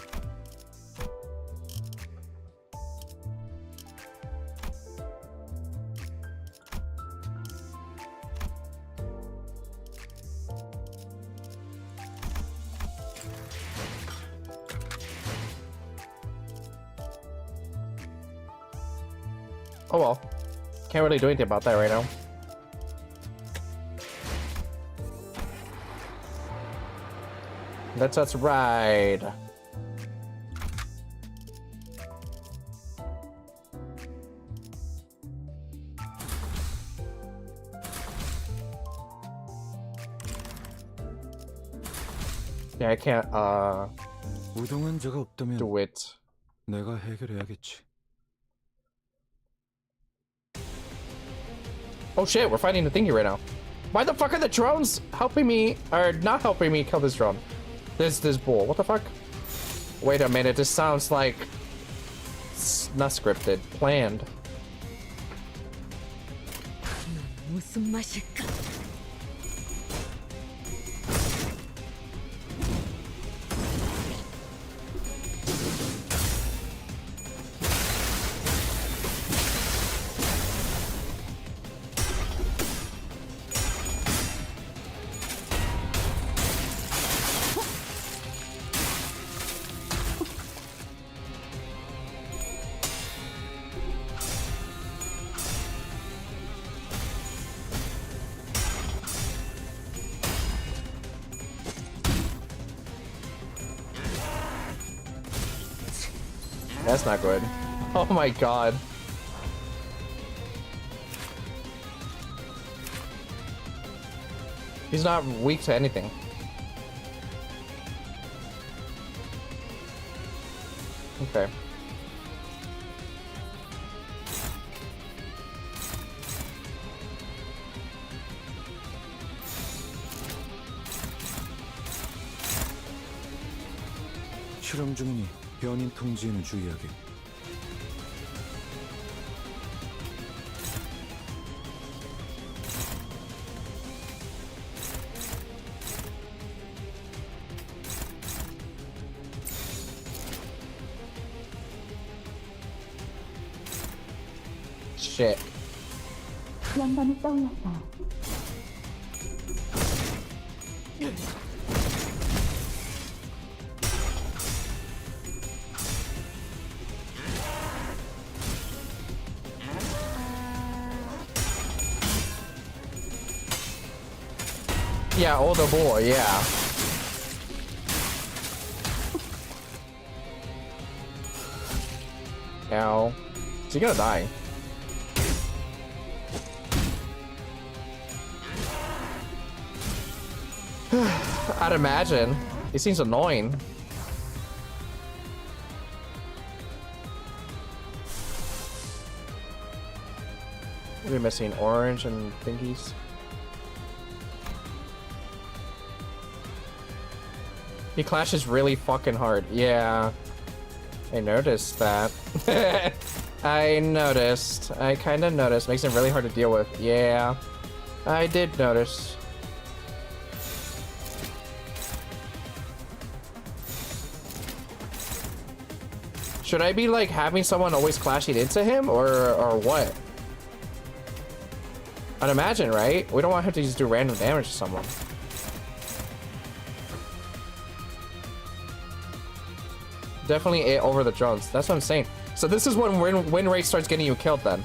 Oh well. Can't really do anything about that right now. Let's ride. Yeah, I can't 우동환자가 없다면 do it. 내가 해결해야겠지. Oh shit, we're fighting the thingy right now. Why the fuck are the drones helping me, or not helping me kill this drone? This bull, what the fuck? Wait a minute, this sounds like not scripted, planned. 무슨 맛일까? That's not good. Oh my god. He's not weak to anything. Okay. 실험 중이니 변인 통지에는 주의하게. Shit. 양반이 떠올랐다. Yeah, older boy, yeah. Ow. Is he gonna die? I'd imagine. He seems annoying. What are we missing? Orange and thingies? He clashes really fucking hard. Yeah. I noticed that. I noticed. I kinda noticed. Makes him really hard to deal with. Yeah. I did notice. Should I be like having someone always clashing into him or what? I'd imagine, right? We don't want him to just do random damage to someone. Definitely over the drones. That's what I'm saying. So this is when win rate starts getting you killed then.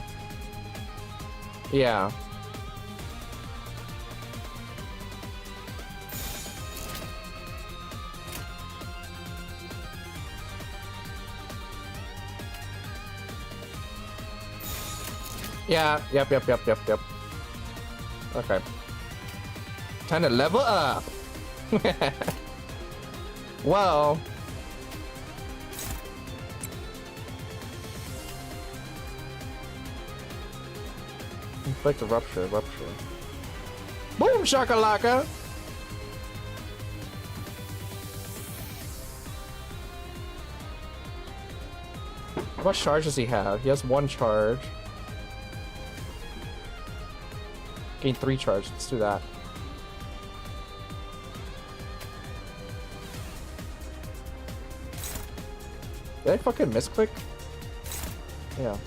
Yeah. Yeah, yep. Okay. Time to level up. Well. Inflict a rupture. Boom shakalaka! What charge does he have? He has 1 charge. Gain 3 charge. Let's do that. Did I fucking misclick? Yeah.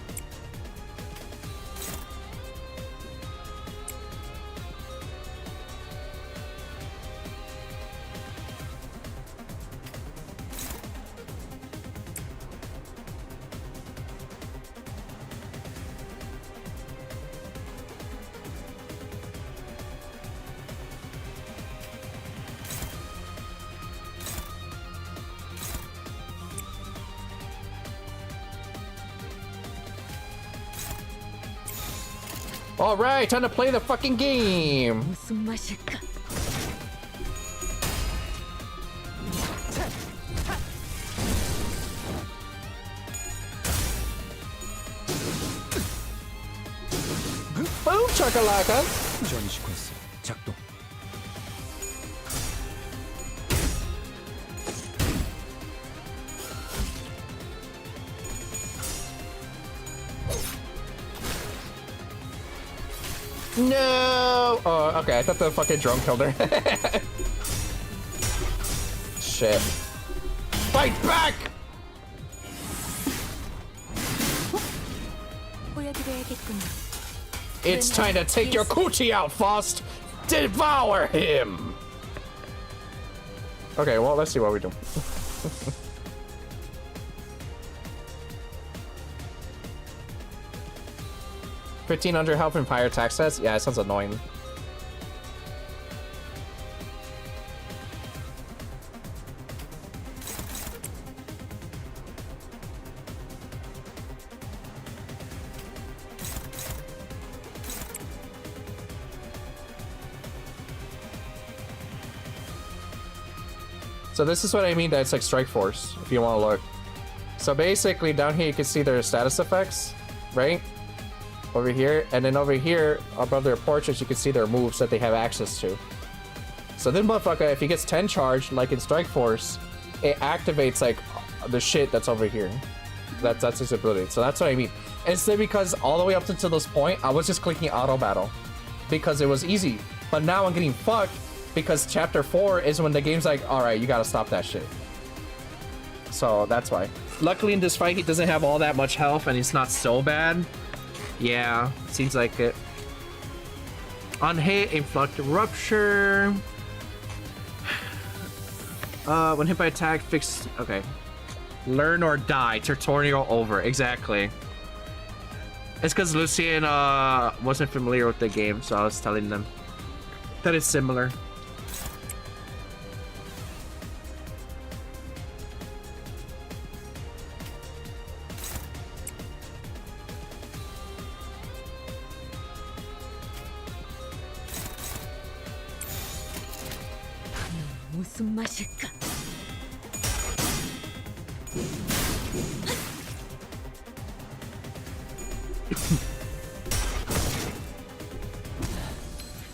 All right, time to play the fucking game. 무슨 맛일까? Boom chakalaka. 전이 시퀀스 작동. No! Oh, okay, I thought the fucking drone killed her. Shit. Fight back! 보여드려야겠군요. It's time to take your coochie out, Faust! Devour him! Okay, well, let's see what we do. 1500 health and fire attack sets? Yeah, it sounds annoying. So this is what I mean that it's like Strike Force, if you want to look. So basically down here you can see their status effects, right? Over here, and then over here above their portraits you can see their moves that they have access to. So then motherfucker, if he gets 10 charged like in Strike Force, it activates like the shit that's over here. That's his ability. So that's what I mean. And it's because all the way up until this point I was just clicking auto battle because it was easy, but now I'm getting fucked because chapter 4 is when the game's like, alright, you gotta stop that shit. So that's why. Luckily in this fight he doesn't have all that much health and it's not so bad. Yeah, seems like it. On hit, inflict rupture. When hit by attack, fix. Okay. Learn or die. Tutorial over. Exactly. It's because Lucien wasn't familiar with the game, so I was telling them that it's similar. 무슨 맛일까?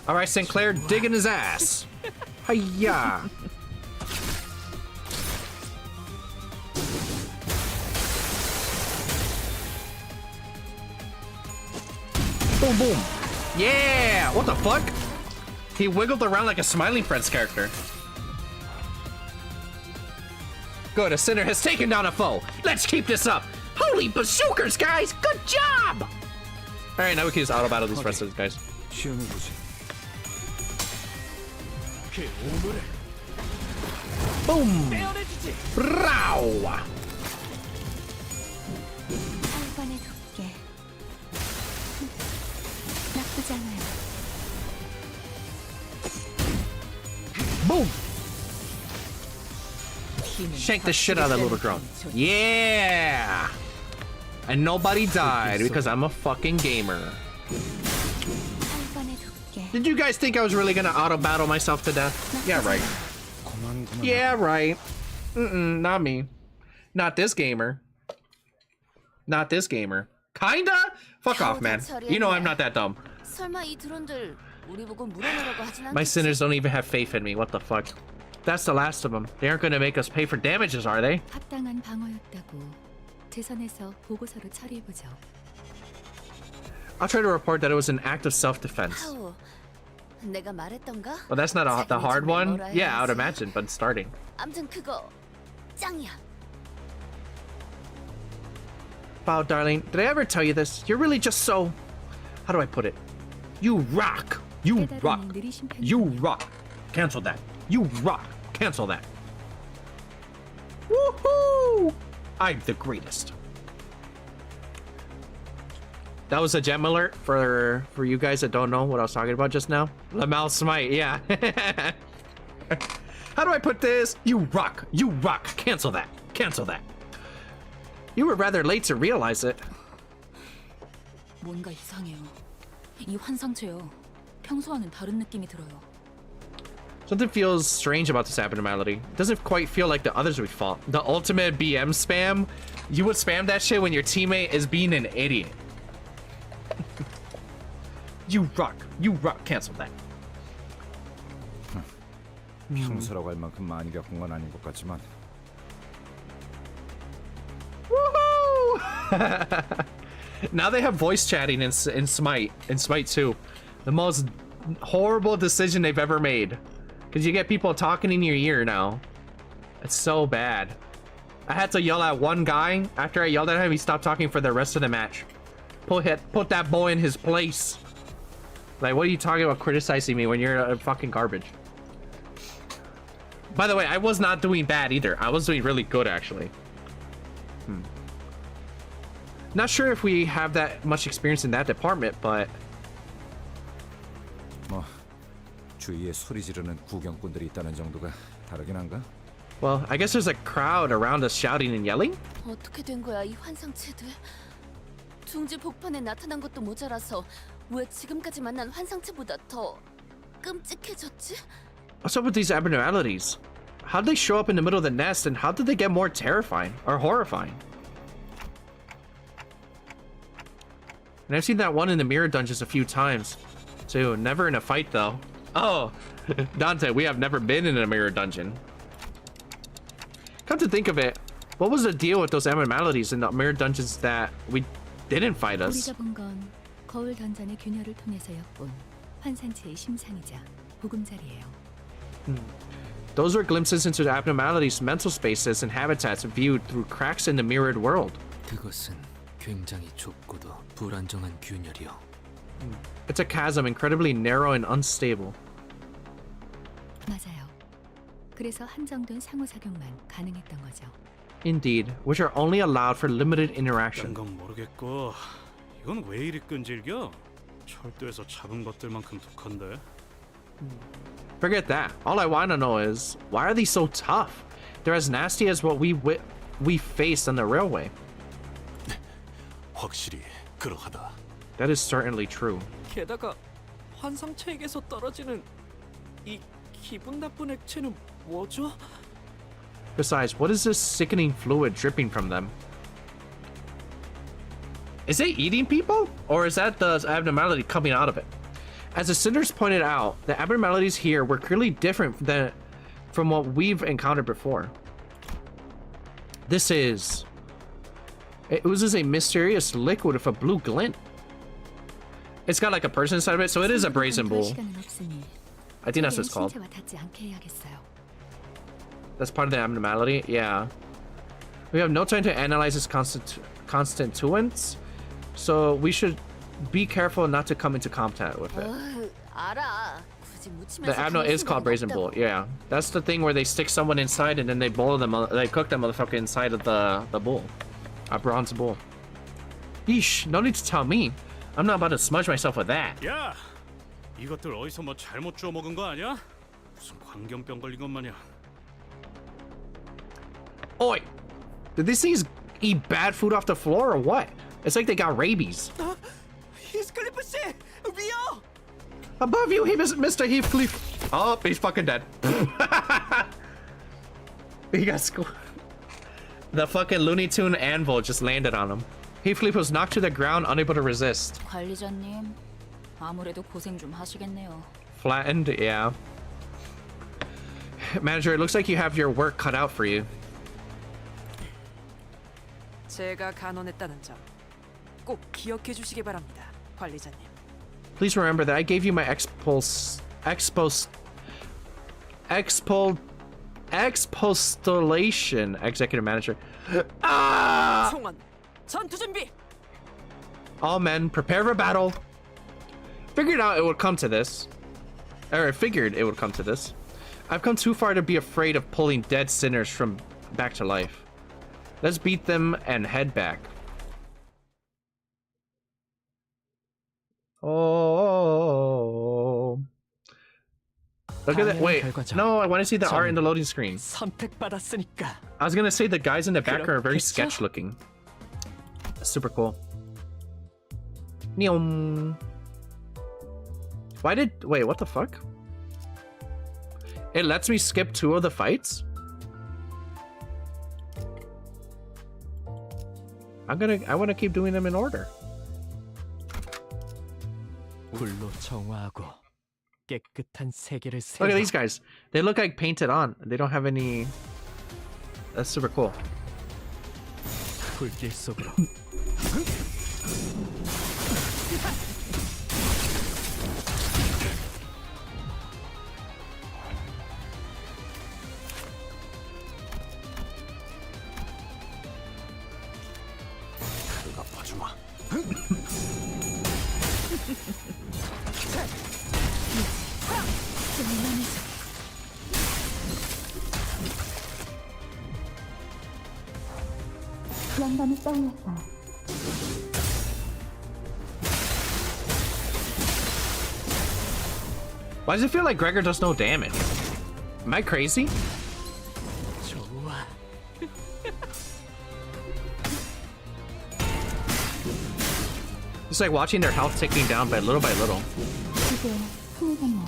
All right, Sinclair, digging his ass. Hiya. Boom, boom. Yeah. What the fuck? He wiggled around like a Smiling Friends character. Good, a sinner has taken down a foe. Let's keep this up. Holy bazookas, guys! Good job! Alright, now we can just auto battle these rest of these guys. Boom! Row! 한번에 돕게. 나쁘지 않아요. Boom! Shank the shit out of that little drone. Yeah! And nobody died because I'm a fucking gamer. Did you guys think I was really gonna auto battle myself to death? Yeah, right. Yeah, right. Not me. Not this gamer. Not this gamer. Kinda? Fuck off, man. You know I'm not that dumb. 설마 이 드론들 우리 보고 물어내려고 하진 않겠지? My sinners don't even have faith in me. What the fuck? That's the last of them. They aren't gonna make us pay for damages, are they? 합당한 방어였다고 제 선에서 보고서로 처리해보죠. I'll try to report that it was an act of self-defense. 아우, 내가 말했던가? Well, that's not the hard one. Yeah, I would imagine, but starting. 아무튼 그거 짱이야. Wow, darling, did I ever tell you this? You're really just so... How do I put it? You rock! You rock! You rock! Cancel that. You rock! Cancel that. Woohoo! I'm the greatest. That was a gem alert for you guys that don't know what I was talking about just now. Lamal Smite, yeah. How do I put this? You rock! You rock! Cancel that! Cancel that! You were rather late to realize it. 뭔가 이상해요. 이 환상체요. 평소와는 다른 느낌이 들어요. Something feels strange about this abnormality. It doesn't quite feel like the others we fought. The ultimate BM spam. You would spam that shit when your teammate is being an idiot. You rock. You rock. Cancel that. 평소라고 할 만큼 많이 겪은 건 아닌 것 같지만. Woohoo! Now they have voice chatting in Smite. In Smite 2. The most horrible decision they've ever made. Because you get people talking in your ear now. It's so bad. I had to yell at one guy. After I yelled at him, he stopped talking for the rest of the match. Put that boy in his place. Like, what are you talking about criticizing me when you're fucking garbage? By the way, I was not doing bad either. I was doing really good, actually. Not sure if we have that much experience in that department, but... 뭐 주위에 소리 지르는 구경꾼들이 있다는 정도가 다르긴 한가? Well, I guess there's a crowd around us shouting and yelling? 어떻게 된 거야, 이 환상체들? 둥지 복판에 나타난 것도 모자라서 왜 지금까지 만난 환상체보다 더 끔찍해졌지? What's up with these abnormalities? How did they show up in the middle of the nest, and how did they get more terrifying or horrifying? And I've seen that one in the mirror dungeons a few times too. Never in a fight though. Oh, Dante, we have never been in a mirror dungeon. Come to think of it, what was the deal with those abnormalities in the mirror dungeons that we didn't fight us? 우리가 본 건 거울 던전의 균열을 통해서 엿본 환상체의 심상이자 보금자리예요. Those were glimpses into the abnormalities' mental spaces and habitats viewed through cracks in the mirrored world. 그것은 굉장히 좁고도 불안정한 균열이요. It's a chasm, incredibly narrow and unstable. 맞아요. 그래서 한정된 상호작용만 가능했던 거죠. Indeed, which are only allowed for limited interaction. 건 모르겠고 이건 왜 이리 끈질겨? 철도에서 잡은 것들만큼 독한데. Forget that. All I want to know is, why are these so tough? They're as nasty as what we faced on the railway. 확실히 그러하다. That is certainly true. 게다가 환상체에게서 떨어지는 이 기분 나쁜 액체는 뭐죠? Besides, what is this sickening fluid dripping from them? Is it eating people? Or is that the abnormality coming out of it? As the Cinders pointed out, the abnormalities here were clearly different from what we've encountered before. It oozes a mysterious liquid with a blue glint. It's got like a person inside of it, so it is a brazen bull. I think that's what it's called. That's part of the abnormality? Yeah. We have no time to analyze its constituents, so we should be careful not to come into contact with it. The abno is called brazen bull, yeah. That's the thing where they stick someone inside and then they boil them, they cook that motherfucker inside of the bull. A bronze bull. Yeesh, no need to tell me. I'm not about to smudge myself with that. 야, 이것들 어디서 뭐 잘못 주워 먹은 거 아니야? 무슨 광견병 걸린 것 마냥. Oi! Did these things eat bad food off the floor or what? It's like they got rabies. 히스클리프 씨, 위요! Above you, Mr. Heathcliff. Oh, he's fucking dead. He got squished. The fucking Looney Tune anvil just landed on him. Heathcliff was knocked to the ground, unable to resist. 관리자님, 아무래도 고생 좀 하시겠네요. Flattened, yeah. Manager, it looks like you have your work cut out for you. 제가 간언했다는 점 꼭 기억해 주시기 바랍니다, 관리자님. Please remember that I gave you my expostulation, executive manager. Ah! 총원, 전투 준비. All men, prepare for battle. Figured out it would come to this. Or I figured it would come to this. I've come too far to be afraid of pulling dead sinners from back to life. Let's beat them and head back. Oh. Look at that. Wait. No, I want to see the art in the loading screen. 선택받았으니까. I was gonna say the guys in the background are very sketch looking. Super cool. Neom. Why did... Wait, what the fuck? It lets me skip 2 of the fights? I want to keep doing them in order. 불로 정화하고 깨끗한 세계를 Look at these guys. They look like painted on. They don't have any... That's super cool. 불길 속으로. 그가 봐주마. 영감이 떠올랐어요. Why does it feel like Gregor does no damage? Am I crazy? 좋아. It's like watching their health ticking down by little by little. 이제 숨어졌네요.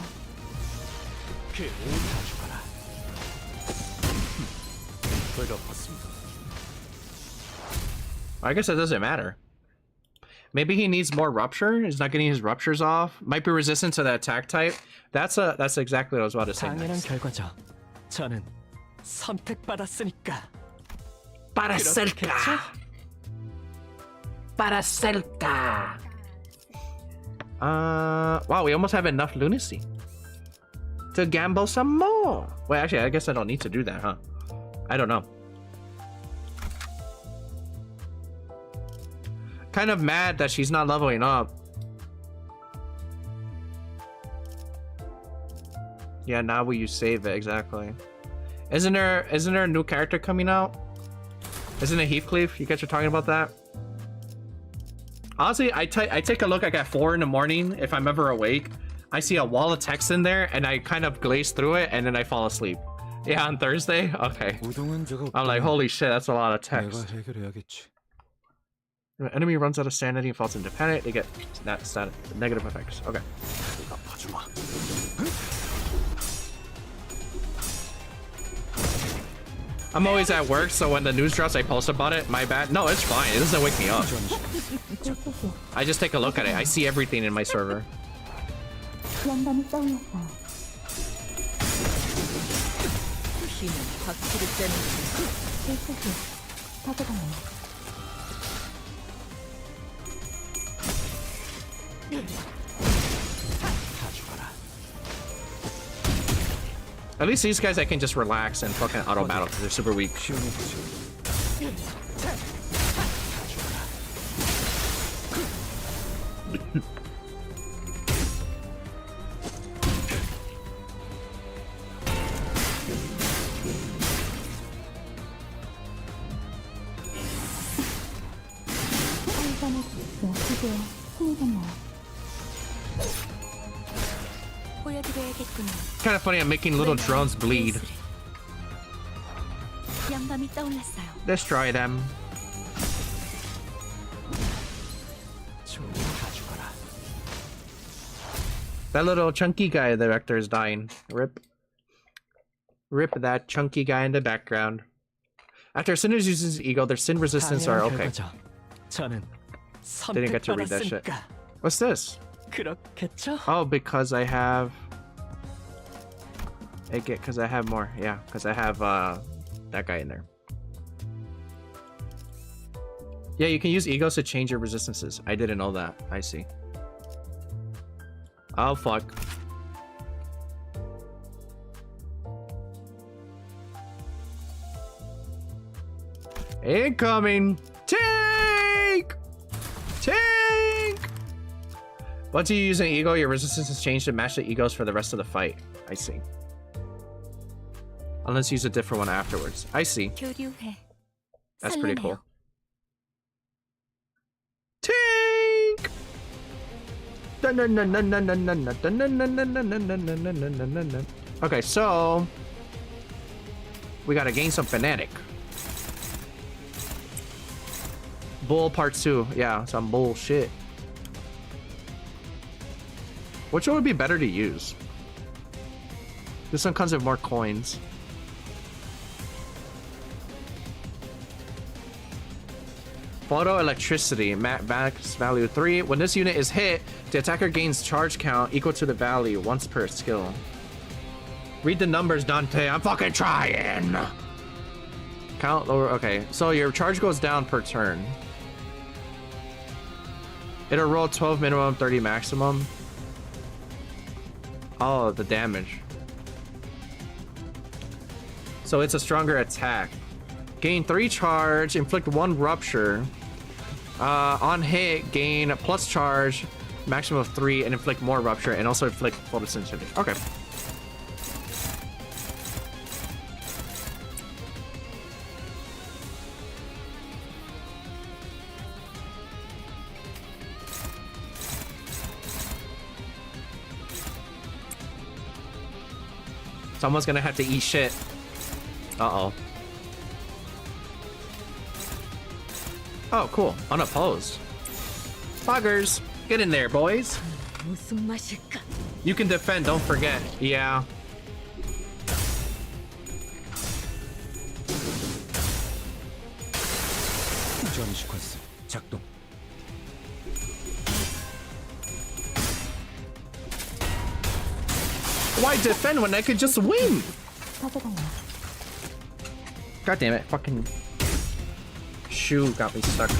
그 오다 죽어라. 그가 봤습니다. I guess that doesn't matter. Maybe he needs more rupture. He's not getting his ruptures off. Might be resistant to that attack type. That's exactly what I was about to say. 당연한 Next. 결과죠. 저는 선택받았으니까. Paracelka. Paracelka. Wow, we almost have enough lunacy to gamble some more. Wait, actually, I guess I don't need to do that, huh? I don't know. Kind of mad that she's not leveling up. Yeah, now will you save it? Exactly. Isn't there a new character coming out? Isn't it Heathcliff? You guys are talking about that? Honestly, I take a look like at 4 in the morning if I'm ever awake. I see a wall of text in there and I kind of glaze through it and then I fall asleep. Yeah, on Thursday? Okay. I'm like, holy shit, that's a lot of text. When an enemy runs out of sanity and falls into panic, they get that negative effects. Okay. I'm always at work, so when the news drops, I post about it. My bad. No, it's fine. It doesn't wake me up. I just take a look at it. I see everything in my server. 영감이 떠올랐어요. 힘은 바퀴를 떼는 일찍이 가져가네요. At least these guys I can just relax and fucking auto battle because they're super weak. Kind of funny, I'm making little drones bleed. 영감이 떠올랐어요. Destroy them. That little chunky guy, the Vector, is dying. Rip. Rip that chunky guy in the background. After Sinners uses ego, their sin resistance are okay. Didn't get to read that shit. What's this? 그렇겠죠? Oh, because I have... Because I have more. Yeah, because I have that guy in there. Yeah, you can use egos to change your resistances. I didn't know that. I see. Oh, fuck. Incoming! Tank! Tank! Once you use an ego, your resistance is changed to match the egos for the rest of the fight. I see. Unless you use a different one afterwards. I see. 교류해. That's pretty cool. Tank! Okay, so we gotta gain some fanatic. Bull part 2. Yeah, some bullshit. Which one would be better to use? This one comes with more coins. Photo electricity, max value 3. When this unit is hit, the attacker gains charge count equal to the value once per skill. Read the numbers, Dante. I'm fucking trying. Count lower. Okay, so your charge goes down per turn. It'll roll 12 minimum, 30 maximum. Oh, the damage. So it's a stronger attack. Gain 3 charge, inflict 1 rupture. On hit, gain plus charge, maximum of 3, and inflict more rupture, and also inflict photosynthesis. Okay. Someone's gonna have to eat shit. Uh-oh. Oh, cool. Unopposed. Buggers. Get in there, boys. You can defend, don't forget. Yeah. 전이 시퀀스 작동. Why defend when I could just win? God damn it. Fucking shoe got me stuck.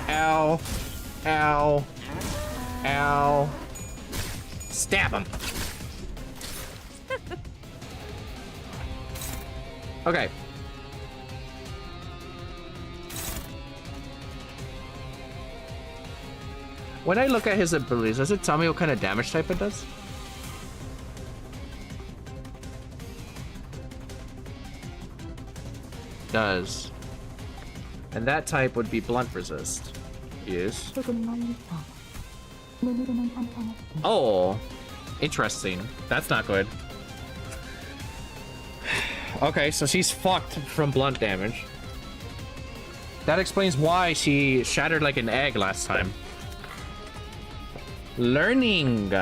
Ow. Ow. Ow. Stab him. Okay. When I look at his abilities, does it tell me what kind of damage type it does? Does. And that type would be blunt resist. Yes. Oh. Interesting. That's not good. Okay, so she's fucked from blunt damage. That explains why she shattered like an egg last time. Learning.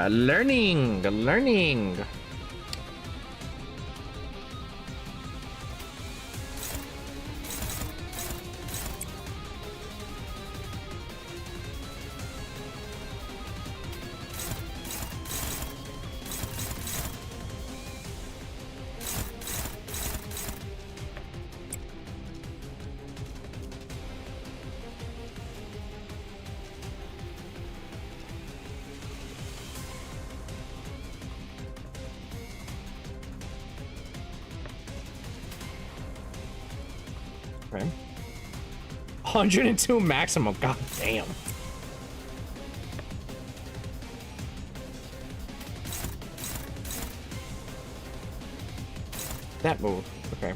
Okay. 102 maximum. God damn. That move. Okay.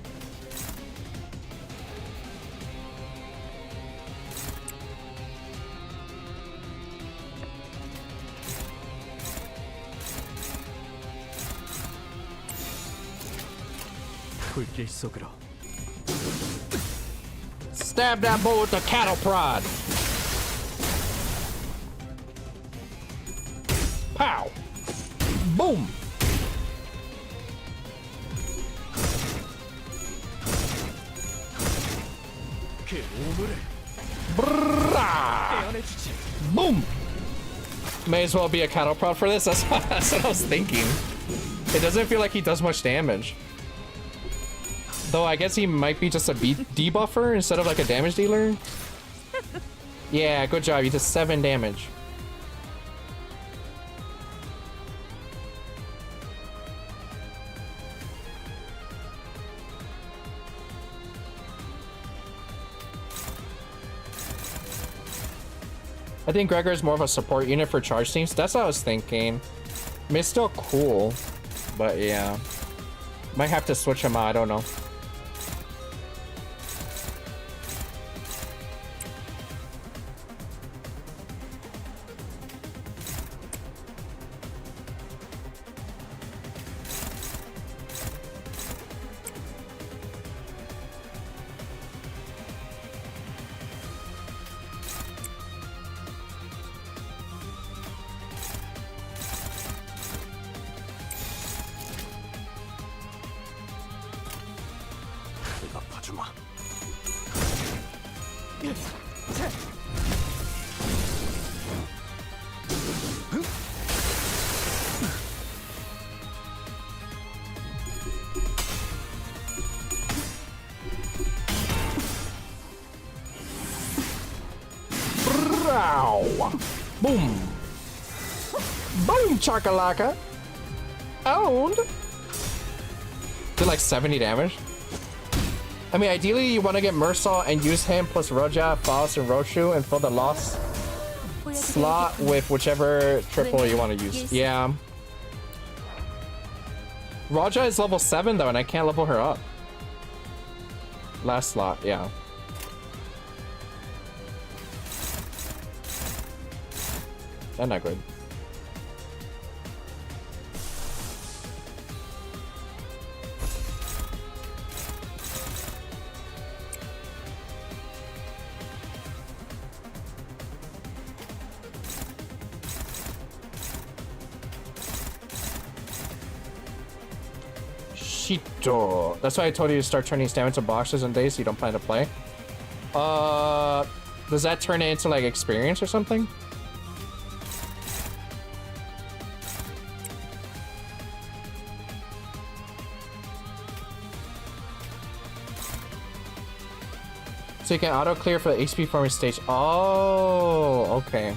불길 속으로. Stab that boy with the cattle prod. Pow. Boom. Boom. May as well be a cattle prod for this. That's what I was thinking. It doesn't feel like he does much damage. Though I guess he might be just a debuffer instead of like a damage dealer. Yeah, good job. You did 7 damage. I think Gregor is more of a support unit for charge teams. That's what I was thinking. I mean, it's still cool, but yeah. Might have to switch him out. I don't know. 도와주마. Boom. Boom chakalaka. Owned. Did like 70 damage. I mean, ideally you want to get Mersal and use him plus Roja, Faust, and Roshu and fill the loss slot with whichever triple you want to use. Yeah. Roja is level 7 though, and I can't level her up. Last slot, yeah. That's not good. Shito. That's why I told you to start turning stamina to boxes on days you don't plan to play. Does that turn it into like experience or something? So you can auto clear for the HP farming stage. Oh, okay.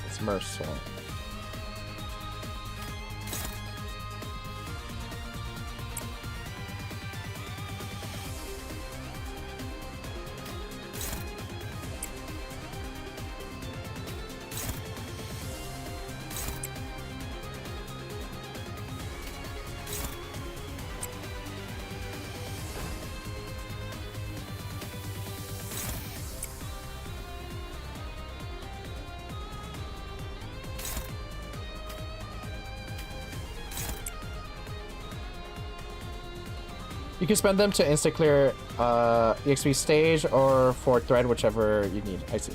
It's merciful. You can spend them to insta clear EXP stage or for thread, whichever you need. I see.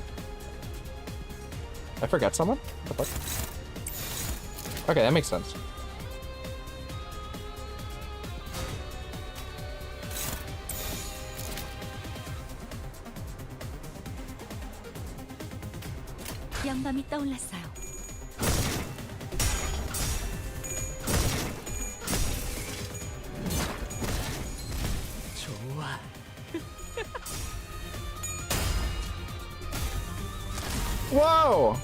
I forgot someone? What the fuck? Okay, that makes sense. 양밤이 떠올랐어요. 좋아. Whoa!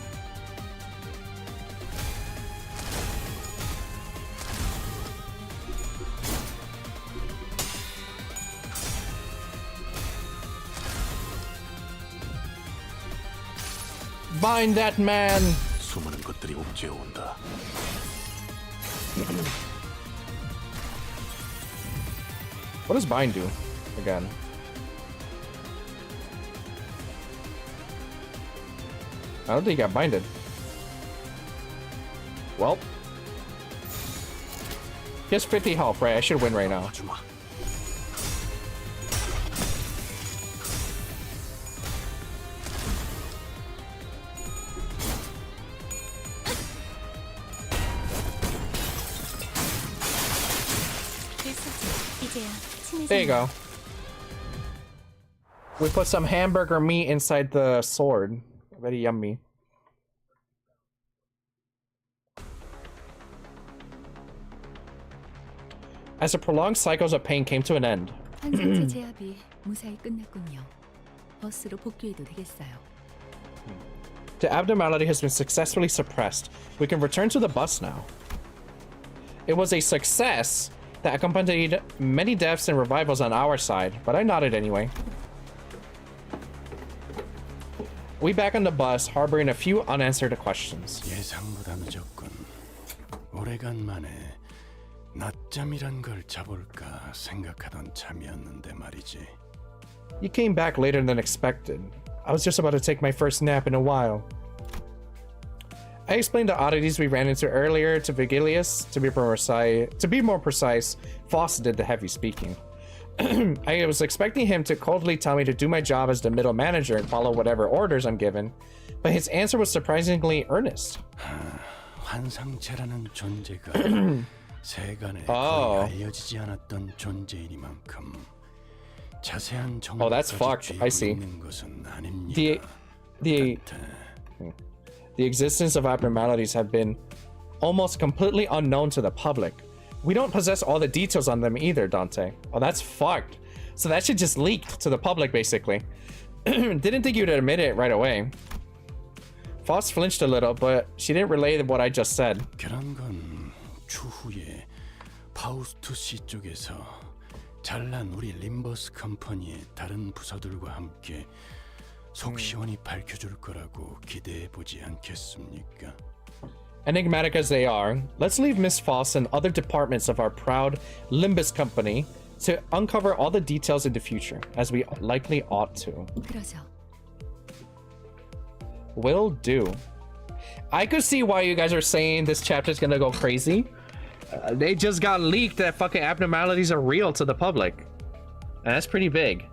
Bind that man! 수많은 것들이 옥죄어 온다. What does bind do? Again. I don't think he got binded. Well. He has 50 health, right? I should win right now. There you go. We put some hamburger meat inside the sword. Very yummy. As the prolonged cycles of pain came to an end. 환상체 제압이 무사히 끝났군요. 버스로 복귀해도 되겠어요. The abnormality has been successfully suppressed. We can return to the bus now. It was a success that accompanied many deaths and revivals on our side, but I nodded anyway. We back on the bus, harboring a few unanswered questions. 예상보다 늦었군. 오래간만에 낮잠이란 걸 자볼까 생각하던 참이었는데 말이지. You came back later than expected. I was just about to take my first nap in a while. I explained the oddities we ran into earlier to Vigilius. To be more precise, Faust did the heavy speaking. I was expecting him to coldly tell me to do my job as the middle manager and follow whatever orders I'm given, but his answer was surprisingly earnest. 환상체라는 존재가 세간에 Oh. 거의 알려지지 않았던 존재이니만큼 자세한 Oh, that's 정보까지 fucked. I 쥐고 see. 있는 것은 아닙니다. The existence of abnormalities have been almost completely unknown to the public. We don't possess all the details on them either, Dante. Oh, that's fucked. So that shit just leaked to the public, basically. Didn't think you'd admit it right away. Foss flinched a little, but she didn't relay what I just said. 그런 건 추후에 파우스트 씨 쪽에서 잘난 우리 림버스 컴퍼니의 다른 부서들과 함께 속 시원히 밝혀줄 거라고 기대해 보지 않겠습니까? Enigmatic as they are, let's leave Miss Foss and other departments of our proud Limbus company to uncover all the details in the future, as we likely ought to. 그러죠. Will do. I could see why you guys are saying this chapter's gonna go crazy. They just got leaked that fucking abnormalities are real to the public. And that's pretty big.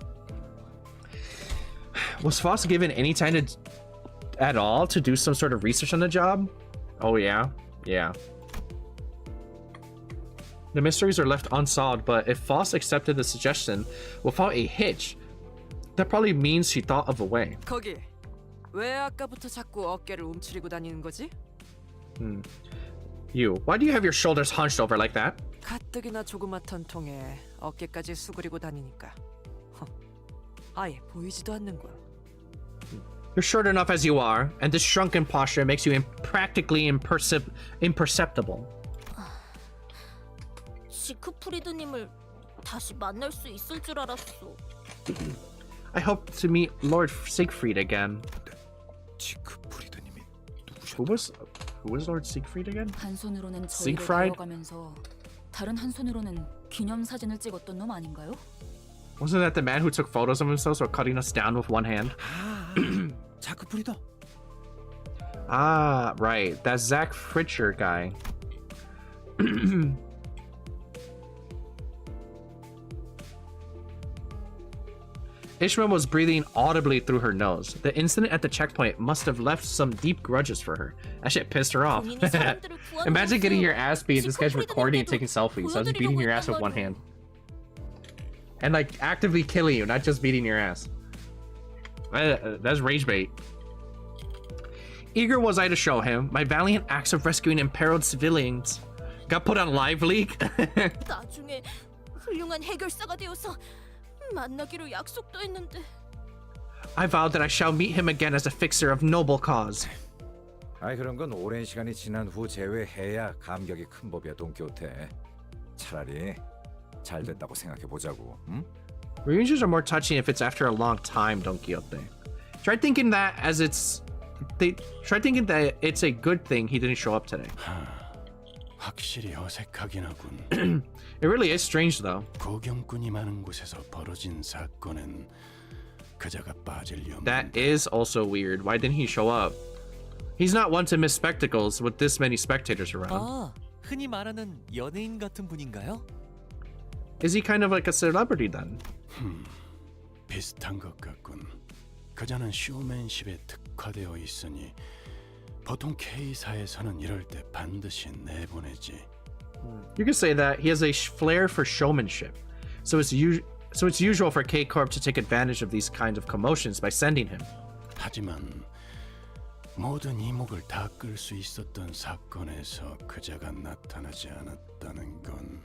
Was Foss given any time at all to do some sort of research on the job? Oh yeah, yeah. The mysteries are left unsolved, but if Foss accepted the suggestion without a hitch, that probably means she thought of a way. 거기 왜 아까부터 자꾸 어깨를 움츠리고 다니는 거지? You, why do you have your shoulders hunched over like that? 가뜩이나 조그맣던 통에 어깨까지 수그리고 다니니까 아예 보이지도 않는군. You're short enough as you are, and this shrunken posture makes you practically imperceptible. 지크프리드님을 다시 만날 수 있을 줄 알았어. I hope to meet Lord Siegfried again. Who was Lord Siegfried again? 한 손으로는 저희를 Siegfried? 데려가면서 다른 한 손으로는 기념 사진을 찍었던 놈 아닌가요? Wasn't that the man who took photos of himself while cutting us down with one hand? 자크프리다. Ah, right. That Zach Fritcher guy. Ishmael was breathing audibly through her nose. The incident at the checkpoint must have left some deep grudges for her. That shit pissed her off. Imagine getting your ass beat. This guy's recording and taking selfies. So I was beating your ass with one hand. And like actively killing you, not just beating your ass. That's rage bait. Eager was I to show him my valiant acts of rescuing imperiled civilians. Got put on live leak. 나중에 훌륭한 해결사가 되어서 만나기로 약속도 했는데. I vowed that I shall meet him again as a fixer of noble cause. 아이 그런 건 오랜 시간이 지난 후 재회해야 감격이 큰 법이야 돈키호테. 차라리 잘 됐다고 생각해 보자고. 응? Reunions are more touching if it's after a long time, Don Quixote. Try thinking that it's a good thing he didn't show up today. 확실히 어색하긴 하군. It really is strange though. 고경꾼이 많은 곳에서 벌어진 사건엔 그자가 빠질 리 없는. That is also weird. Why didn't he show up? He's not one to miss spectacles with this many spectators around. 아, 흔히 말하는 연예인 같은 분인가요? Is he kind of like a celebrity then? 비슷한 것 같군. 그자는 쇼맨십에 특화되어 있으니 보통 K사에서는 이럴 때 반드시 내보내지. You could say that he has a flair for showmanship, so it's usual for K Corp to take advantage of these kinds of commotions by sending him. 하지만 모든 이목을 다 끌 수 있었던 사건에서 그자가 나타나지 않았다는 건.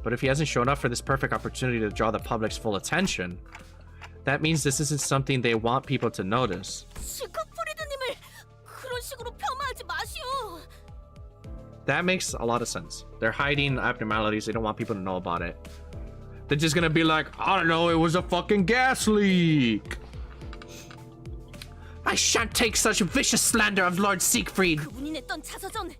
But if he hasn't shown up for this perfect opportunity to draw the public's full attention, that means this isn't something they want people to notice. 지크프리드님을 그런 식으로 폄하하지 마시오. That makes a lot of sense. They're hiding abnormalities. They don't want people to know about it. They're just gonna be like, I don't know, it was a fucking gas leak. I shan't take such vicious slander of Lord Siegfried. 그분이 냈던 자서전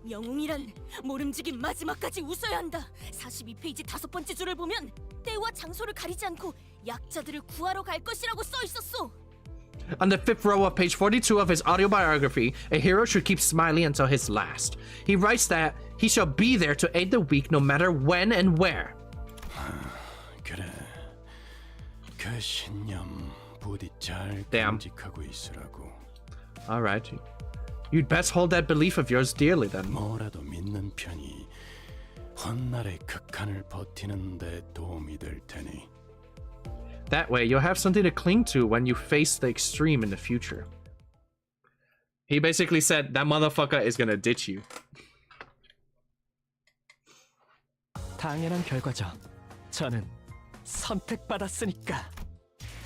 영웅이란 모름지기 마지막까지 웃어야 한다. 42페이지 5번째 줄을 보면 때와 장소를 가리지 않고 약자들을 구하러 갈 것이라고 써 있었어. On the 5th row of page 42 of his autobiography, a hero should keep smiling until his last. He writes that he shall be there to aid the weak no matter when and where. 그래. 그 신념 부디 잘 간직하고 있으라고. All right. You'd best hold that belief of yours dearly then. 뭐라도 믿는 편이 헛날의 극한을 버티는 데 도움이 될 테니. That way, you'll have something to cling to when you face the extreme in the future. He basically said that motherfucker is gonna ditch you. 당연한 결과죠. 저는 선택받았으니까.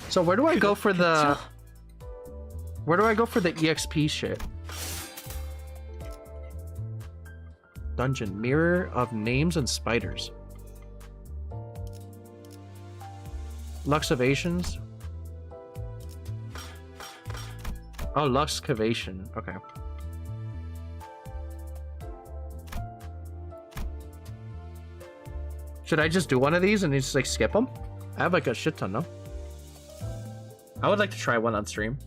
So where do I go for the... Where do I go for the EXP shit? Dungeon. Mirror of Names and Spiders. Luxavations. Oh, Luxcavation. Okay. Should I just do one of these and just like skip them? I have like a shit ton, no? I would like to try one on stream.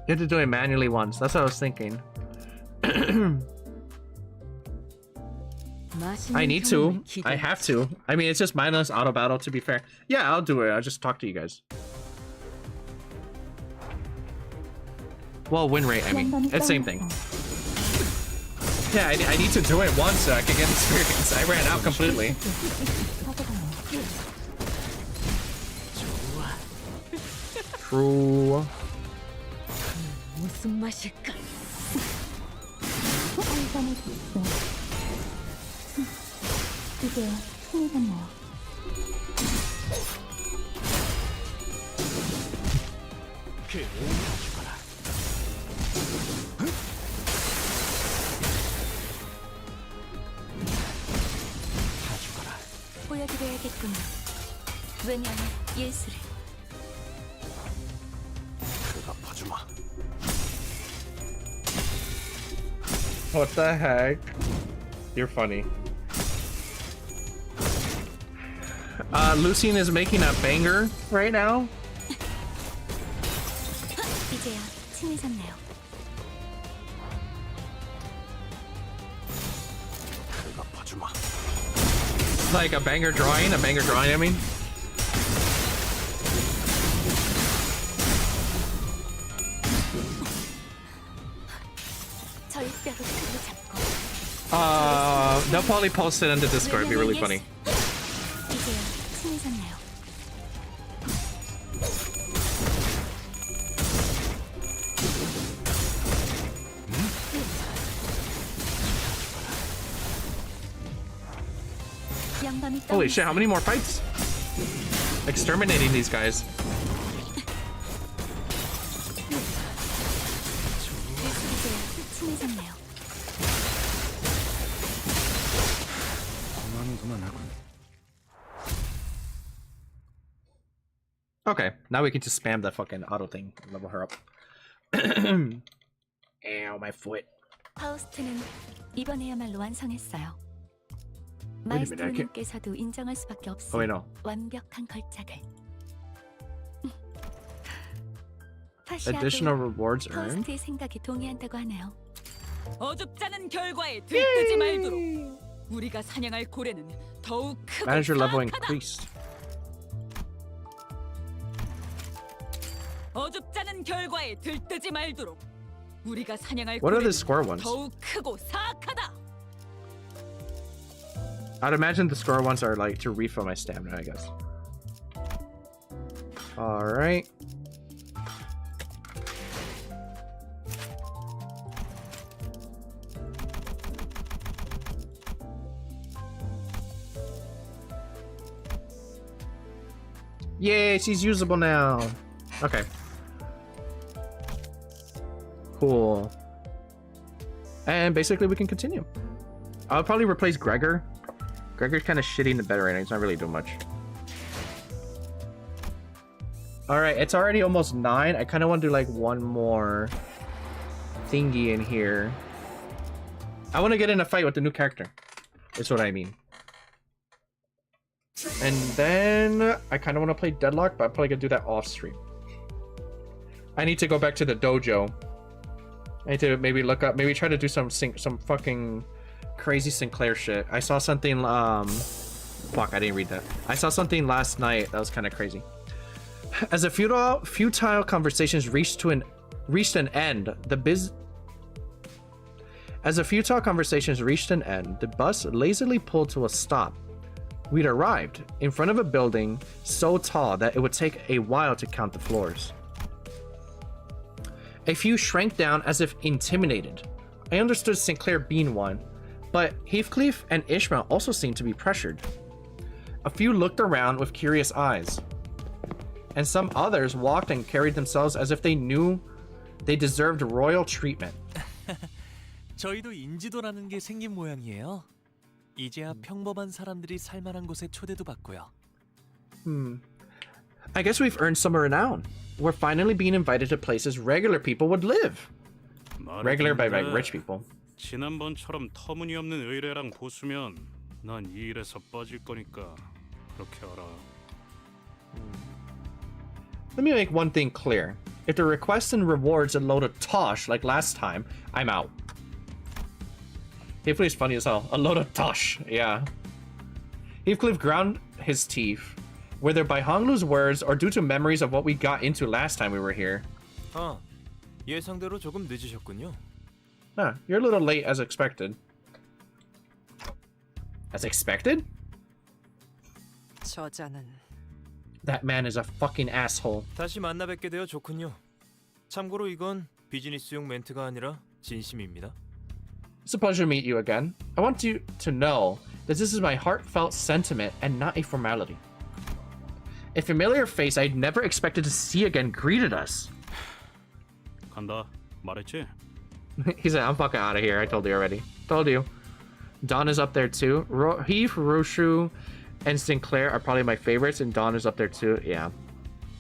You have to do it manually once. That's what I was thinking. I need to. I have to. I mean, it's just mindless auto battle, to be fair. Yeah, I'll do it. I'll just talk to you guys. Well, win rate, I mean. It's the same thing. Yeah, I need to do it once so I can get experience. I ran out completely. True. 무슨 맛일까? 이제 힘이겠네요. 보여드려야겠군요. 왜냐면 예술을. 대답하지마. What the heck? You're funny. Lucian is making a banger right now. 이제야 친해졌네요. 대답하지마. Like a banger drawing, I mean. They'll probably post it in the Discord. It'd be really funny. 이제야 친해졌네요. Holy shit, how many more fights? Exterminating these guys. Okay, now we can just spam the fucking auto thing and level her up. Ow, my foot. 파우스트는 이번에야말로 완성했어요. Wait a minute, I can't. 마이스트로님께서도 인정할 수밖에 Oh, 없어요. wait, no. 완벽한 걸작을. Additional rewards earned? 파우스트의 생각에 동의한다고 하네요. 어줍잖은 결과에 들뜨지 말도록. 우리가 사냥할 고래는 더욱 크고 Manager level 사악하다. increased. 어줍잖은 결과에 들뜨지 말도록. 우리가 사냥할 What are the 고래는 square ones? 더욱 크고 사악하다. I'd imagine the score ones are like to refill my stamina, I guess. Alright. Yay, she's usable now. Okay. Cool. And basically we can continue. I'll probably replace Gregor. Gregor's kind of shitty in the bed right now. He's not really doing much. Alright, it's already almost 9. I kind of want to do like one more thingy in here. I want to get in a fight with the new character. That's what I mean. And then I kind of want to play Deadlock, but I'm probably going to do that off stream. I need to go back to the dojo. I need to maybe look up, maybe try to do some fucking crazy Sinclair shit. I saw something, fuck, I didn't read that. I saw something last night that was kind of crazy. As the futile conversations reached reached an end, As the futile conversations reached an end, the bus lazily pulled to a stop. We'd arrived in front of a building so tall that it would take a while to count the floors. A few shrank down as if intimidated. I understood Sinclair being one, but Heathcliff and Ishmael also seemed to be pressured. A few looked around with curious eyes, and some others walked and carried themselves as if they knew they deserved royal treatment. 저희도 인지도라는 게 생긴 모양이에요. 이제야 평범한 사람들이 살만한 곳에 초대도 받고요. I guess we've earned some renown. We're finally being invited to places regular people would live. Regular by like rich people. 지난번처럼 터무니없는 의뢰랑 보수면 난 이 일에서 빠질 거니까 그렇게 알아. Let me make one thing clear. If the requests and rewards a load of tosh like last time, I'm out. Heathcliff's funny as hell. A load of tosh, yeah. Heathcliff ground his teeth, whether by Honglu's words or due to memories of what we got into last time we were here. 아, 예상대로 조금 늦으셨군요. You're a little late as expected. As expected? 저자는 That man is a fucking asshole. 다시 만나 뵙게 되어 좋군요. 참고로 이건 비즈니스용 멘트가 아니라 진심입니다. It's a pleasure to meet you again. I want you to know that this is my heartfelt sentiment and not a formality. A familiar face I'd never expected to see again greeted us. 간다. 말했지? He said, I'm fucking out of here. I told you already. Told you. Dawn is up there too. Heath, Roshu, and Sinclair are probably my favorites, and Dawn is up there too. Yeah.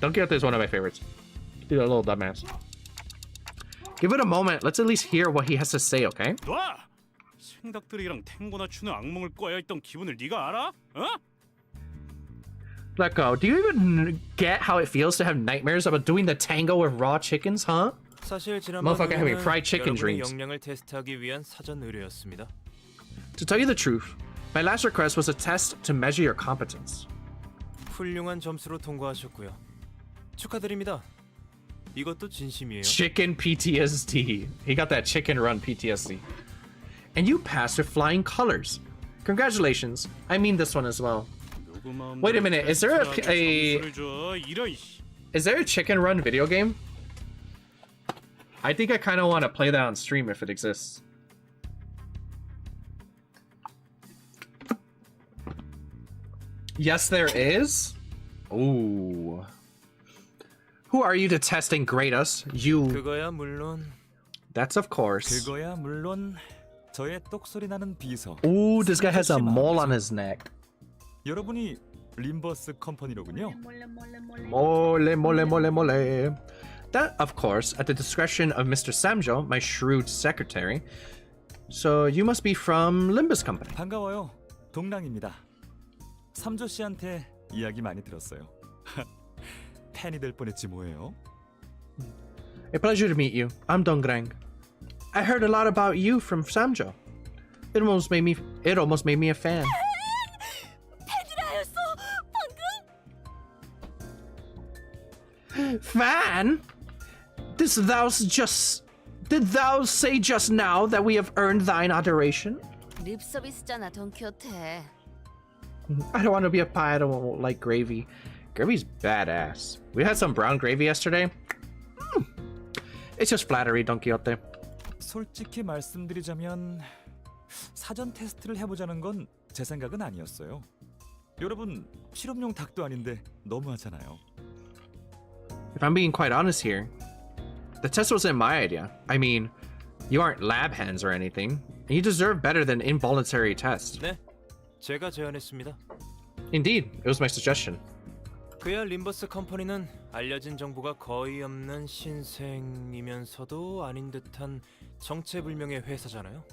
Don Quixote is one of my favorites. He's a little dumbass. Give it a moment. Let's at least hear what he has to say, okay? 놔! 생닭들이랑 탱고나 추는 악몽을 꿔야했던 기분을 네가 알아? 어? Let go. Do you even get how it feels to have nightmares about doing the tango with raw chickens, huh? 사실 지난번 Motherfucker having fried chicken 여러분의 dreams. 역량을 테스트하기 위한 사전 의뢰였습니다. To tell you the truth, my last request was a test to measure your competence. 훌륭한 점수로 통과하셨고요. 축하드립니다. 이것도 진심이에요. Chicken PTSD. He got that chicken run PTSD. And you passed with flying colors. Congratulations. I mean this one as well. Wait a minute. Is there a chicken run video game? I think I kind of want to play that on stream if it exists. Yes, there is. Ooh. Who are you to test and grade us? You. 그거야 물론. That's of course. 그거야 물론 저의 똑소리 나는 비서. Ooh, this guy has a mole on his neck. 여러분이 림버스 컴퍼니로군요. Mole, mole, mole, mole. That, of course, at the discretion of Mr. Samjo, my shrewd secretary. So you must be from Limbus Company. 반가워요. 동랑입니다. 삼조 씨한테 이야기 많이 들었어요. 팬이 될 뻔했지 뭐예요. A pleasure to meet you. I'm Dongrang. I heard a lot about you from Samjo. It almost made me a fan. 팬이라였어 방금? Fan? Did thou say just now that we have earned thine adoration? 립 서비스잖아, 돈키호테. I don't want to be a pie. I don't like gravy. Gravy's badass. We had some brown gravy yesterday. It's just flattery, Don Quixote. 솔직히 말씀드리자면 사전 테스트를 해보자는 건 제 생각은 아니었어요. 여러분 실험용 닭도 아닌데 너무하잖아요. If I'm being quite honest here, the test wasn't my idea. I mean, you aren't lab hands or anything, and you deserve better than involuntary tests. 네, 제가 제안했습니다. Indeed, it was my suggestion. 그야 림버스 컴퍼니는 알려진 정보가 거의 없는 신생이면서도 아닌 듯한 정체불명의 회사잖아요.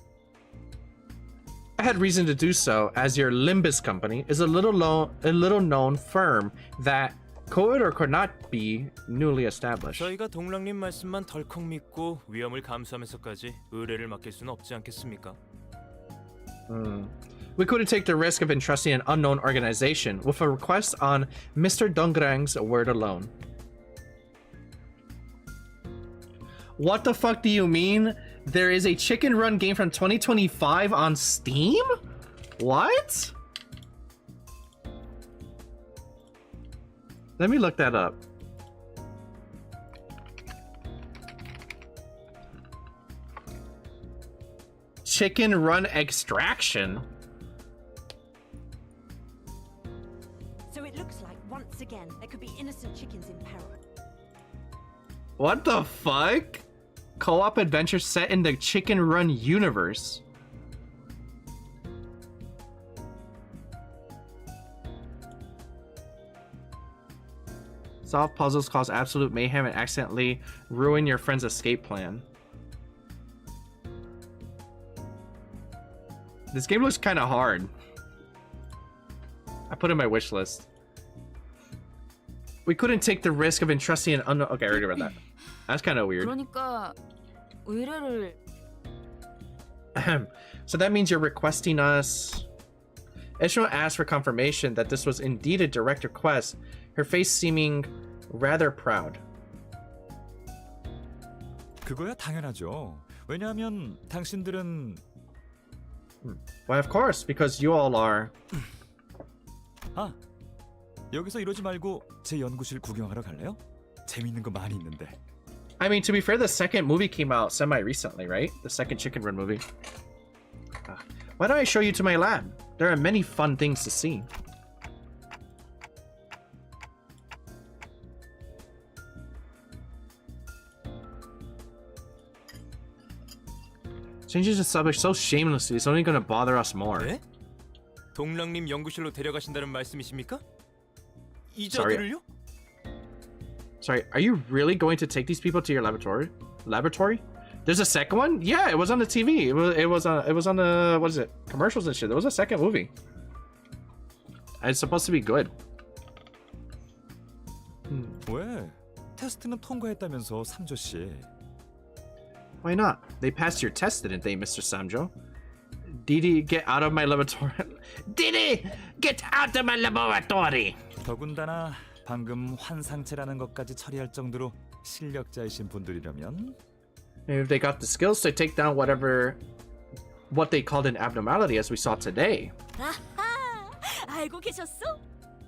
I had reason to do so, as your Limbus company is a little known firm that could or could not be newly established. 저희가 동랑님 말씀만 덜컥 믿고 위험을 감수하면서까지 의뢰를 맡길 수는 없지 않겠습니까? We couldn't take the risk of entrusting an unknown organization with a request on Mr. Dongrang's word alone. What the fuck do you mean? There is a Chicken Run game from 2025 on Steam? What? Let me look that up. Chicken Run Extraction? So it looks like once again there could be innocent chickens in peril. What the fuck? Co-op adventure set in the Chicken Run universe. Solve puzzles, cause absolute mayhem, and accidentally ruin your friend's escape plan. This game looks kind of hard. I put it in my wish list. We couldn't take the risk of entrusting an unknown. Okay, I already read that. That's kind of weird. 그러니까 의뢰를. So that means you're requesting us. Ishmael asked for confirmation that this was indeed a direct request, her face seeming rather proud. 그거야 당연하죠. 왜냐하면 당신들은 Why, of course, because you all are. 아, 여기서 이러지 말고 제 연구실 구경하러 갈래요? 재밌는 거 많이 있는데. I mean, to be fair, the second movie came out semi-recently, right? The second Chicken Run movie. Why don't I show you to my lab? There are many fun things to see. Changes the subject so shamelessly, it's only gonna bother us more. 네? 동랑님 연구실로 데려가신다는 말씀이십니까? 이자들을요? Sorry, are you really going to take these people to your laboratory? Laboratory? There's a second one? Yeah, it was on the TV. It was on the, what is it? Commercials and shit. There was a second movie. It's supposed to be good. 왜? 테스트는 통과했다면서 삼조 씨. Why not? They passed your test, didn't they, Mr. Samjo? Didi, get out of my laboratory. Didi, get out of my laboratory. 더군다나 방금 환상체라는 것까지 처리할 정도로 실력자이신 분들이라면 If they got the skills to take down what they called an abnormality, as we saw today. 아하, 알고 계셨어?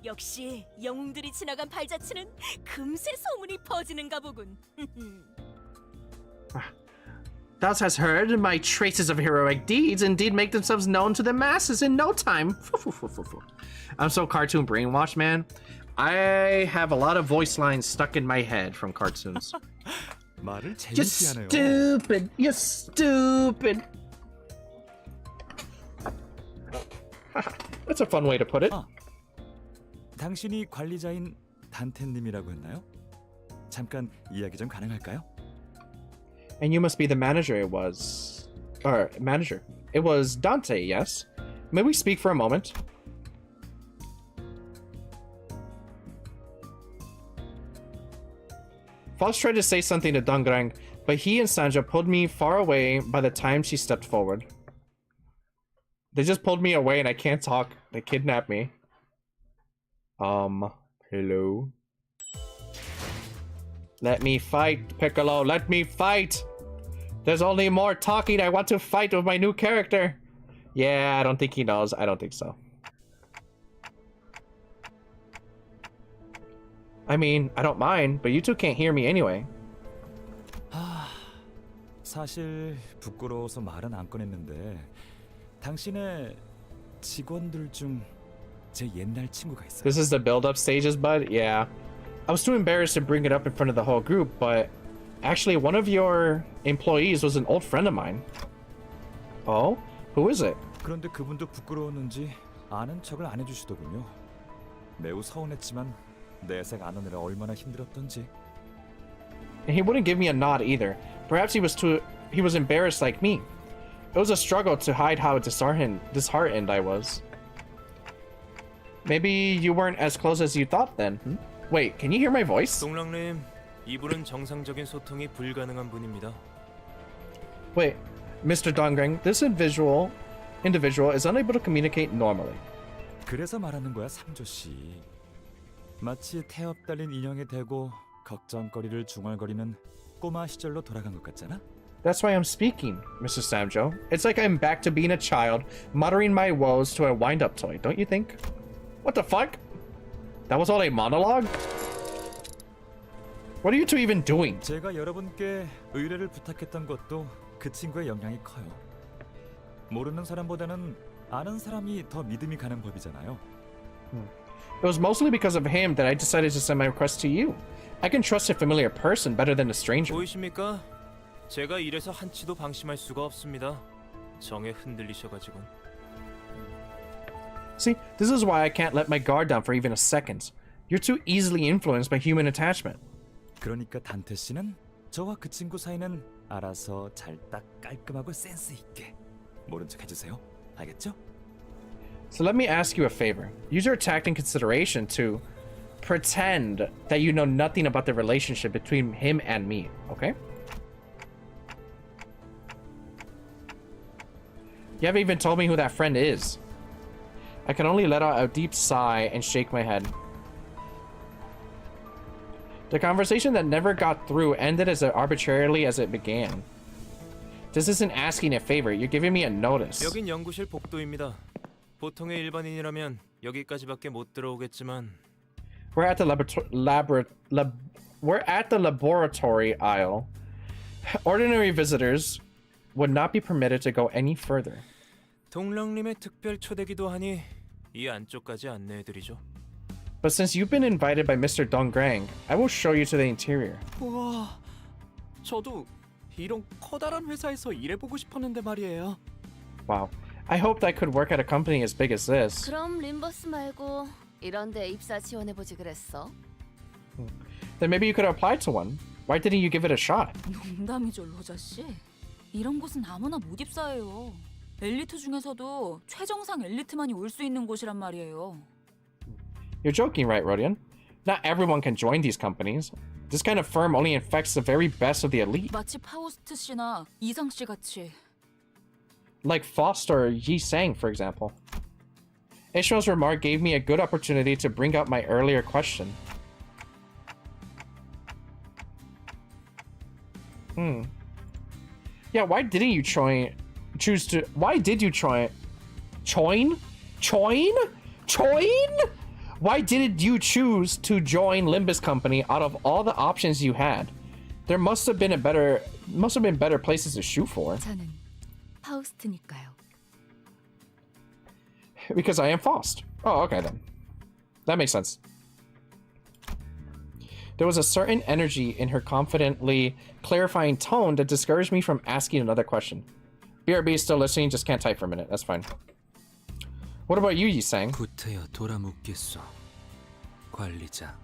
역시 영웅들이 지나간 발자취는 금세 소문이 퍼지는가 보군. Thou hast heard my traces of heroic deeds indeed make themselves known to the masses in no time. I'm so cartoon brainwashed, man. I have a lot of voice lines stuck in my head from cartoons. 말을 You're 재밌게 하네요. stupid. You're stupid. That's a fun way to put it. 당신이 관리자인 단테님이라고 했나요? 잠깐 이야기 좀 가능할까요? And you must be the manager it was. Or, manager. It was Dante, yes? May we speak for a moment? Fox tried to say something to Dangrang, but he and Sanja pulled me far away by the time she stepped forward. They just pulled me away and I can't talk. They kidnapped me. Hello? Let me fight, Piccolo. Let me fight! There's only more talking. I want to fight with my new character. Yeah, I don't think he knows. I don't think so. I mean, I don't mind, but you two can't hear me anyway. 사실 부끄러워서 말은 안 꺼냈는데 당신의 직원들 중 제 옛날 친구가 있어요. This is the build-up stages, bud? Yeah. I was too embarrassed to bring it up in front of the whole group, but actually one of your employees was an old friend of mine. Oh? Who is it? 그런데 그분도 부끄러웠는지 아는 척을 안 해주시더군요. 매우 서운했지만 내색 안 하느라 얼마나 힘들었던지. And he wouldn't give me a nod either. Perhaps he was embarrassed like me. It was a struggle to hide how disheartened I was. Maybe you weren't as close as you thought then. Wait, can you hear my voice? 동랑님, 이분은 정상적인 소통이 불가능한 분입니다. Wait, Mr. Dongrang, this individual is unable to communicate normally. 그래서 말하는 거야, 삼조 씨. 마치 태엽 달린 인형이 되고 걱정거리를 중얼거리는 꼬마 시절로 돌아간 것 같잖아. That's why I'm speaking, Mr. Samjo. It's like I'm back to being a child, muttering my woes to a wind-up toy, don't you think? What the fuck? That was all a monologue? What are you two even doing? 제가 여러분께 의뢰를 부탁했던 것도 그 친구의 영향이 커요. 모르는 사람보다는 아는 사람이 더 믿음이 가는 법이잖아요. It was mostly because of him that I decided to send my request to you. I can trust a familiar person better than a stranger. 보이십니까? 제가 이래서 한치도 방심할 수가 없습니다. 정에 흔들리셔가지고. See, this is why I can't let my guard down for even a second. You're too easily influenced by human attachment. 그러니까 단테 씨는 저와 그 친구 사이는 알아서 잘 딱 깔끔하고 센스 있게 모른 척 해주세요. 알겠죠? So let me ask you a favor. Use your tact and consideration to pretend that you know nothing about the relationship between him and me, okay? You haven't even told me who that friend is. I can only let out a deep sigh and shake my head. The conversation that never got through ended as arbitrarily as it began. This isn't asking a favor, you're giving me a notice. 여긴 연구실 복도입니다. 보통의 일반인이라면 여기까지밖에 못 들어오겠지만 We're at the laboratory aisle. Ordinary visitors would not be permitted to go any further. 동랑님의 특별 초대기도 하니 이 안쪽까지 안내해드리죠. But since you've been invited by Mr. Donggrang, I will show you to the interior. 우와, 저도 이런 커다란 회사에서 일해보고 싶었는데 말이에요. Wow. I hoped I could work at a company as big as this. 그럼 림버스 말고 이런 데 입사 지원해보지 그랬어? Then maybe you could apply to one. Why didn't you give it a shot? 농담이죠, 로자 씨. 이런 곳은 아무나 못 입사해요. 엘리트 중에서도 최정상 엘리트만이 올 수 있는 곳이란 말이에요. You're joking, right, Rodion? Not everyone can join these companies. This kind of firm only infects the very best of the elite. 마치 파우스트 씨나 이상 씨 같이. Like Foster or Yi Sang, for example. Ishmael's remark gave me a good opportunity to bring up my earlier question. Yeah, why didn't you choose to... Why did you join? Why did you choose to join Limbus Company out of all the options you had? There must have been better places to shoot for. 저는 파우스트니까요. Because I am Faust. Oh, okay then. That makes sense. There was a certain energy in her confidently clarifying tone that discouraged me from asking another question. BRB is still listening, just can't type for a minute. That's fine. What about you, Yi-sang? 구태여 돌아묻겠소. 관리자,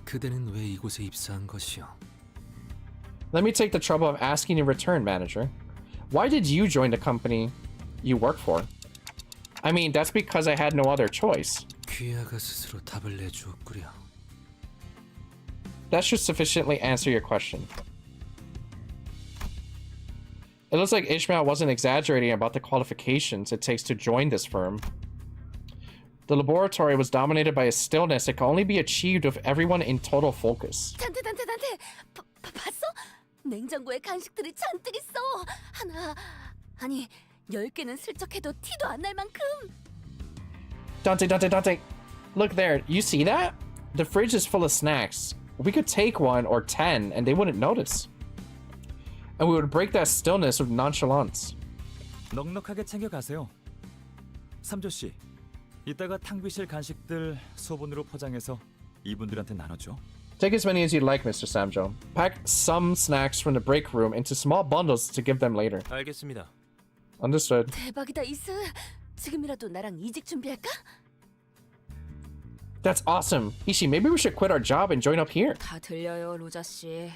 그대는 왜 이곳에 입사한 것이오? Let me take the trouble of asking in return, manager. Why did you join the company you work for? I mean, that's because I had no other choice. 귀하가 스스로 답을 내주었구려. That should sufficiently answer your question. It looks like Ishmael wasn't exaggerating about the qualifications it takes to join this firm. The laboratory was dominated by a stillness that can only be achieved with everyone in total focus. 단테 봤어? 냉장고에 간식들이 잔뜩 있어. 하나, 아니 10개는 슬쩍 해도 티도 안 날 만큼. Dante. Look there. You see that? The fridge is full of snacks. We could take 1 or 10 and they wouldn't notice. And we would break that stillness with nonchalance. 넉넉하게 챙겨가세요. 삼조 씨, 이따가 탕비실 간식들 소분으로 포장해서 이분들한테 나눠줘. Take as many as you'd like, Mr. Samjo. Pack some snacks from the break room into small bundles to give them later. 알겠습니다. Understood. 대박이다 이스. 지금이라도 나랑 이직 준비할까? That's awesome. Ishi, maybe we should quit our job and join up here. 다 들려요, 로자 씨.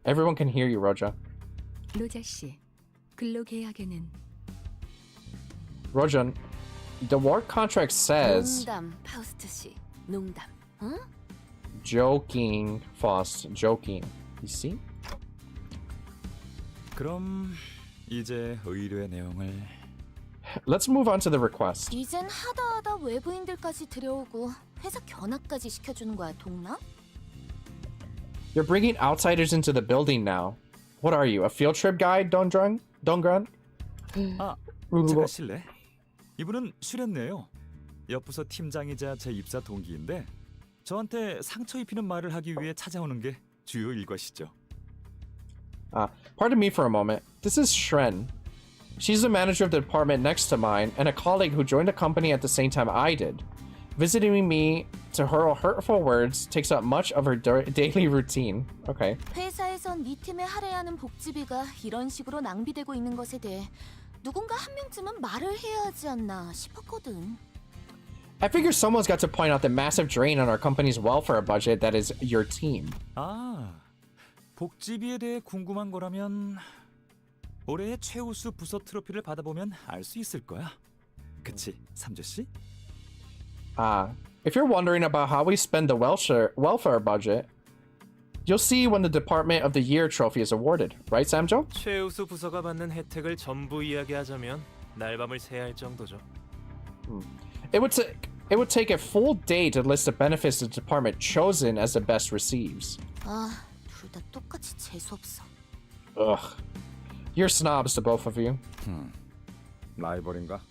Everyone can hear you, Roja. 로자 씨, 근로계약에는 Rojan, the work contract says... 농담, 파우스트 씨. 농담. 응? Joking, Faust. Joking. You see? 그럼 이제 의뢰 내용을... Let's move on to the request. 이젠 하다 외부인들까지 들여오고 회사 견학까지 시켜주는 거야, 동남? You're bringing outsiders into the building now. What are you, a field trip guide, Donggrun? 아, 잠깐 실례. 이분은 슈렌네요. 옆부서 팀장이자 제 입사 동기인데 저한테 상처 입히는 말을 하기 위해 찾아오는 게 주요 일과시죠. Pardon me for a moment. This is Shren. She's the manager of the department next to mine and a colleague who joined the company at the same time I did. Visiting me to hurl hurtful words takes up much of her daily routine. Okay. 회사에선 네 팀에 할애하는 복지비가 이런 식으로 낭비되고 있는 것에 대해 누군가 한 명쯤은 말을 해야 하지 않나 싶었거든. I figure someone's got to point out the massive drain on our company's welfare budget that is your team. 아, 복지비에 대해 궁금한 거라면 올해의 최우수 부서 트로피를 받아보면 알 수 있을 거야. 그치, 삼조 씨? If you're wondering about how we spend the welfare budget, you'll see when the Department of the Year trophy is awarded, right, Samjo? 최우수 부서가 받는 혜택을 전부 이야기하자면 날밤을 새야 할 정도죠. It would take a full day to list the benefits the department chosen as the best receives. 둘 다 똑같이 재수 없어. Ugh. You're snobs, the both of you. 라이벌인가?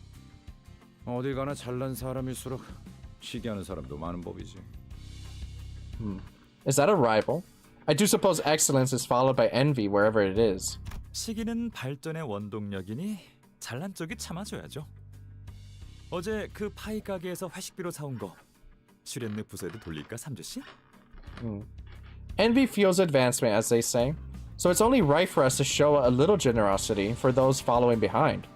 어디 가나 잘난 사람일수록 시기하는 사람도 많은 법이지. Is that a rival? I do suppose excellence is followed by envy wherever it is. 시기는 발전의 원동력이니 잘난 쪽이 참아줘야죠. 어제 그 파이 가게에서 회식비로 사온 거 슈렌네 부서에도 돌릴까, 삼조 씨? Envy fuels advancement, as they say. So it's only right for us to show a little generosity for those following behind.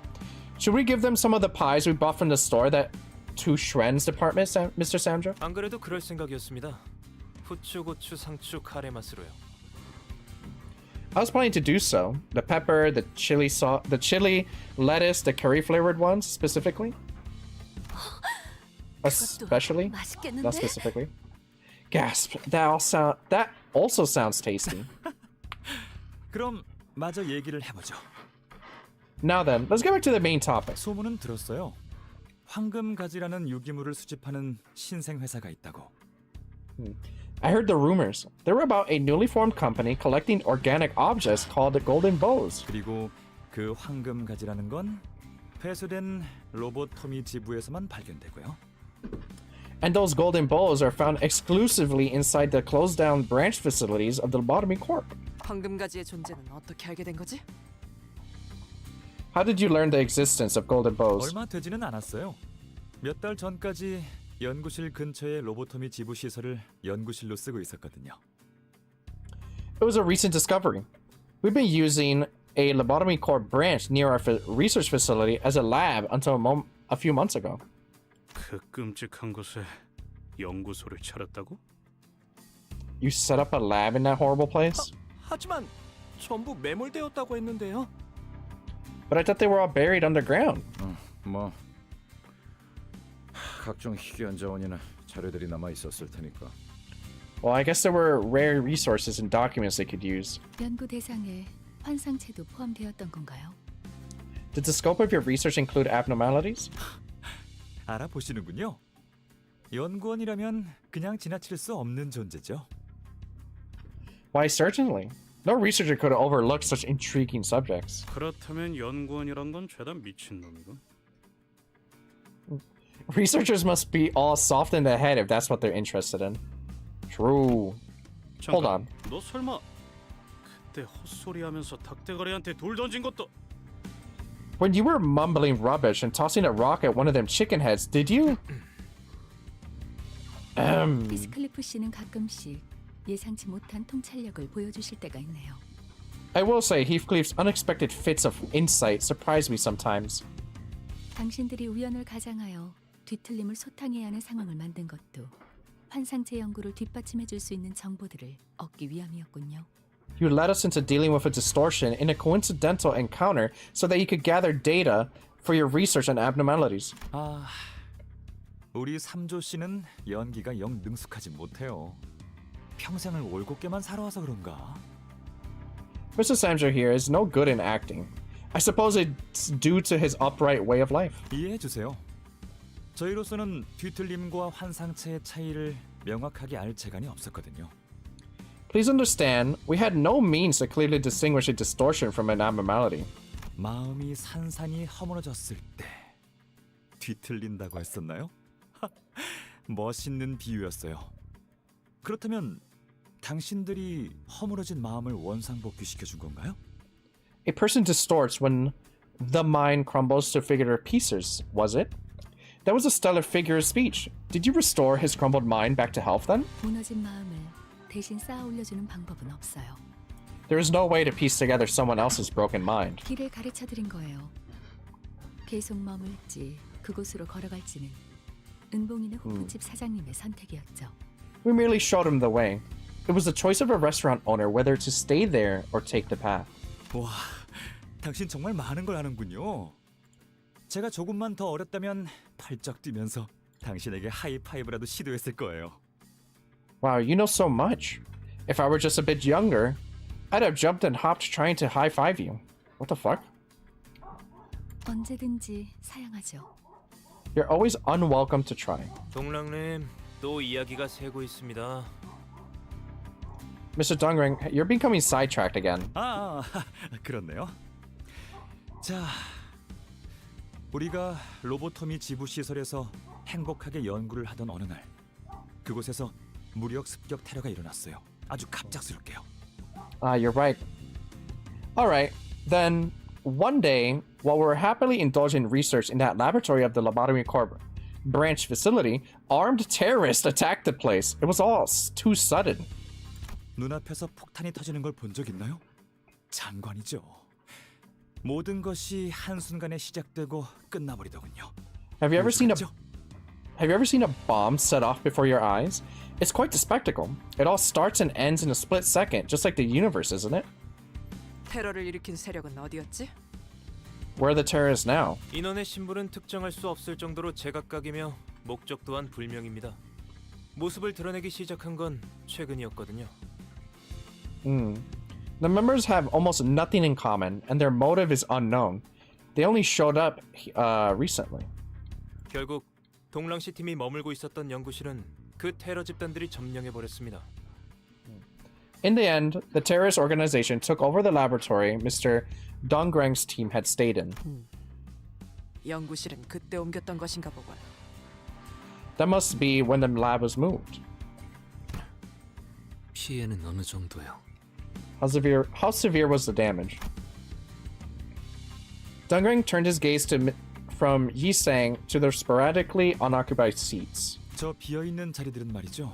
Should we give them some of the pies we bought from the store that to Shren's department, Mr. Samjo? 안 그래도 그럴 생각이었습니다. 후추, 고추, 상추, 카레 맛으로요. I was planning to do so. The pepper, the chili sauce, the chili, lettuce, the curry flavored ones specifically. Especially, not specifically. Gasp! That also sounds tasty. 그럼 마저 얘기를 해보죠. Now then, let's get back to the main topic. 소문은 들었어요. 황금가지라는 유기물을 수집하는 신생 회사가 있다고. I heard the rumors. They were about a newly formed company collecting organic objects called the Golden Bows. 그리고 그 황금가지라는 건 폐쇄된 로보토미 지부에서만 발견되고요. And those golden bows are found exclusively inside the closed-down branch facilities of the Lobotomy Corp. 황금가지의 존재는 어떻게 알게 된 거지? How did you learn the existence of golden bows? 얼마 되지는 않았어요. 몇 달 전까지 연구실 근처의 로보토미 지부 시설을 연구실로 쓰고 있었거든요. It was a recent discovery. We've been using a Lobotomy Corp branch near our research facility as a lab until a few months ago. 그 끔찍한 곳에 연구소를 차렸다고? You set up a lab in that horrible place? 하지만 전부 매몰되었다고 했는데요. But I thought they were all buried underground. 뭐 각종 희귀한 자원이나 자료들이 남아 있었을 테니까. Well, I guess there were rare resources and documents they could use. 연구 대상에 환상체도 포함되었던 건가요? Did the scope of your research include abnormalities? 알아보시는군요. 연구원이라면 그냥 지나칠 수 없는 존재죠. Why, certainly. No researcher could have overlooked such intriguing subjects. 그렇다면 연구원이란 건 죄다 미친놈이군. Researchers must be all soft in the head if that's what they're interested in. True. Hold on. 너 설마 그때 헛소리하면서 닭대가리한테 돌 던진 것도? When you were mumbling rubbish and tossing a rock at one of them chicken heads, did you? 피스클리프 씨는 가끔씩 예상치 못한 통찰력을 보여주실 때가 있네요. I will say Heathcliff's unexpected fits of insight surprise me sometimes. 당신들이 우연을 가장하여 뒤틀림을 소탕해야 하는 상황을 만든 것도 환상체 연구를 뒷받침해줄 수 있는 정보들을 얻기 위함이었군요. You led us into dealing with a distortion in a coincidental encounter so that you could gather data for your research on abnormalities. 아, 우리 삼조 씨는 연기가 영 능숙하지 못해요. 평생을 올곧게만 살아와서 그런가? Mr. Samjo here is no good in acting. I suppose it's due to his upright way of life. 이해해 주세요. 저희로서는 뒤틀림과 환상체의 차이를 명확하게 알 재간이 없었거든요. Please understand, we had no means to clearly distinguish a distortion from an abnormality. 마음이 산산이 허물어졌을 때 뒤틀린다고 했었나요? 멋있는 비유였어요. 그렇다면 당신들이 허물어진 마음을 원상복귀시켜 준 건가요? A person distorts when the mind crumbles to figurative pieces, was it? That was a stellar figure of speech. Did you restore his crumbled mind back to health then? 무너진 마음을 대신 쌓아 올려주는 방법은 없어요. There is no way to piece together someone else's broken mind. 길을 가르쳐 드린 거예요. 계속 머물지 그곳으로 걸어갈지는 은봉이네 호프집 사장님의 선택이었죠. We merely showed him the way. It was the choice of a restaurant owner whether to stay there or take the path. 와, 당신 정말 많은 걸 아는군요. 제가 조금만 더 어렸다면 팔쩍 뛰면서 당신에게 하이파이브라도 시도했을 거예요. Wow, you know so much. If I were just a bit younger, I'd have jumped and hopped trying to high-five you. What the fuck? 언제든지 사양하죠. You're always unwelcome to try. 동랑님, 또 이야기가 새고 있습니다. Mr. Dongrang, you're becoming sidetracked again. 그렇네요. 자, 우리가 로보토미 지부 시설에서 행복하게 연구를 하던 어느 날, 그곳에서 무력 습격 테러가 일어났어요. 아주 갑작스럽게요. You're right. Alright, then one day, while we were happily indulging in research in that laboratory of the Lobotomy Corp branch facility, armed terrorists attacked the place. It was all too sudden. 눈앞에서 폭탄이 터지는 걸 본 적 있나요? 장관이죠. 모든 것이 한순간에 시작되고 끝나버리더군요. Have you ever seen a bomb set off before your eyes? It's quite the spectacle. It all starts and ends in a split second, just like the universe, isn't it? 테러를 일으킨 세력은 어디였지? Where are the terrorists now? 인원의 신분은 특정할 수 없을 정도로 제각각이며 목적 또한 불명입니다. 모습을 드러내기 시작한 건 최근이었거든요. The members have almost nothing in common, and their motive is unknown. They only showed up recently. 결국 동랑시 팀이 머물고 있었던 연구실은 그 테러 집단들이 점령해 버렸습니다. In the end, the terrorist organization took over the laboratory Mr. Dongrang's team had stayed in. 연구실은 그때 옮겼던 것인가 보군. That must be when the lab was moved. 피해는 어느 정도요? How severe was the damage? Dongrang turned his gaze from Yisang to the sporadically unoccupied seats. 저 비어 있는 자리들은 말이죠.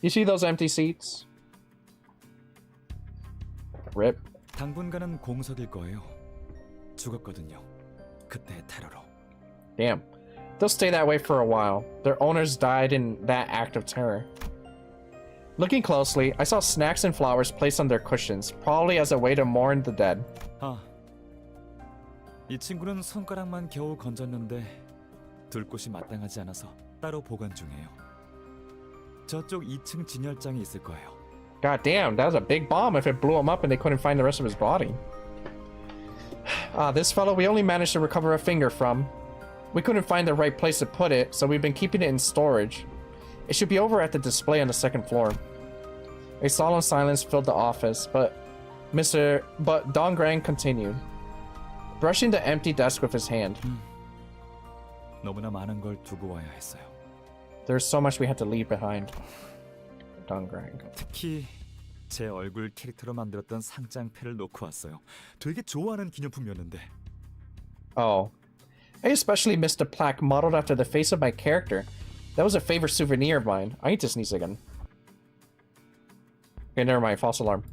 You see those empty seats? Rip. 당분간은 공석일 거예요. 죽었거든요. 그때 테러로. Damn. They'll stay that way for a while. Their owners died in that act of terror. Looking closely, I saw snacks and flowers placed on their cushions, probably as a way to mourn the dead. 이 친구는 손가락만 겨우 건졌는데 둘 곳이 마땅하지 않아서 따로 보관 중이에요. 저쪽 2층 진열장에 있을 거예요. God damn, that was a big bomb if it blew him up and they couldn't find the rest of his body. This fellow we only managed to recover a finger from. We couldn't find the right place to put it, so we've been keeping it in storage. It should be over at the display on the second floor. A solemn silence filled the office, but Dongrang continued, brushing the empty desk with his hand. 너무나 많은 걸 두고 와야 했어요. There's so much we had to leave behind. Dongrang. 특히 제 얼굴 캐릭터로 만들었던 상장패를 놓고 왔어요. 되게 좋아하는 기념품이었는데. Oh. I especially missed the plaque modeled after the face of my character. That was a favorite souvenir of mine. I need to sneeze again. Okay, never mind. False alarm.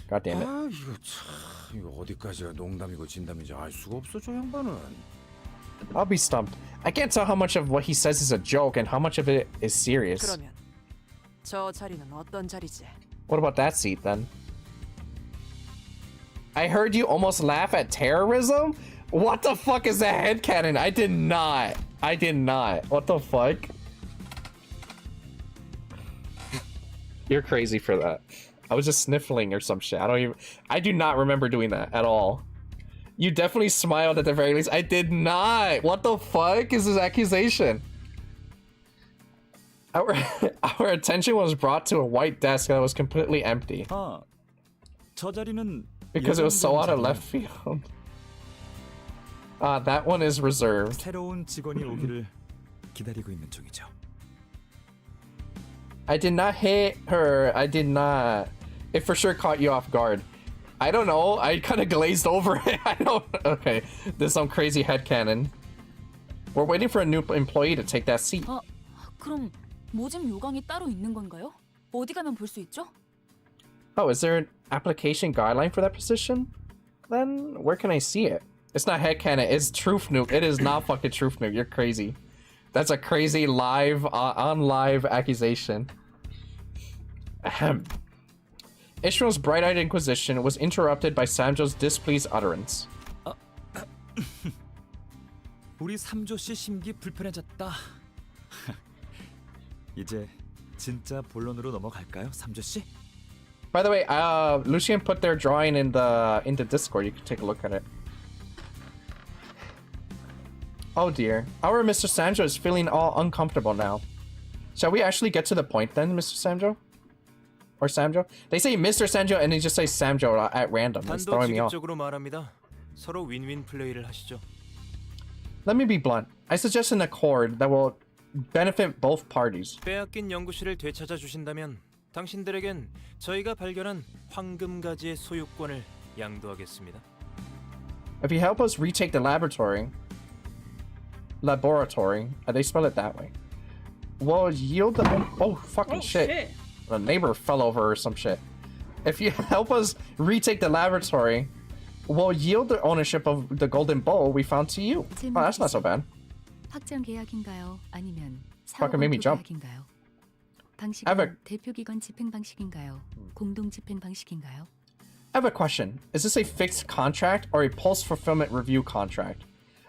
God damn it. 이거 어디까지가 농담이고 진담인지 알 수가 없어 저 양반은. I'll be stumped. I can't tell how much of what he says is a joke and how much of it is serious. 그러면 저 자리는 어떤 자리지? What about that seat then? I heard you almost laugh at terrorism? What the fuck is that headcanon? I did not. What the fuck? You're crazy for that. I was just sniffling or some shit. I do not remember doing that at all. You definitely smiled at the very least. I did not. What the fuck is this accusation? Our attention was brought to a white desk that was completely empty. 아, 저 자리는 Because it was so out of 예정된 left field. That one is reserved. 새로운 직원이 오기를 기다리고 있는 중이죠. I did not hit her. I did not. It for sure caught you off guard. I don't know. I kind of glazed over it. I don't. Okay. There's some crazy headcanon. We're waiting for a new employee to take that seat. 그럼 모집 요강이 따로 있는 건가요? 어디 가면 볼 수 있죠? Oh, is there an application guideline for that position? Then where can I see it? It's not headcanon. It's Truth Nuke. It is not fucking Truth Nuke. You're crazy. That's a crazy live, on live accusation. Ahem. Ishmael's bright-eyed inquisition was interrupted by Samjo's displeased utterance. 우리 삼조 씨 심기 불편해졌다. 이제 진짜 본론으로 넘어갈까요, 삼조 씨? By the way, Lucian put their drawing in the Discord. You can take a look at it. Oh dear. Our Mr. Sanjo is feeling all uncomfortable now. Shall we actually get to the point then, Mr. Sanjo? Or Samjo? They say Mr. Sanjo and they just say Samjo at random. It's throwing me off. 단도직입적으로 말합니다. 서로 윈윈 플레이를 하시죠. Let me be blunt. I suggest an accord that will benefit both parties. 빼앗긴 연구실을 되찾아 주신다면 당신들에겐 저희가 발견한 황금가지의 소유권을 양도하겠습니다. If you help us retake the laboratory, they spell it that way, we'll yield the... Oh, fucking shit. The neighbor fell over or some shit. If you help us retake the laboratory, we'll yield the ownership of the golden bowl we found to you. Oh, that's not so bad. 확정 계약인가요? 아니면 Fucking made me jump. 계약인가요? 방식은 대표 기관 집행 방식인가요? 공동 집행 방식인가요? I have a question. Is this a fixed contract or a post-fulfillment review contract?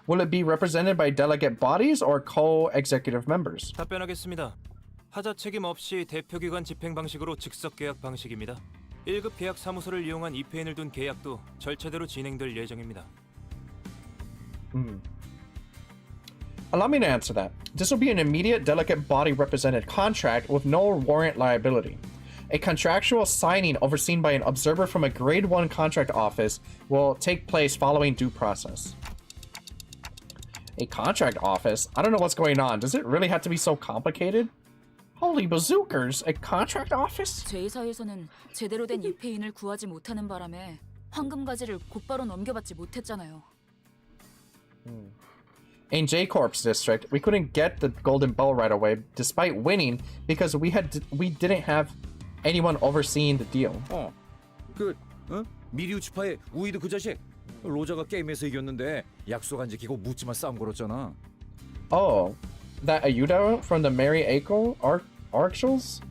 Will it be represented by delegate bodies or co-executive members? 답변하겠습니다. 하자 책임 없이 대표 기관 집행 방식으로 즉석 계약 방식입니다. 1급 계약 사무소를 이용한 이페인을 둔 계약도 절차대로 진행될 예정입니다. Allow me to answer that. This will be an immediate delegate body represented contract with no warrant liability. A contractual signing overseen by an observer from a grade 1 contract office will take place following due process. A contract office? I don't know what's going on. Does it really have to be so complicated? Holy bazookas! A contract office? 제 회사에서는 제대로 된 이페인을 구하지 못하는 바람에 황금가지를 곧바로 넘겨받지 못했잖아요. In J-Corp's district, we couldn't get the golden bowl right away despite winning because we didn't have anyone overseeing the deal. 미리우 주파의 우이드 그 자식 로저가 게임에서 이겼는데 약속 안 지키고 묻지마 싸움 걸었잖아. Oh, that Ayuda from the Mary Archels?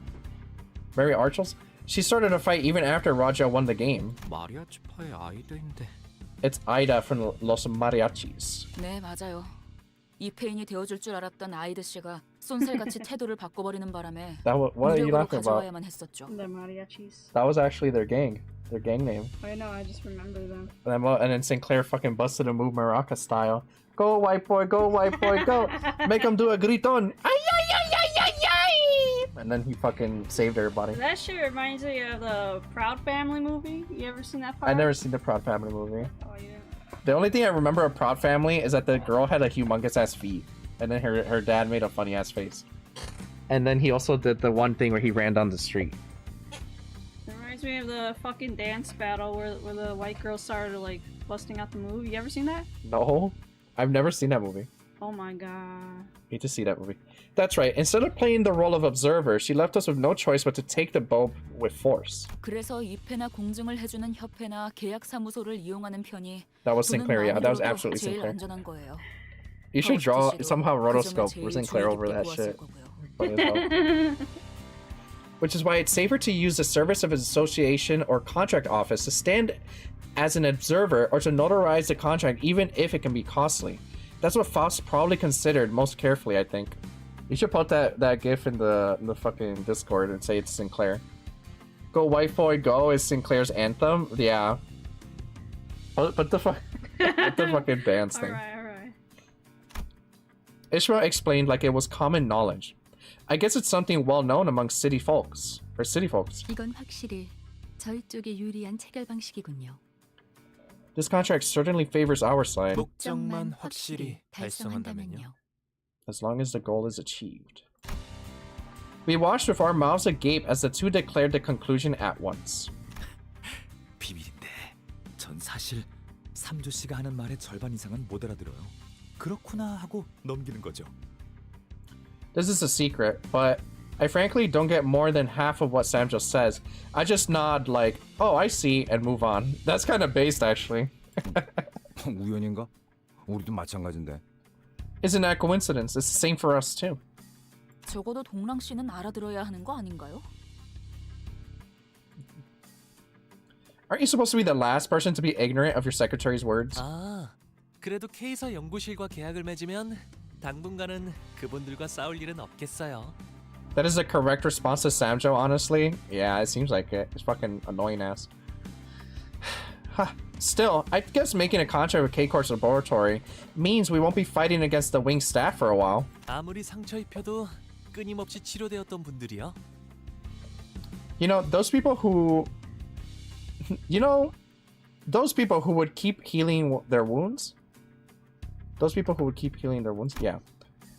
Mary Archels? She started a fight even after Raja won the game. 마리아치파의 아이다인데. It's Aida from Los Mariachis. 네, 맞아요. 이페인이 되어줄 줄 알았던 아이드 씨가 쏜살같이 태도를 바꿔버리는 바람에 What are you 무력으로 laughing about? 가져와야만 했었죠. The mariachis. That was actually their gang name. I know, I just remember them. And then Sinclair fucking busted a move Maraca style. Go white boy, go! Make him do a griton. Ay, ay, ay, ay, ay, ay! And then he fucking saved everybody. That shit reminds me of the Proud Family movie. You ever seen that part? I never seen the Proud Family movie. Oh, yeah. The only thing I remember of Proud Family is that the girl had a humongous ass feet, and then her dad made a funny ass face. And then he also did the one thing where he ran down the street. It reminds me of the fucking dance battle where the white girl started like busting out the move. You ever seen that? No, I've never seen that movie. Oh my god. Need to see that movie. That's right. Instead of playing the role of observer, she left us with no choice but to take the bow with force. 그래서 입회나 공증을 해주는 협회나 계약 사무소를 이용하는 편이 That was Sinclair, yeah. That was absolutely 제일 Sinclair. 안전한 거예요. You should draw somehow rotoscope with Sinclair over that shit. Funny as hell. Which is why it's safer to use the service of an association or contract office to stand as an observer or to notarize the contract even if it can be costly. That's what Faust probably considered most carefully, I think. You should put that gif in the fucking Discord and say it's Sinclair. Go White Boy Go is Sinclair's anthem? Yeah. Put the fucking dance thing. Alright. Ishmael explained like it was common knowledge. I guess it's something well known among city folks. Or city folks. 이건 확실히 저희 쪽에 유리한 체결 방식이군요. This contract certainly favors our side. 목적만 확실히 달성한다면요. As long as the goal is achieved. We watched with our mouths agape as the two declared the conclusion at once. 비밀인데 전 사실 삼조 씨가 하는 말의 절반 이상은 못 알아들어요. 그렇구나 하고 넘기는 거죠. This is a secret, but I frankly don't get more than half of what Samjo says. I just nod like, oh, I see, and move on. That's kind of based, actually. 우연인가? 우리도 마찬가지인데. Isn't that coincidence? It's the same for us, too. 적어도 동랑 씨는 알아들어야 하는 거 아닌가요? Aren't you supposed to be the last person to be ignorant of your secretary's words? 아, 그래도 K사 연구실과 계약을 맺으면 당분간은 그분들과 싸울 일은 없겠어요. That is the correct response to Samjo, honestly. Yeah, it seems like it. It's fucking annoying ass. Still, I guess making a contract with K-Corp's laboratory means we won't be fighting against the wing staff for a while. 아무리 상처 입혀도 끊임없이 치료되었던 분들이요. You know, those people who... You know, those people who would keep healing their wounds? Those people who would keep healing their wounds? Yeah.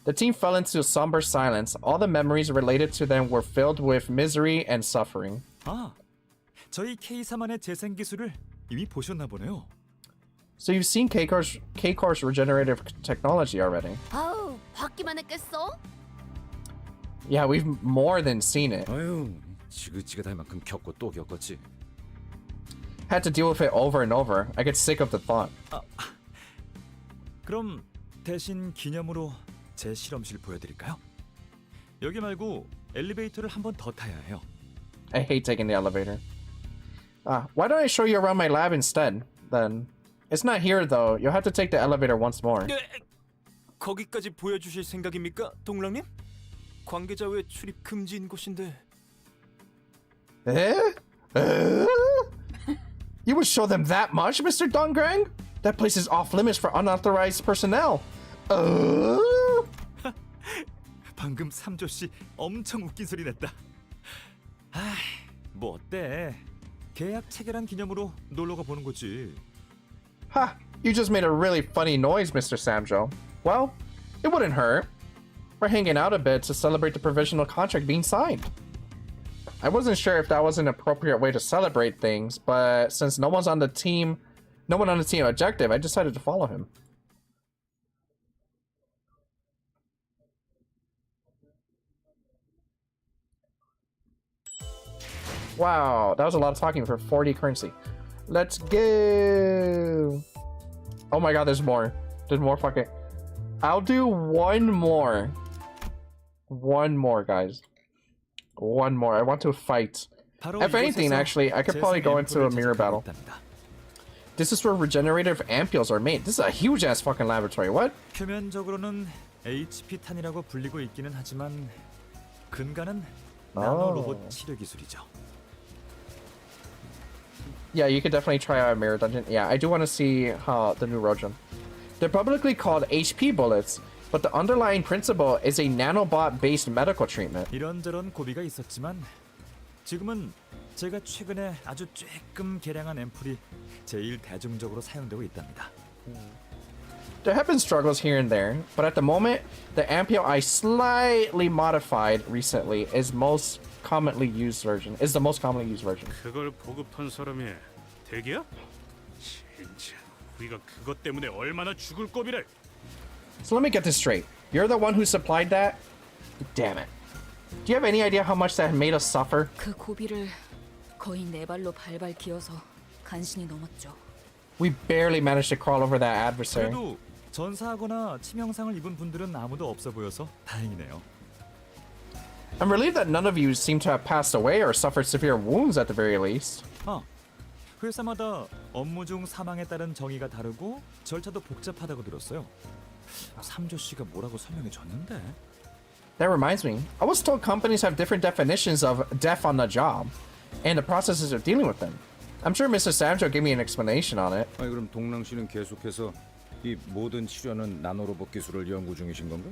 The team fell into a somber silence. All the memories related to them were filled with misery and suffering. 아, 저희 K3만의 재생 기술을 이미 보셨나 보네요. So you've seen K-Corp's regenerative technology already. 아우, 받기만 했겠어? Yeah, we've more than seen it. 아유, 지긋지긋할 만큼 겪고 또 겪었지. Had to deal with it over and over. I get sick of the thought. 그럼 대신 기념으로 제 실험실 보여드릴까요? 여기 말고 엘리베이터를 한 번 더 타야 해요. I hate taking the elevator. Why don't I show you around my lab instead, then? It's not here, though. You'll have to take the elevator once more. 거기까지 보여주실 생각입니까, 동랑님? 관계자 외 출입 금지인 곳인데. Eh? You would show them that much, Mr. Dongrang? That place is off limits for unauthorized personnel. 방금 삼조 씨 엄청 웃긴 소리 냈다. 아, 뭐 어때? 계약 체결한 기념으로 놀러가 보는 거지. Ha! You just made a really funny noise, Mr. Samjo. Well, it wouldn't hurt. We're hanging out a bit to celebrate the provisional contract being signed. I wasn't sure if that was an appropriate way to celebrate things, but since no one on the team objective, I decided to follow him. Wow, that was a lot of talking for 40 currency. Let's go. Oh my god, there's more. There's more fucking... I'll do one more. One more, guys. One more. I want to fight. If anything, actually, I could probably go into a mirror battle. This is where regenerative ampules are made. This is a huge-ass fucking laboratory. What? 표면적으로는 HP탄이라고 불리고 있기는 하지만 근간은 나노 로봇 치료 기술이죠. Yeah, you could definitely try out a mirror dungeon. Yeah, I do want to see how the new RODION. They're publicly called HP bullets, but the underlying principle is a nanobot-based medical treatment. 이런저런 고비가 있었지만 지금은 제가 최근에 아주 조금 개량한 앰플이 제일 대중적으로 사용되고 있답니다. There have been struggles here and there, but at the moment, the ampule I slightly modified recently is the most commonly used version. 그걸 보급한 사람이 대기야? 진짜 우리가 그것 때문에 얼마나 죽을 고비를. So let me get this straight. You're the one who supplied that? Damn it. Do you have any idea how much that made us suffer? 그 고비를 거의 네 발로 발발 기어서 간신히 넘었죠. We barely managed to crawl over that adversary. 그래도 전사하거나 치명상을 입은 분들은 아무도 없어 보여서 다행이네요. I'm relieved that none of you seem to have passed away or suffered severe wounds at the very least. 아, 회사마다 업무 중 사망에 따른 정의가 다르고 절차도 복잡하다고 들었어요. 삼조 씨가 뭐라고 설명해 줬는데? That reminds me. I was told companies have different definitions of death on the job and the processes of dealing with them. I'm sure Mr. Samjo gave me an explanation on it. 아니 그럼 동랑 씨는 계속해서 이 모든 치료는 나노로봇 기술을 연구 중이신 건가?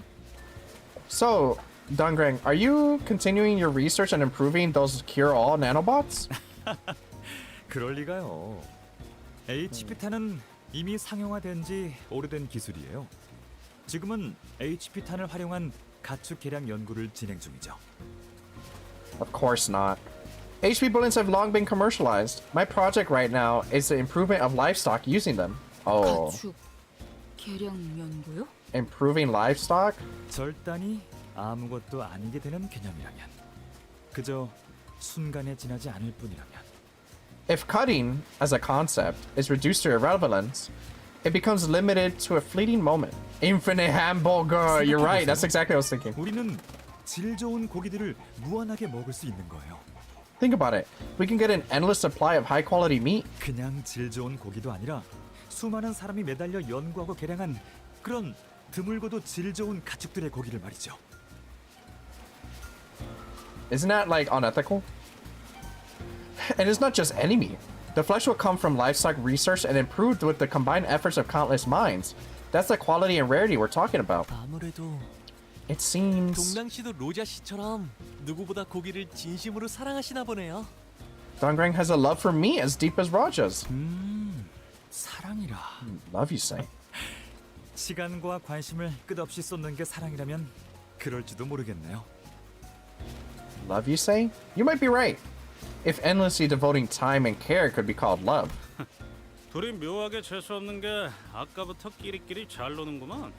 So, Dongrang, are you continuing your research on improving those cure-all nanobots? 그럴 리가요. HP탄은 이미 상용화된 지 오래된 기술이에요. 지금은 HP탄을 활용한 가축 개량 연구를 진행 중이죠. Of course not. HP bullets have long been commercialized. My project right now is the improvement of livestock using them. Oh. 가축 개량 연구요? Improving livestock? 절단이 아무것도 아니게 되는 개념이라면, 그저 순간에 지나지 않을 뿐이라면. If cutting, as a concept, is reduced to irrelevance, it becomes limited to a fleeting moment. Infinite hamburger. You're right. That's exactly what I was thinking. 우리는 질 좋은 고기들을 무한하게 먹을 수 있는 거예요. Think about it. We can get an endless supply of high-quality meat. 그냥 질 좋은 고기도 아니라 수많은 사람이 매달려 연구하고 개량한 그런 드물고도 질 좋은 가축들의 고기를 말이죠. Isn't that, like, unethical? And it's not just any meat. The flesh will come from livestock research and improved with the combined efforts of countless minds. That's the quality and rarity we're talking about. 아무래도 It seems... 동랑 씨도 로자 씨처럼 누구보다 고기를 진심으로 사랑하시나 보네요. Dongrang has a love for meat as deep as Raja's. 사랑이라. Love, you say. 시간과 관심을 끝없이 쏟는 게 사랑이라면 그럴지도 모르겠네요. Love, you say? You might be right. If endlessly devoting time and care could be called love. 둘이 묘하게 재수 없는 게 아까부터 끼리끼리 잘 노는구만.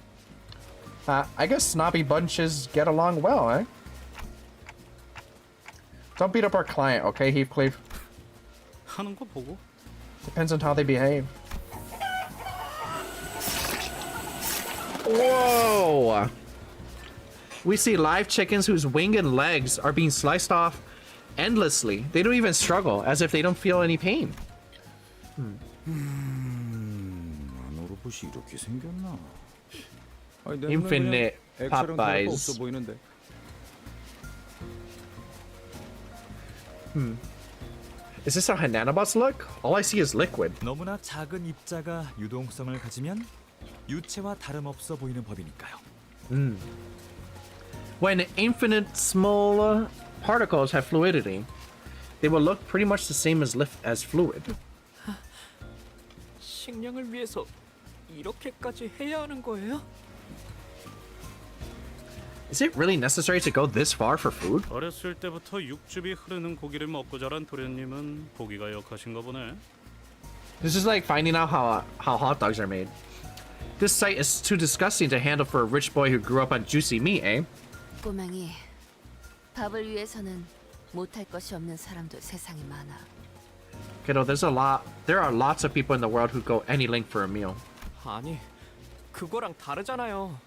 I guess snobby bunches get along well, eh? Don't beat up our client, okay, Heathcliff? 하는 거 보고. Depends on how they behave. Whoa! We see live chickens whose wing and legs are being sliced off endlessly. They don't even struggle, as if they don't feel any pain. 로봇이 이렇게 생겼나? Infinite Popeyes. 없어 보이는데. Is this how nanobots look? All I see is liquid. 너무나 작은 입자가 유동성을 가지면 유체와 다름없어 보이는 법이니까요. When infinite small particles have fluidity, they will look pretty much the same as fluid. 식량을 위해서 이렇게까지 해야 하는 거예요? Is it really necessary to go this far for food? 어렸을 때부터 육즙이 흐르는 고기를 먹고 자란 도련님은 보기가 역하신가 보네. This is like finding out how hot dogs are made. This sight is too disgusting to handle for a rich boy who grew up on juicy meat, eh? 꼬맹이, 밥을 위해서는 못할 것이 없는 사람도 세상에 많아. Kiddo, there are lots of people in the world who go any length for a meal. 아니, 그거랑 다르잖아요.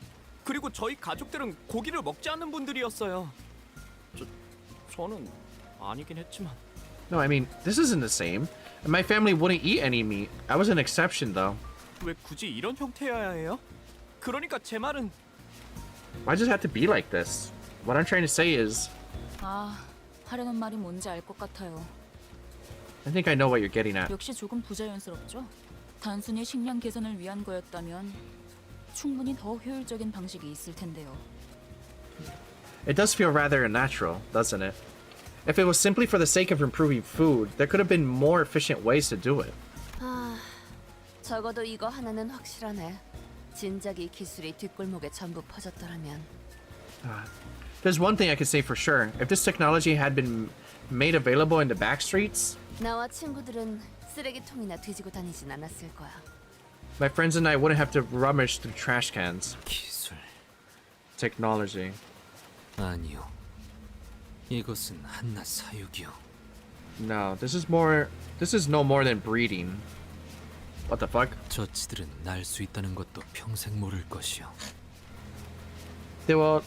그리고 저희 가족들은 고기를 먹지 않는 분들이었어요. 저는 아니긴 했지만. No, I mean, this isn't the same. My family wouldn't eat any meat. I was an exception, though. 왜 굳이 이런 형태여야 해요? 그러니까 제 말은 Why does it have to be like this? What I'm trying to say is... 하려는 말이 뭔지 알 것 같아요. I think I know what you're getting at. 역시 조금 부자연스럽죠? 단순히 식량 개선을 위한 거였다면 충분히 더 효율적인 방식이 있을 텐데요. It does feel rather unnatural, doesn't it? If it was simply for the sake of improving food, there could have been more efficient ways to do it. 적어도 이거 하나는 확실하네. 진작에 이 기술이 뒷골목에 전부 퍼졌더라면. There's one thing I can say for sure. If this technology had been made available in the back streets, 나와 친구들은 쓰레기통이나 뒤지고 다니진 않았을 거야. my friends and I wouldn't have to rummage through trash cans. 기술. Technology. 아니요. 이것은 한낱 사육이요. No, this is no more than breeding. What the fuck? 저치들은 날 수 있다는 것도 평생 모를 것이요. They will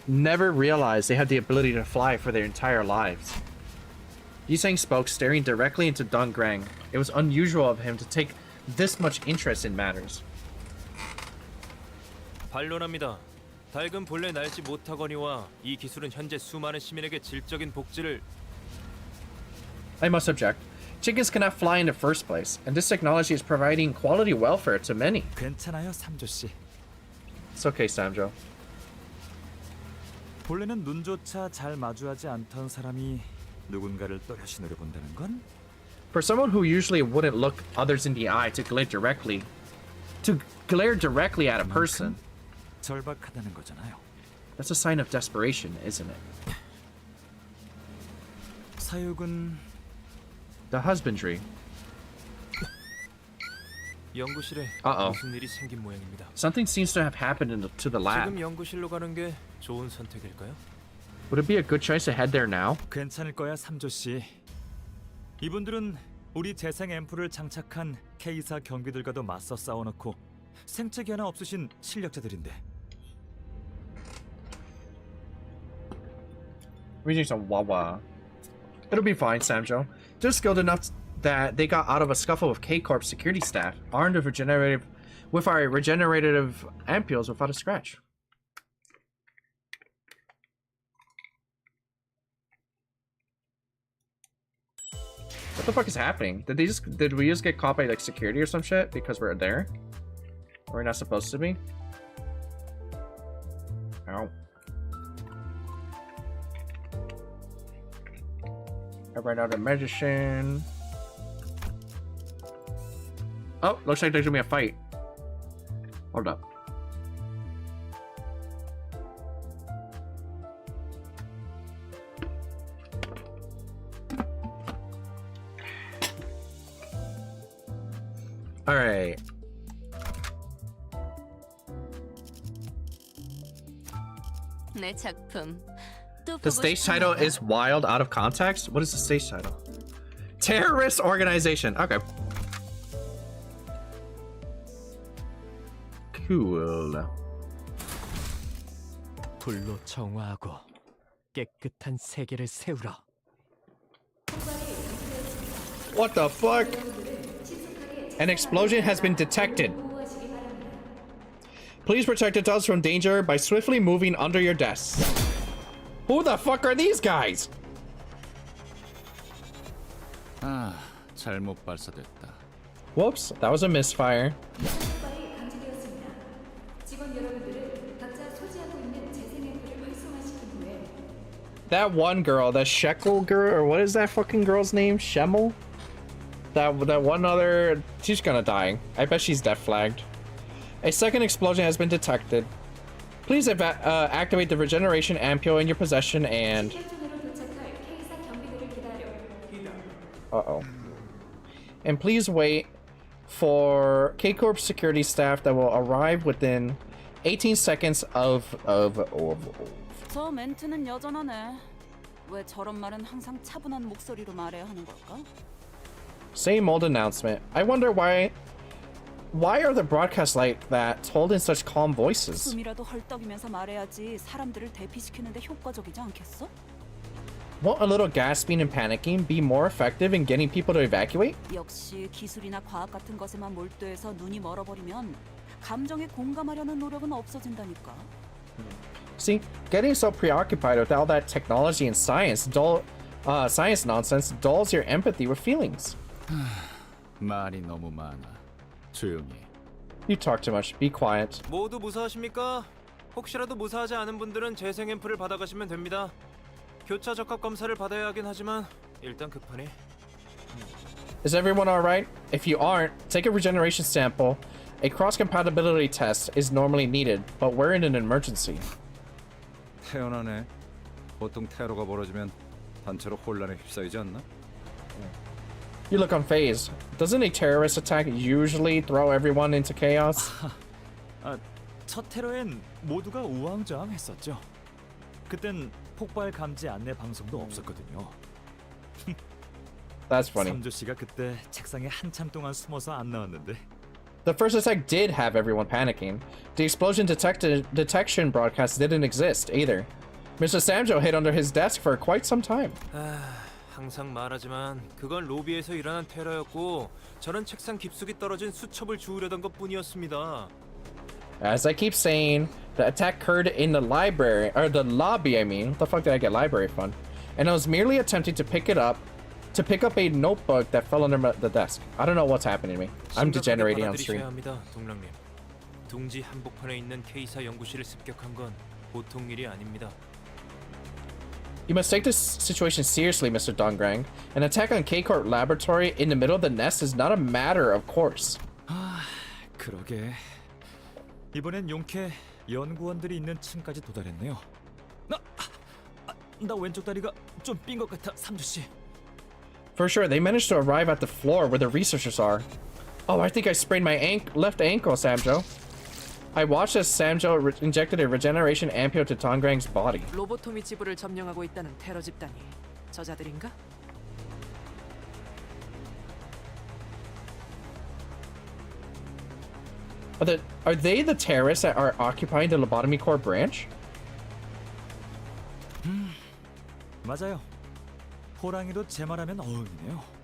never realize they have the ability to fly for their entire lives. Yisang spoke, staring directly into Dongrang. It was unusual of him to take this much interest in matters. 반론합니다. 닭은 본래 날지 못하거니와 이 기술은 현재 수많은 시민에게 질적인 복지를 I must object. Chickens cannot fly in the first place, and this technology is providing quality welfare to many. 괜찮아요, 삼조 씨. It's okay, Samjo. 본래는 눈조차 잘 마주하지 않던 사람이 누군가를 또렷이 노려본다는 건 For someone who usually wouldn't look others in the eye to glare directly at a person, 절박하다는 거잖아요. that's a sign of desperation, isn't it? 사육은 The husbandry. 연구실에 Uh-oh. 무슨 일이 생긴 모양입니다. Something seems to have happened to the lab. 지금 연구실로 가는 게 좋은 선택일까요? Would it be a good choice to head there now? 괜찮을 거야, 삼조 씨. 이분들은 우리 재생 앰플을 장착한 K사 경비들과도 맞서 싸워놓고 생채기 하나 없으신 실력자들인데. Reaching some Wawa. It'll be fine, Samjo. They're skilled enough that they got out of a scuffle with K-Corp security staff, armed with our regenerative ampules without a scratch. What the fuck is happening? Did we just get caught by like security or some shit because we're there? We're not supposed to be? Ow. I ran out of medicine. Oh, looks like there's gonna be a fight. Hold up. All right. 내 작품. The stage title is Wild Out of Context? What is the stage title? Terrorist Organization. Okay. Cool. 불로 정화하고 깨끗한 세계를 세우라. What the fuck? An explosion has been detected. Please protect adults from danger by swiftly moving under your desks. Who the fuck are these guys? 아, 잘못 발사됐다. Whoops, that was a misfire. That one girl, that Shekel girl, or what is that fucking girl's name? Shemel? That one other, she's gonna die. I bet she's death flagged. A second explosion has been detected. Please activate the regeneration ampule in your possession and... Uh-oh. And please wait for K-Corp security staff that will arrive within 18 seconds of. 저 멘트는 여전하네. 왜 저런 말은 항상 차분한 목소리로 말해야 하는 걸까? Same old announcement. I wonder why are the broadcasts like that told in such calm voices? 숨이라도 헐떡이면서 말해야지 사람들을 대피시키는데 효과적이지 않겠어? Won't a little gasping and panicking be more effective in getting people to evacuate? 역시 기술이나 과학 같은 것에만 몰두해서 눈이 멀어버리면 감정에 공감하려는 노력은 없어진다니까. See, getting so preoccupied with all that technology and science nonsense dulls your empathy with feelings. 말이 너무 많아. 조용히. You talk too much. Be quiet. 모두 무사하십니까? 혹시라도 무사하지 않은 분들은 재생 앰플을 받아가시면 됩니다. 교차 적합 검사를 받아야 하긴 하지만 일단 급하니. Is everyone alright? If you aren't, take a regeneration sample. A cross-compatibility test is normally needed, but we're in an emergency. 태어나네. 보통 테러가 벌어지면 단체로 혼란에 휩싸이지 않나? You look unfazed. Doesn't a terrorist attack usually throw everyone into chaos? 첫 테러엔 모두가 우왕좌왕했었죠. 그땐 폭발 감지 안내 방송도 없었거든요. That's funny. 삼조 씨가 그때 책상에 한참 동안 숨어서 안 나왔는데. The first attack did have everyone panicking. The explosion detection broadcast didn't exist either. Mr. Samjo hid under his desk for quite some time. 항상 말하지만 그건 로비에서 일어난 테러였고 저는 책상 깊숙이 떨어진 수첩을 주우려던 것뿐이었습니다. As I keep saying, the attack occurred in the library, or the lobby, I mean. What the fuck did I get library from? And I was merely attempting to pick up a notebook that fell under the desk. I don't know what's happening to me. I'm degenerating on stream. 합니다, 동랑님. 둥지 한복판에 있는 K사 연구실을 습격한 건 보통 일이 아닙니다. You must take this situation seriously, Mr. Dongrang. An attack on K-Corp Laboratory in the middle of the nest is not a matter of course. 아, 그러게. 이번엔 용케 연구원들이 있는 층까지 도달했네요. 나 왼쪽 다리가 좀 삔 것 같아, 삼주 씨. For sure, they managed to arrive at the floor where the researchers are. Oh, I think I sprained my left ankle, Samjo. I watched as Samjo injected a regeneration ampule to Dongrang's body. 로보토미 지부를 점령하고 있다는 테러 집단이 저자들인가? Are they the terrorists that are occupying the lobotomy core branch? 맞아요. 호랑이도 제 말하면 어흥이네요.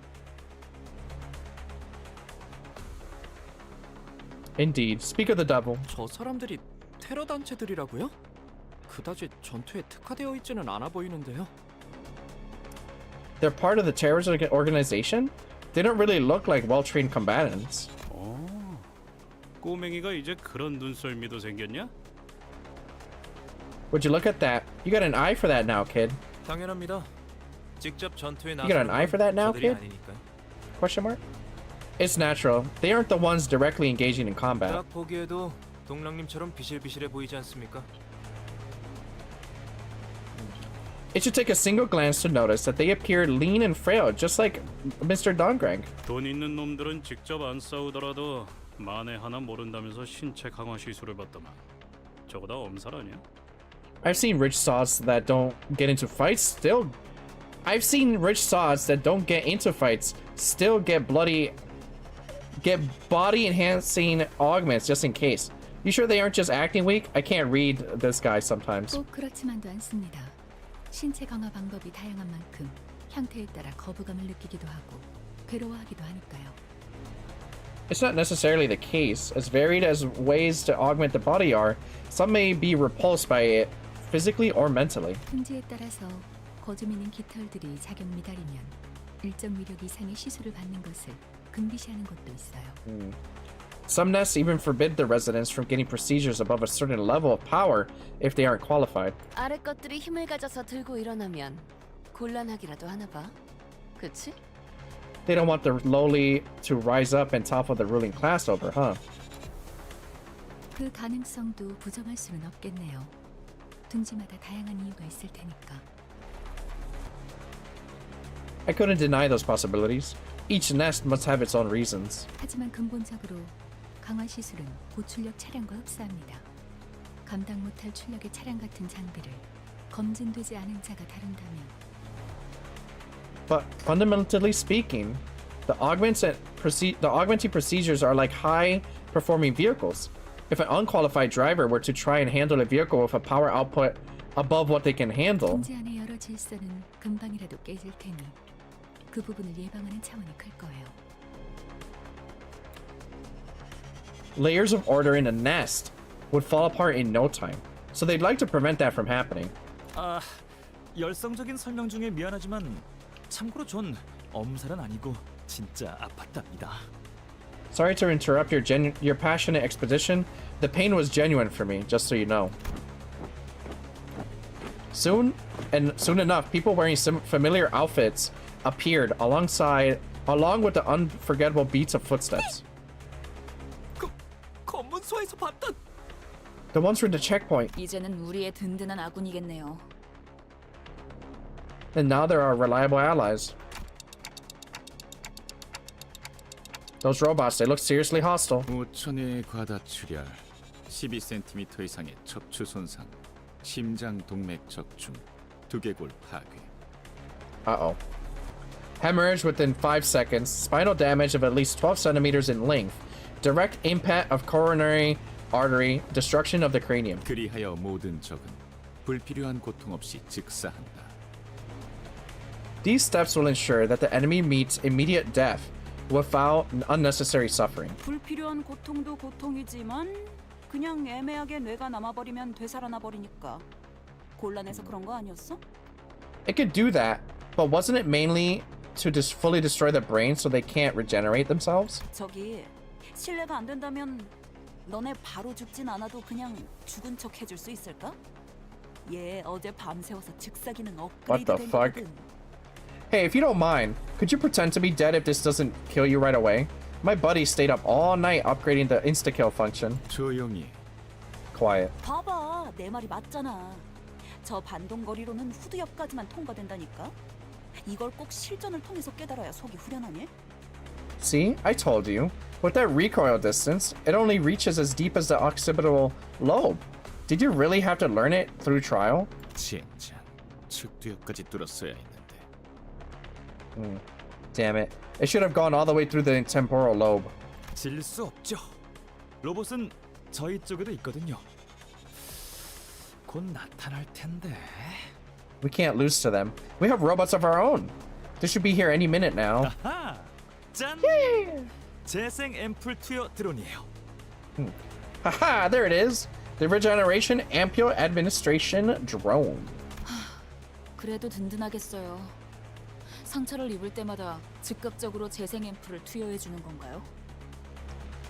Indeed. Speak of the devil. 저 사람들이 테러 단체들이라고요? 그다지 전투에 특화되어 있지는 않아 보이는데요. They're part of the terrorist organization? They don't really look like well-trained combatants. 꼬맹이가 이제 그런 눈썰미도 생겼냐? Would you look at that? You got an eye for that now, kid. 당연합니다. 직접 전투에 You got an eye for that now, 저들이 kid? 아니니까요. Question mark? It's natural. They aren't the ones directly engaging in combat. 딱 보기에도 동랑님처럼 비실비실해 보이지 않습니까? It should take a single glance to notice that they appear lean and frail, just like Mr. Dongrang. 돈 있는 놈들은 직접 안 싸우더라도 만에 하나 모른다면서 신체 강화 시술을 받더만. 저거 다 엄살 아니야? I've seen rich sods that don't get into fights still. I've seen rich sods that don't get into fights still get body enhancing augments just in case. You sure they aren't just acting weak? I can't read this guy sometimes. 꼭 그렇지만도 않습니다. 신체 강화 방법이 다양한 만큼 형태에 따라 거부감을 느끼기도 하고 괴로워하기도 하니까요. It's not necessarily the case. As varied as ways to augment the body are, some may be repulsed by it physically or mentally. 품질에 따라서 거점 있는 깃털들이 작용 미달이면 일정 위력 이상의 시술을 받는 것을 금기시하는 곳도 있어요. Some nests even forbid the residents from getting procedures above a certain level of power if they aren't qualified. 아래 것들이 힘을 가져서 들고 일어나면 곤란하기라도 하나 봐. 그치? They don't want the lowly to rise up and topple the ruling class over, huh? 그 가능성도 부정할 수는 없겠네요. 둥지마다 다양한 이유가 있을 테니까. I couldn't deny those possibilities. Each nest must have its own reasons. 하지만 근본적으로 강화 시술은 고출력 차량과 흡사합니다. 감당 못할 출력의 차량 같은 장비를 검증되지 않은 자가 다룬다면 But fundamentally speaking, the augmenting procedures are like high-performing vehicles. If an unqualified driver were to try and handle a vehicle with a power output above what they can handle, 둥지 안의 여러 질서는 금방이라도 깨질 테니 그 부분을 예방하는 차원이 클 거예요. layers of order in a nest would fall apart in no time. So they'd like to prevent that from happening. 아, 열성적인 설명 중에 미안하지만 참고로 전 엄살은 아니고 진짜 아팠답니다. Sorry to interrupt your passionate expedition. The pain was genuine for me, just so you know. Soon enough, people wearing familiar outfits appeared along with the unforgettable beats of footsteps. 검문소에서 봤던 The ones from the checkpoint. 이제는 우리의 든든한 아군이겠네요. And now there are reliable allies. Those robots, they look seriously hostile. 5천의 과다 출혈, 12cm 이상의 척추 손상, 심장 동맥 적중, 두개골 파괴. Uh-oh. Hemorrhage within 5 seconds, spinal damage of at least 12 centimeters in length, direct impact of coronary artery, destruction of the cranium. 그리하여 모든 적은 불필요한 고통 없이 즉사한다. These steps will ensure that the enemy meets immediate death without unnecessary suffering. 불필요한 고통도 고통이지만 그냥 애매하게 뇌가 남아버리면 되살아나 버리니까 곤란해서 그런 거 아니었어? It could do that, but wasn't it mainly to fully destroy the brain so they can't regenerate themselves? 저기 실례가 안 된다면 너네 바로 죽진 않아도 그냥 죽은 척 해줄 수 있을까? 얘 어제 밤새워서 즉사기능 What 업그레이드 the fuck? 된 Hey, if you don't mind, could you pretend to be dead if this doesn't kill you right away? My buddy stayed up all night upgrading the insta-kill function. 조용히. Quiet. 봐봐, 내 말이 맞잖아. 저 반동거리로는 후드옆까지만 통과된다니까. 이걸 꼭 실전을 통해서 깨달아야 속이 후련하니? See, I told you. With that recoil distance, it only reaches as deep as the occipital lobe. Did you really have to learn it through trial? 진짜 측두엽까지 뚫었어야 했는데. Damn it. It should have gone all the way through the temporal lobe. 질 수 없죠. 로봇은 저희 쪽에도 있거든요. 곧 나타날 텐데. We can't lose to them. We have robots of our own. They should be here any minute now. 아하! 짠! 재생 앰플 투여 드론이에요. Haha, there it is. The regeneration ampule administration drone. 그래도 든든하겠어요. 상처를 입을 때마다 즉각적으로 재생 앰플을 투여해 주는 건가요?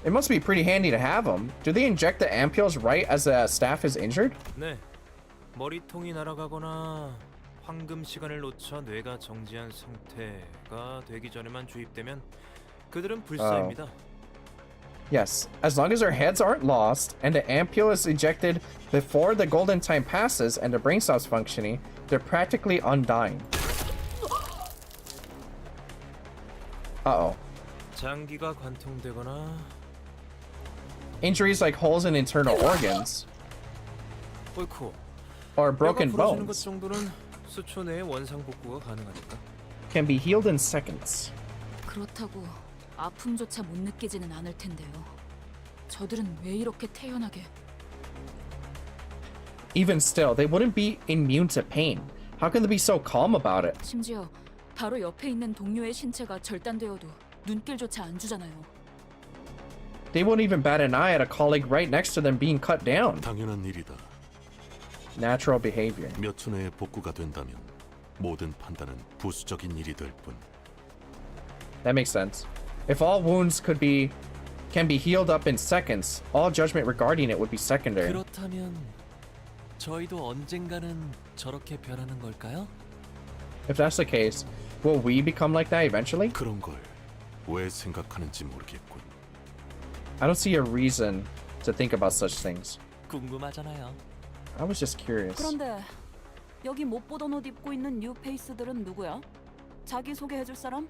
It must be pretty handy to have them. Do they inject the ampules right as the staff is injured? 네. 머리통이 날아가거나 황금 시간을 놓쳐 뇌가 정지한 상태가 되기 전에만 주입되면 그들은 불사입니다. Yes, as long as their heads aren't lost and the ampule is ejected before the golden time passes and the brain stops functioning, they're practically undying. Uh-oh. 장기가 관통되거나 Injuries like holes in internal organs 어이쿠. or broken 뼈가 부러지는 것 bones 정도는 수초 내에 원상 복구가 가능하니까. can be healed in seconds. 그렇다고 아픔조차 못 느끼지는 않을 텐데요. 저들은 왜 이렇게 태연하게? Even still, they wouldn't be immune to pain. How can they be so calm about it? 심지어 바로 옆에 있는 동료의 신체가 절단되어도 눈길조차 안 주잖아요. They won't even bat an eye at a colleague right next to them being cut down. 당연한 일이다. Natural behavior. 몇 초 내에 복구가 된다면 모든 판단은 부수적인 일이 될 뿐. That makes sense. If all wounds can be healed up in seconds, all judgment regarding it would be secondary. 그렇다면 저희도 언젠가는 저렇게 변하는 걸까요? If that's the case, will we become like that eventually? 그런 걸 왜 생각하는지 모르겠군. I don't see a reason to think about such things. 궁금하잖아요. I was just curious. 그런데 여기 못 보던 옷 입고 있는 뉴페이스들은 누구야? 자기 소개해줄 사람?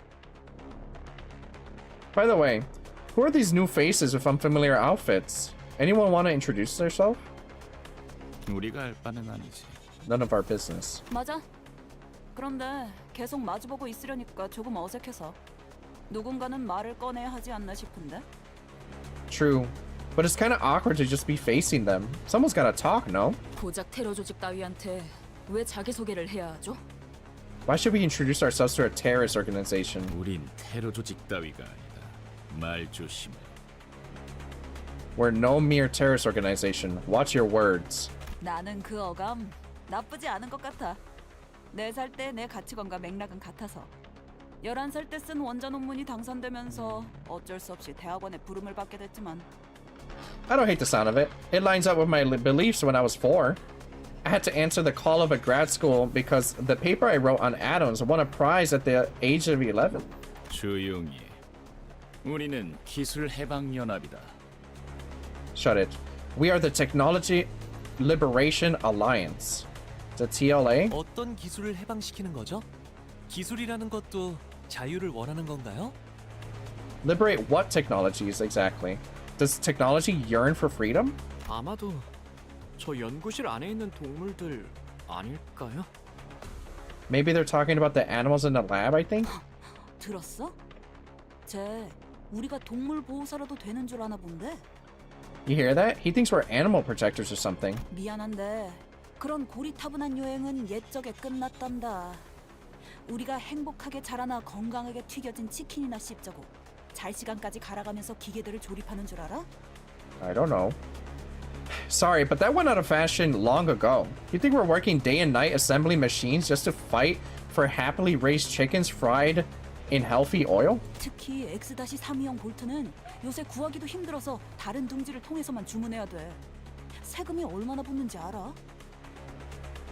By the way, who are these new faces with unfamiliar outfits? Anyone want to introduce themselves? 우리가 알 바는 아니지. None of our business. 맞아. 그런데 계속 마주보고 있으려니까 조금 어색해서 누군가는 말을 꺼내야 하지 않나 싶은데. True, but it's kind of awkward to just be facing them. Someone's gotta talk, no? 고작 테러 조직 따위한테 왜 자기 소개를 해야 하죠? Why should we introduce ourselves to a terrorist organization? 우린 테러 조직 따위가 아니다. 말 조심해. We're no mere terrorist organization. Watch your words. 나는 그 어감 나쁘지 않은 것 같아. 4살 때 내 가치관과 맥락은 같아서 11살 때 쓴 원자 논문이 당선되면서 어쩔 수 없이 대학원에 부름을 받게 됐지만 I don't hate the sound of it. It lines up with my beliefs when I was 4. I had to answer the call of a grad school because the paper I wrote on atoms won a prize at the age of 11. 조용히. 우리는 기술 해방 연합이다. Shut it. We are the Technology Liberation Alliance. The TLA? 어떤 기술을 해방시키는 거죠? 기술이라는 것도 자유를 원하는 건가요? Liberate what technologies exactly? Does technology yearn for freedom? 아마도 저 연구실 안에 있는 동물들 아닐까요? Maybe they're talking about the animals in the lab, I think? 들었어? 쟤 우리가 동물 보호사라도 되는 줄 아나 본데? You hear that? He thinks we're animal protectors or something. 미안한데 그런 고리타분한 여행은 옛적에 끝났단다. 우리가 행복하게 자라나 건강하게 튀겨진 치킨이나 씹자고 잘 시간까지 갈아가면서 기계들을 조립하는 줄 알아? I don't know. Sorry, but that went out of fashion long ago. You think we're working day and night assembling machines just to fight for happily raised chickens fried in healthy oil? 특히 X-32형 볼트는 요새 구하기도 힘들어서 다른 둥지를 통해서만 주문해야 돼. 세금이 얼마나 붙는지 알아?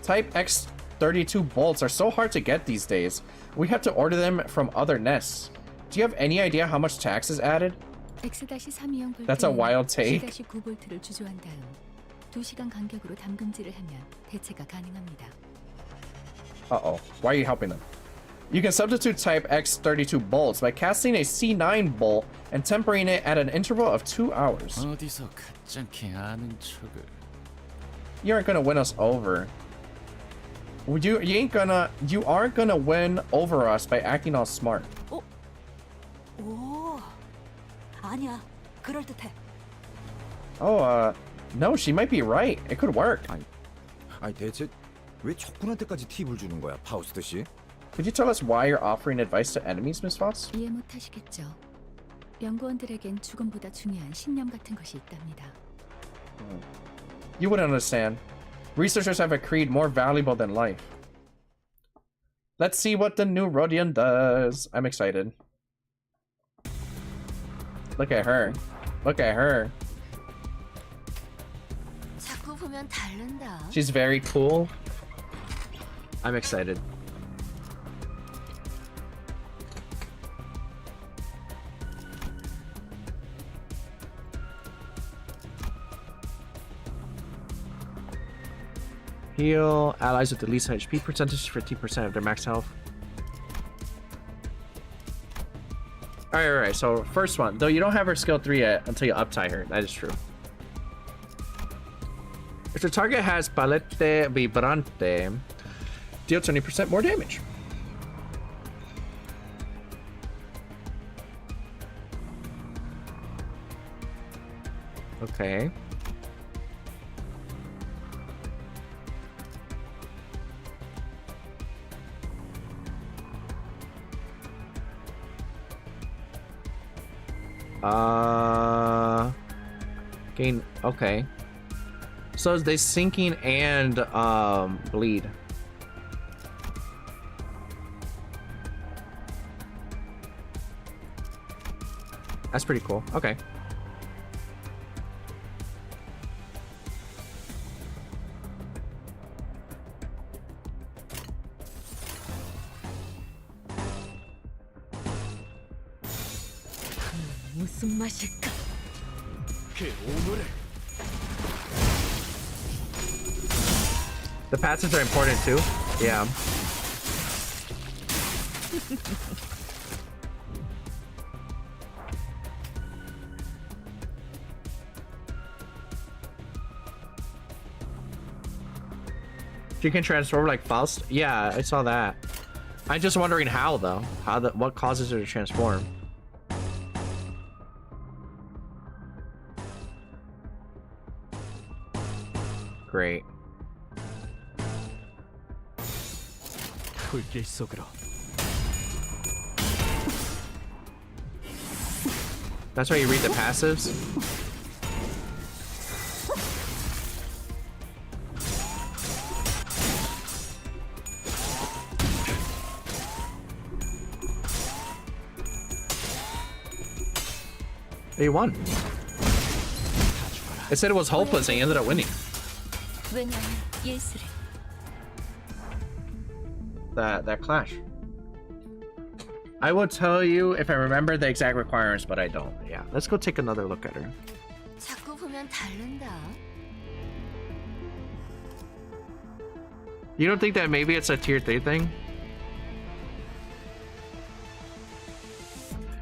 Type X32 bolts are so hard to get these days. We have to order them from other nests. Do you have any idea how much tax is added? X-32형 That's a wild take. 10-9V를 주조한 다음 2시간 간격으로 담금질을 하면 대체가 가능합니다. Uh-oh. Why are you helping them? You can substitute type X32 bolts by casting a C9 bolt and tempering it at an interval of 2 hours. 어디서 가짜게 아는 척을. You aren't gonna win us over. You aren't gonna win over us by acting all smart. 오, 아니야. 그럴듯해. Oh, no, she might be right. It could work. 아니 대체 왜 적군한테까지 팁을 주는 거야, 파우스트 씨? Could you tell us why you're offering advice to enemies, Miss Foss? 이해 못하시겠죠. 연구원들에겐 죽음보다 중요한 신념 같은 것이 있답니다. You wouldn't understand. Researchers have a creed more valuable than life. Let's see what the new Rodion does. I'm excited. Look at her. Look at her. 자꾸 보면 다른다. She's very cool. I'm excited. Heal allies with the least HP percentage for 50% of their max health. Alright, so first one. Though you don't have her skill 3 yet until you uptie her. That is true. If the target has Palette Vibrante, deal 20% more damage. Okay. Gain. Okay. So they sinking and bleed. That's pretty cool. Okay. 무슨 맛일까? The passives are important too. Yeah. She can transform like Faust. Yeah, I saw that. I'm just wondering how though. What causes her to transform? Great. 불길 속으로. That's why you read the passives? He won. It said it was hopeless and he ended up winning. 왜냐면 예술은 That clash. I will tell you if I remember the exact requirements, but I don't. Yeah, let's go take another look at her. 자꾸 보면 다른다. You don't think that maybe it's a tier 3 thing?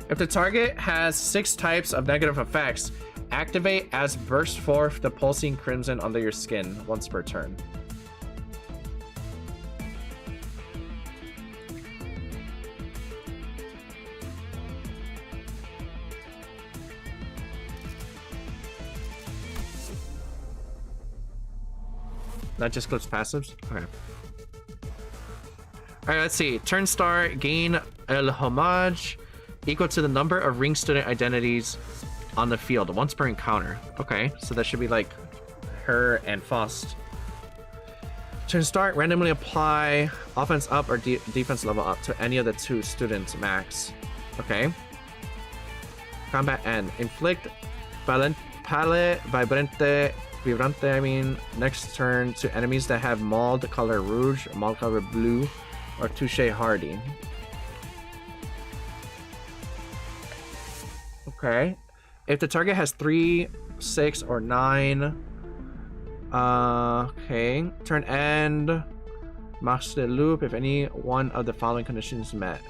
If the target has 6 types of negative effects, activate as burst forth the pulsing crimson under your skin once per turn. That just clips passives? Okay. Alright, let's see. Turn start, gain el homage equal to the number of ring student identities on the field once per encounter. Okay, so that should be like her and Faust. Turn start, randomly apply offense up or defense level up to any of the 2 students max. Okay. Combat end. Inflict Pale Vibrante Vibrante, I mean. Next turn to enemies that have mauled color rouge, mauled color blue, or touche hardy. Okay. If the target has 3, 6, or 9. Okay. Turn end. Max the loop if any one of the following conditions met.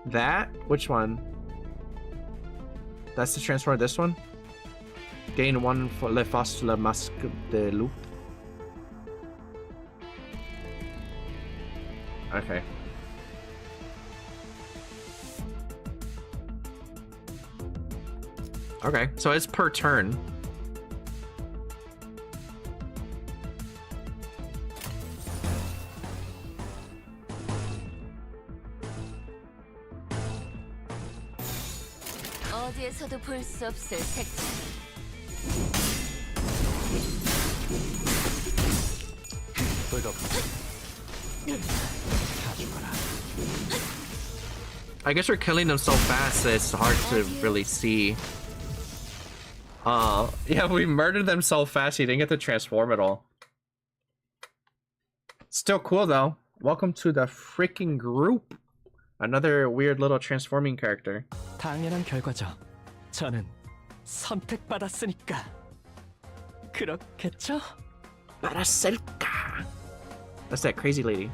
That? Which one? That's the transform of this one? Gain 1 for le face le masque de loup. Okay. Okay, so it's per turn. 어디에서도 볼 수 없을 색채. I guess we're killing them so fast that it's hard to really see. Yeah, we murdered them so fast he didn't get to transform at all. Still cool though. Welcome to the freaking group. Another weird little transforming character. 당연한 결과죠. 저는 선택받았으니까. 그렇겠죠? 받았을까? That's that crazy lady.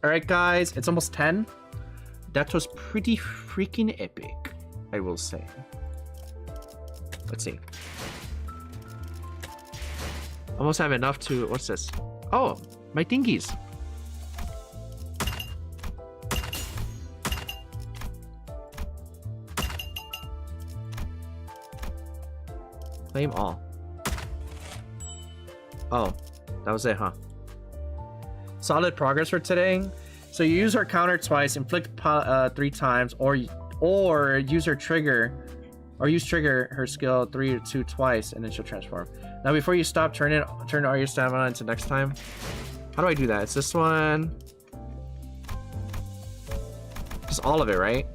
Alright guys, it's almost 10. That was pretty freaking epic, I will say. Let's see. Almost have enough to... What's this? Oh, my dinghies. Claim all. Oh, that was it, huh? Solid progress for today. So you use her counter twice, inflict 3 times, or use her trigger, or use trigger her skill 3 or 2 twice, and then she'll transform. Now before you stop, turn all your stamina into next time. How do I do that? It's this one. Just all of it, right?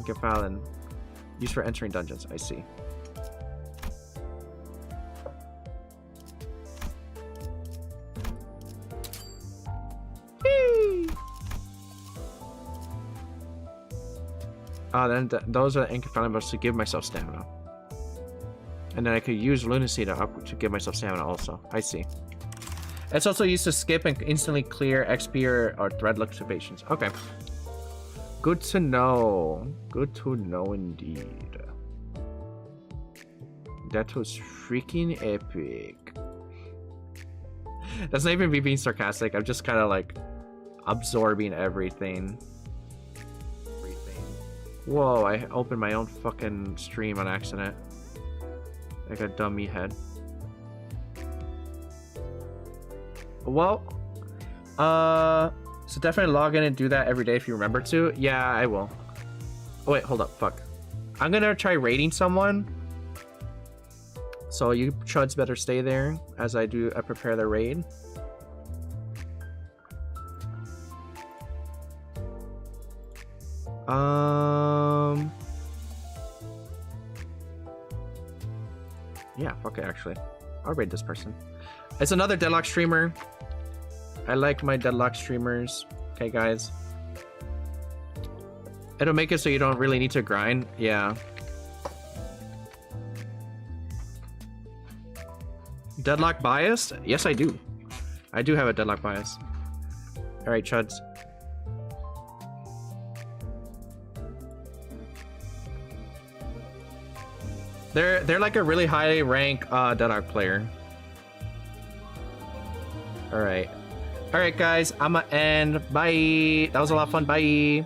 Get file and use for entering dungeons. I see. Then those are the inconfoundables to give myself stamina. And then I could use lunacy to give myself stamina also. I see. It's also used to skip and instantly clear XP or thread activations. Okay. Good to know. Good to know indeed. That was freaking epic. That's not even me being sarcastic. I'm just kind of like absorbing everything. Whoa, I opened my own fucking stream on accident. Like a dummy head. Well, so definitely log in and do that every day if you remember to. Yeah, I will. Oh, wait, hold up, fuck. I'm gonna try raiding someone. So you chuds better stay there as I prepare the raid. Yeah, fuck it, actually. I'll raid this person. It's another Deadlock streamer. I like my Deadlock streamers. Okay, guys. It'll make it so you don't really need to grind. Yeah. Deadlock bias? Yes, I do. I do have a Deadlock bias. Alright, chuds. They're like a really high rank Deadlock player. Alright. Alright guys, I'ma end. Bye. That was a lot of fun. Bye.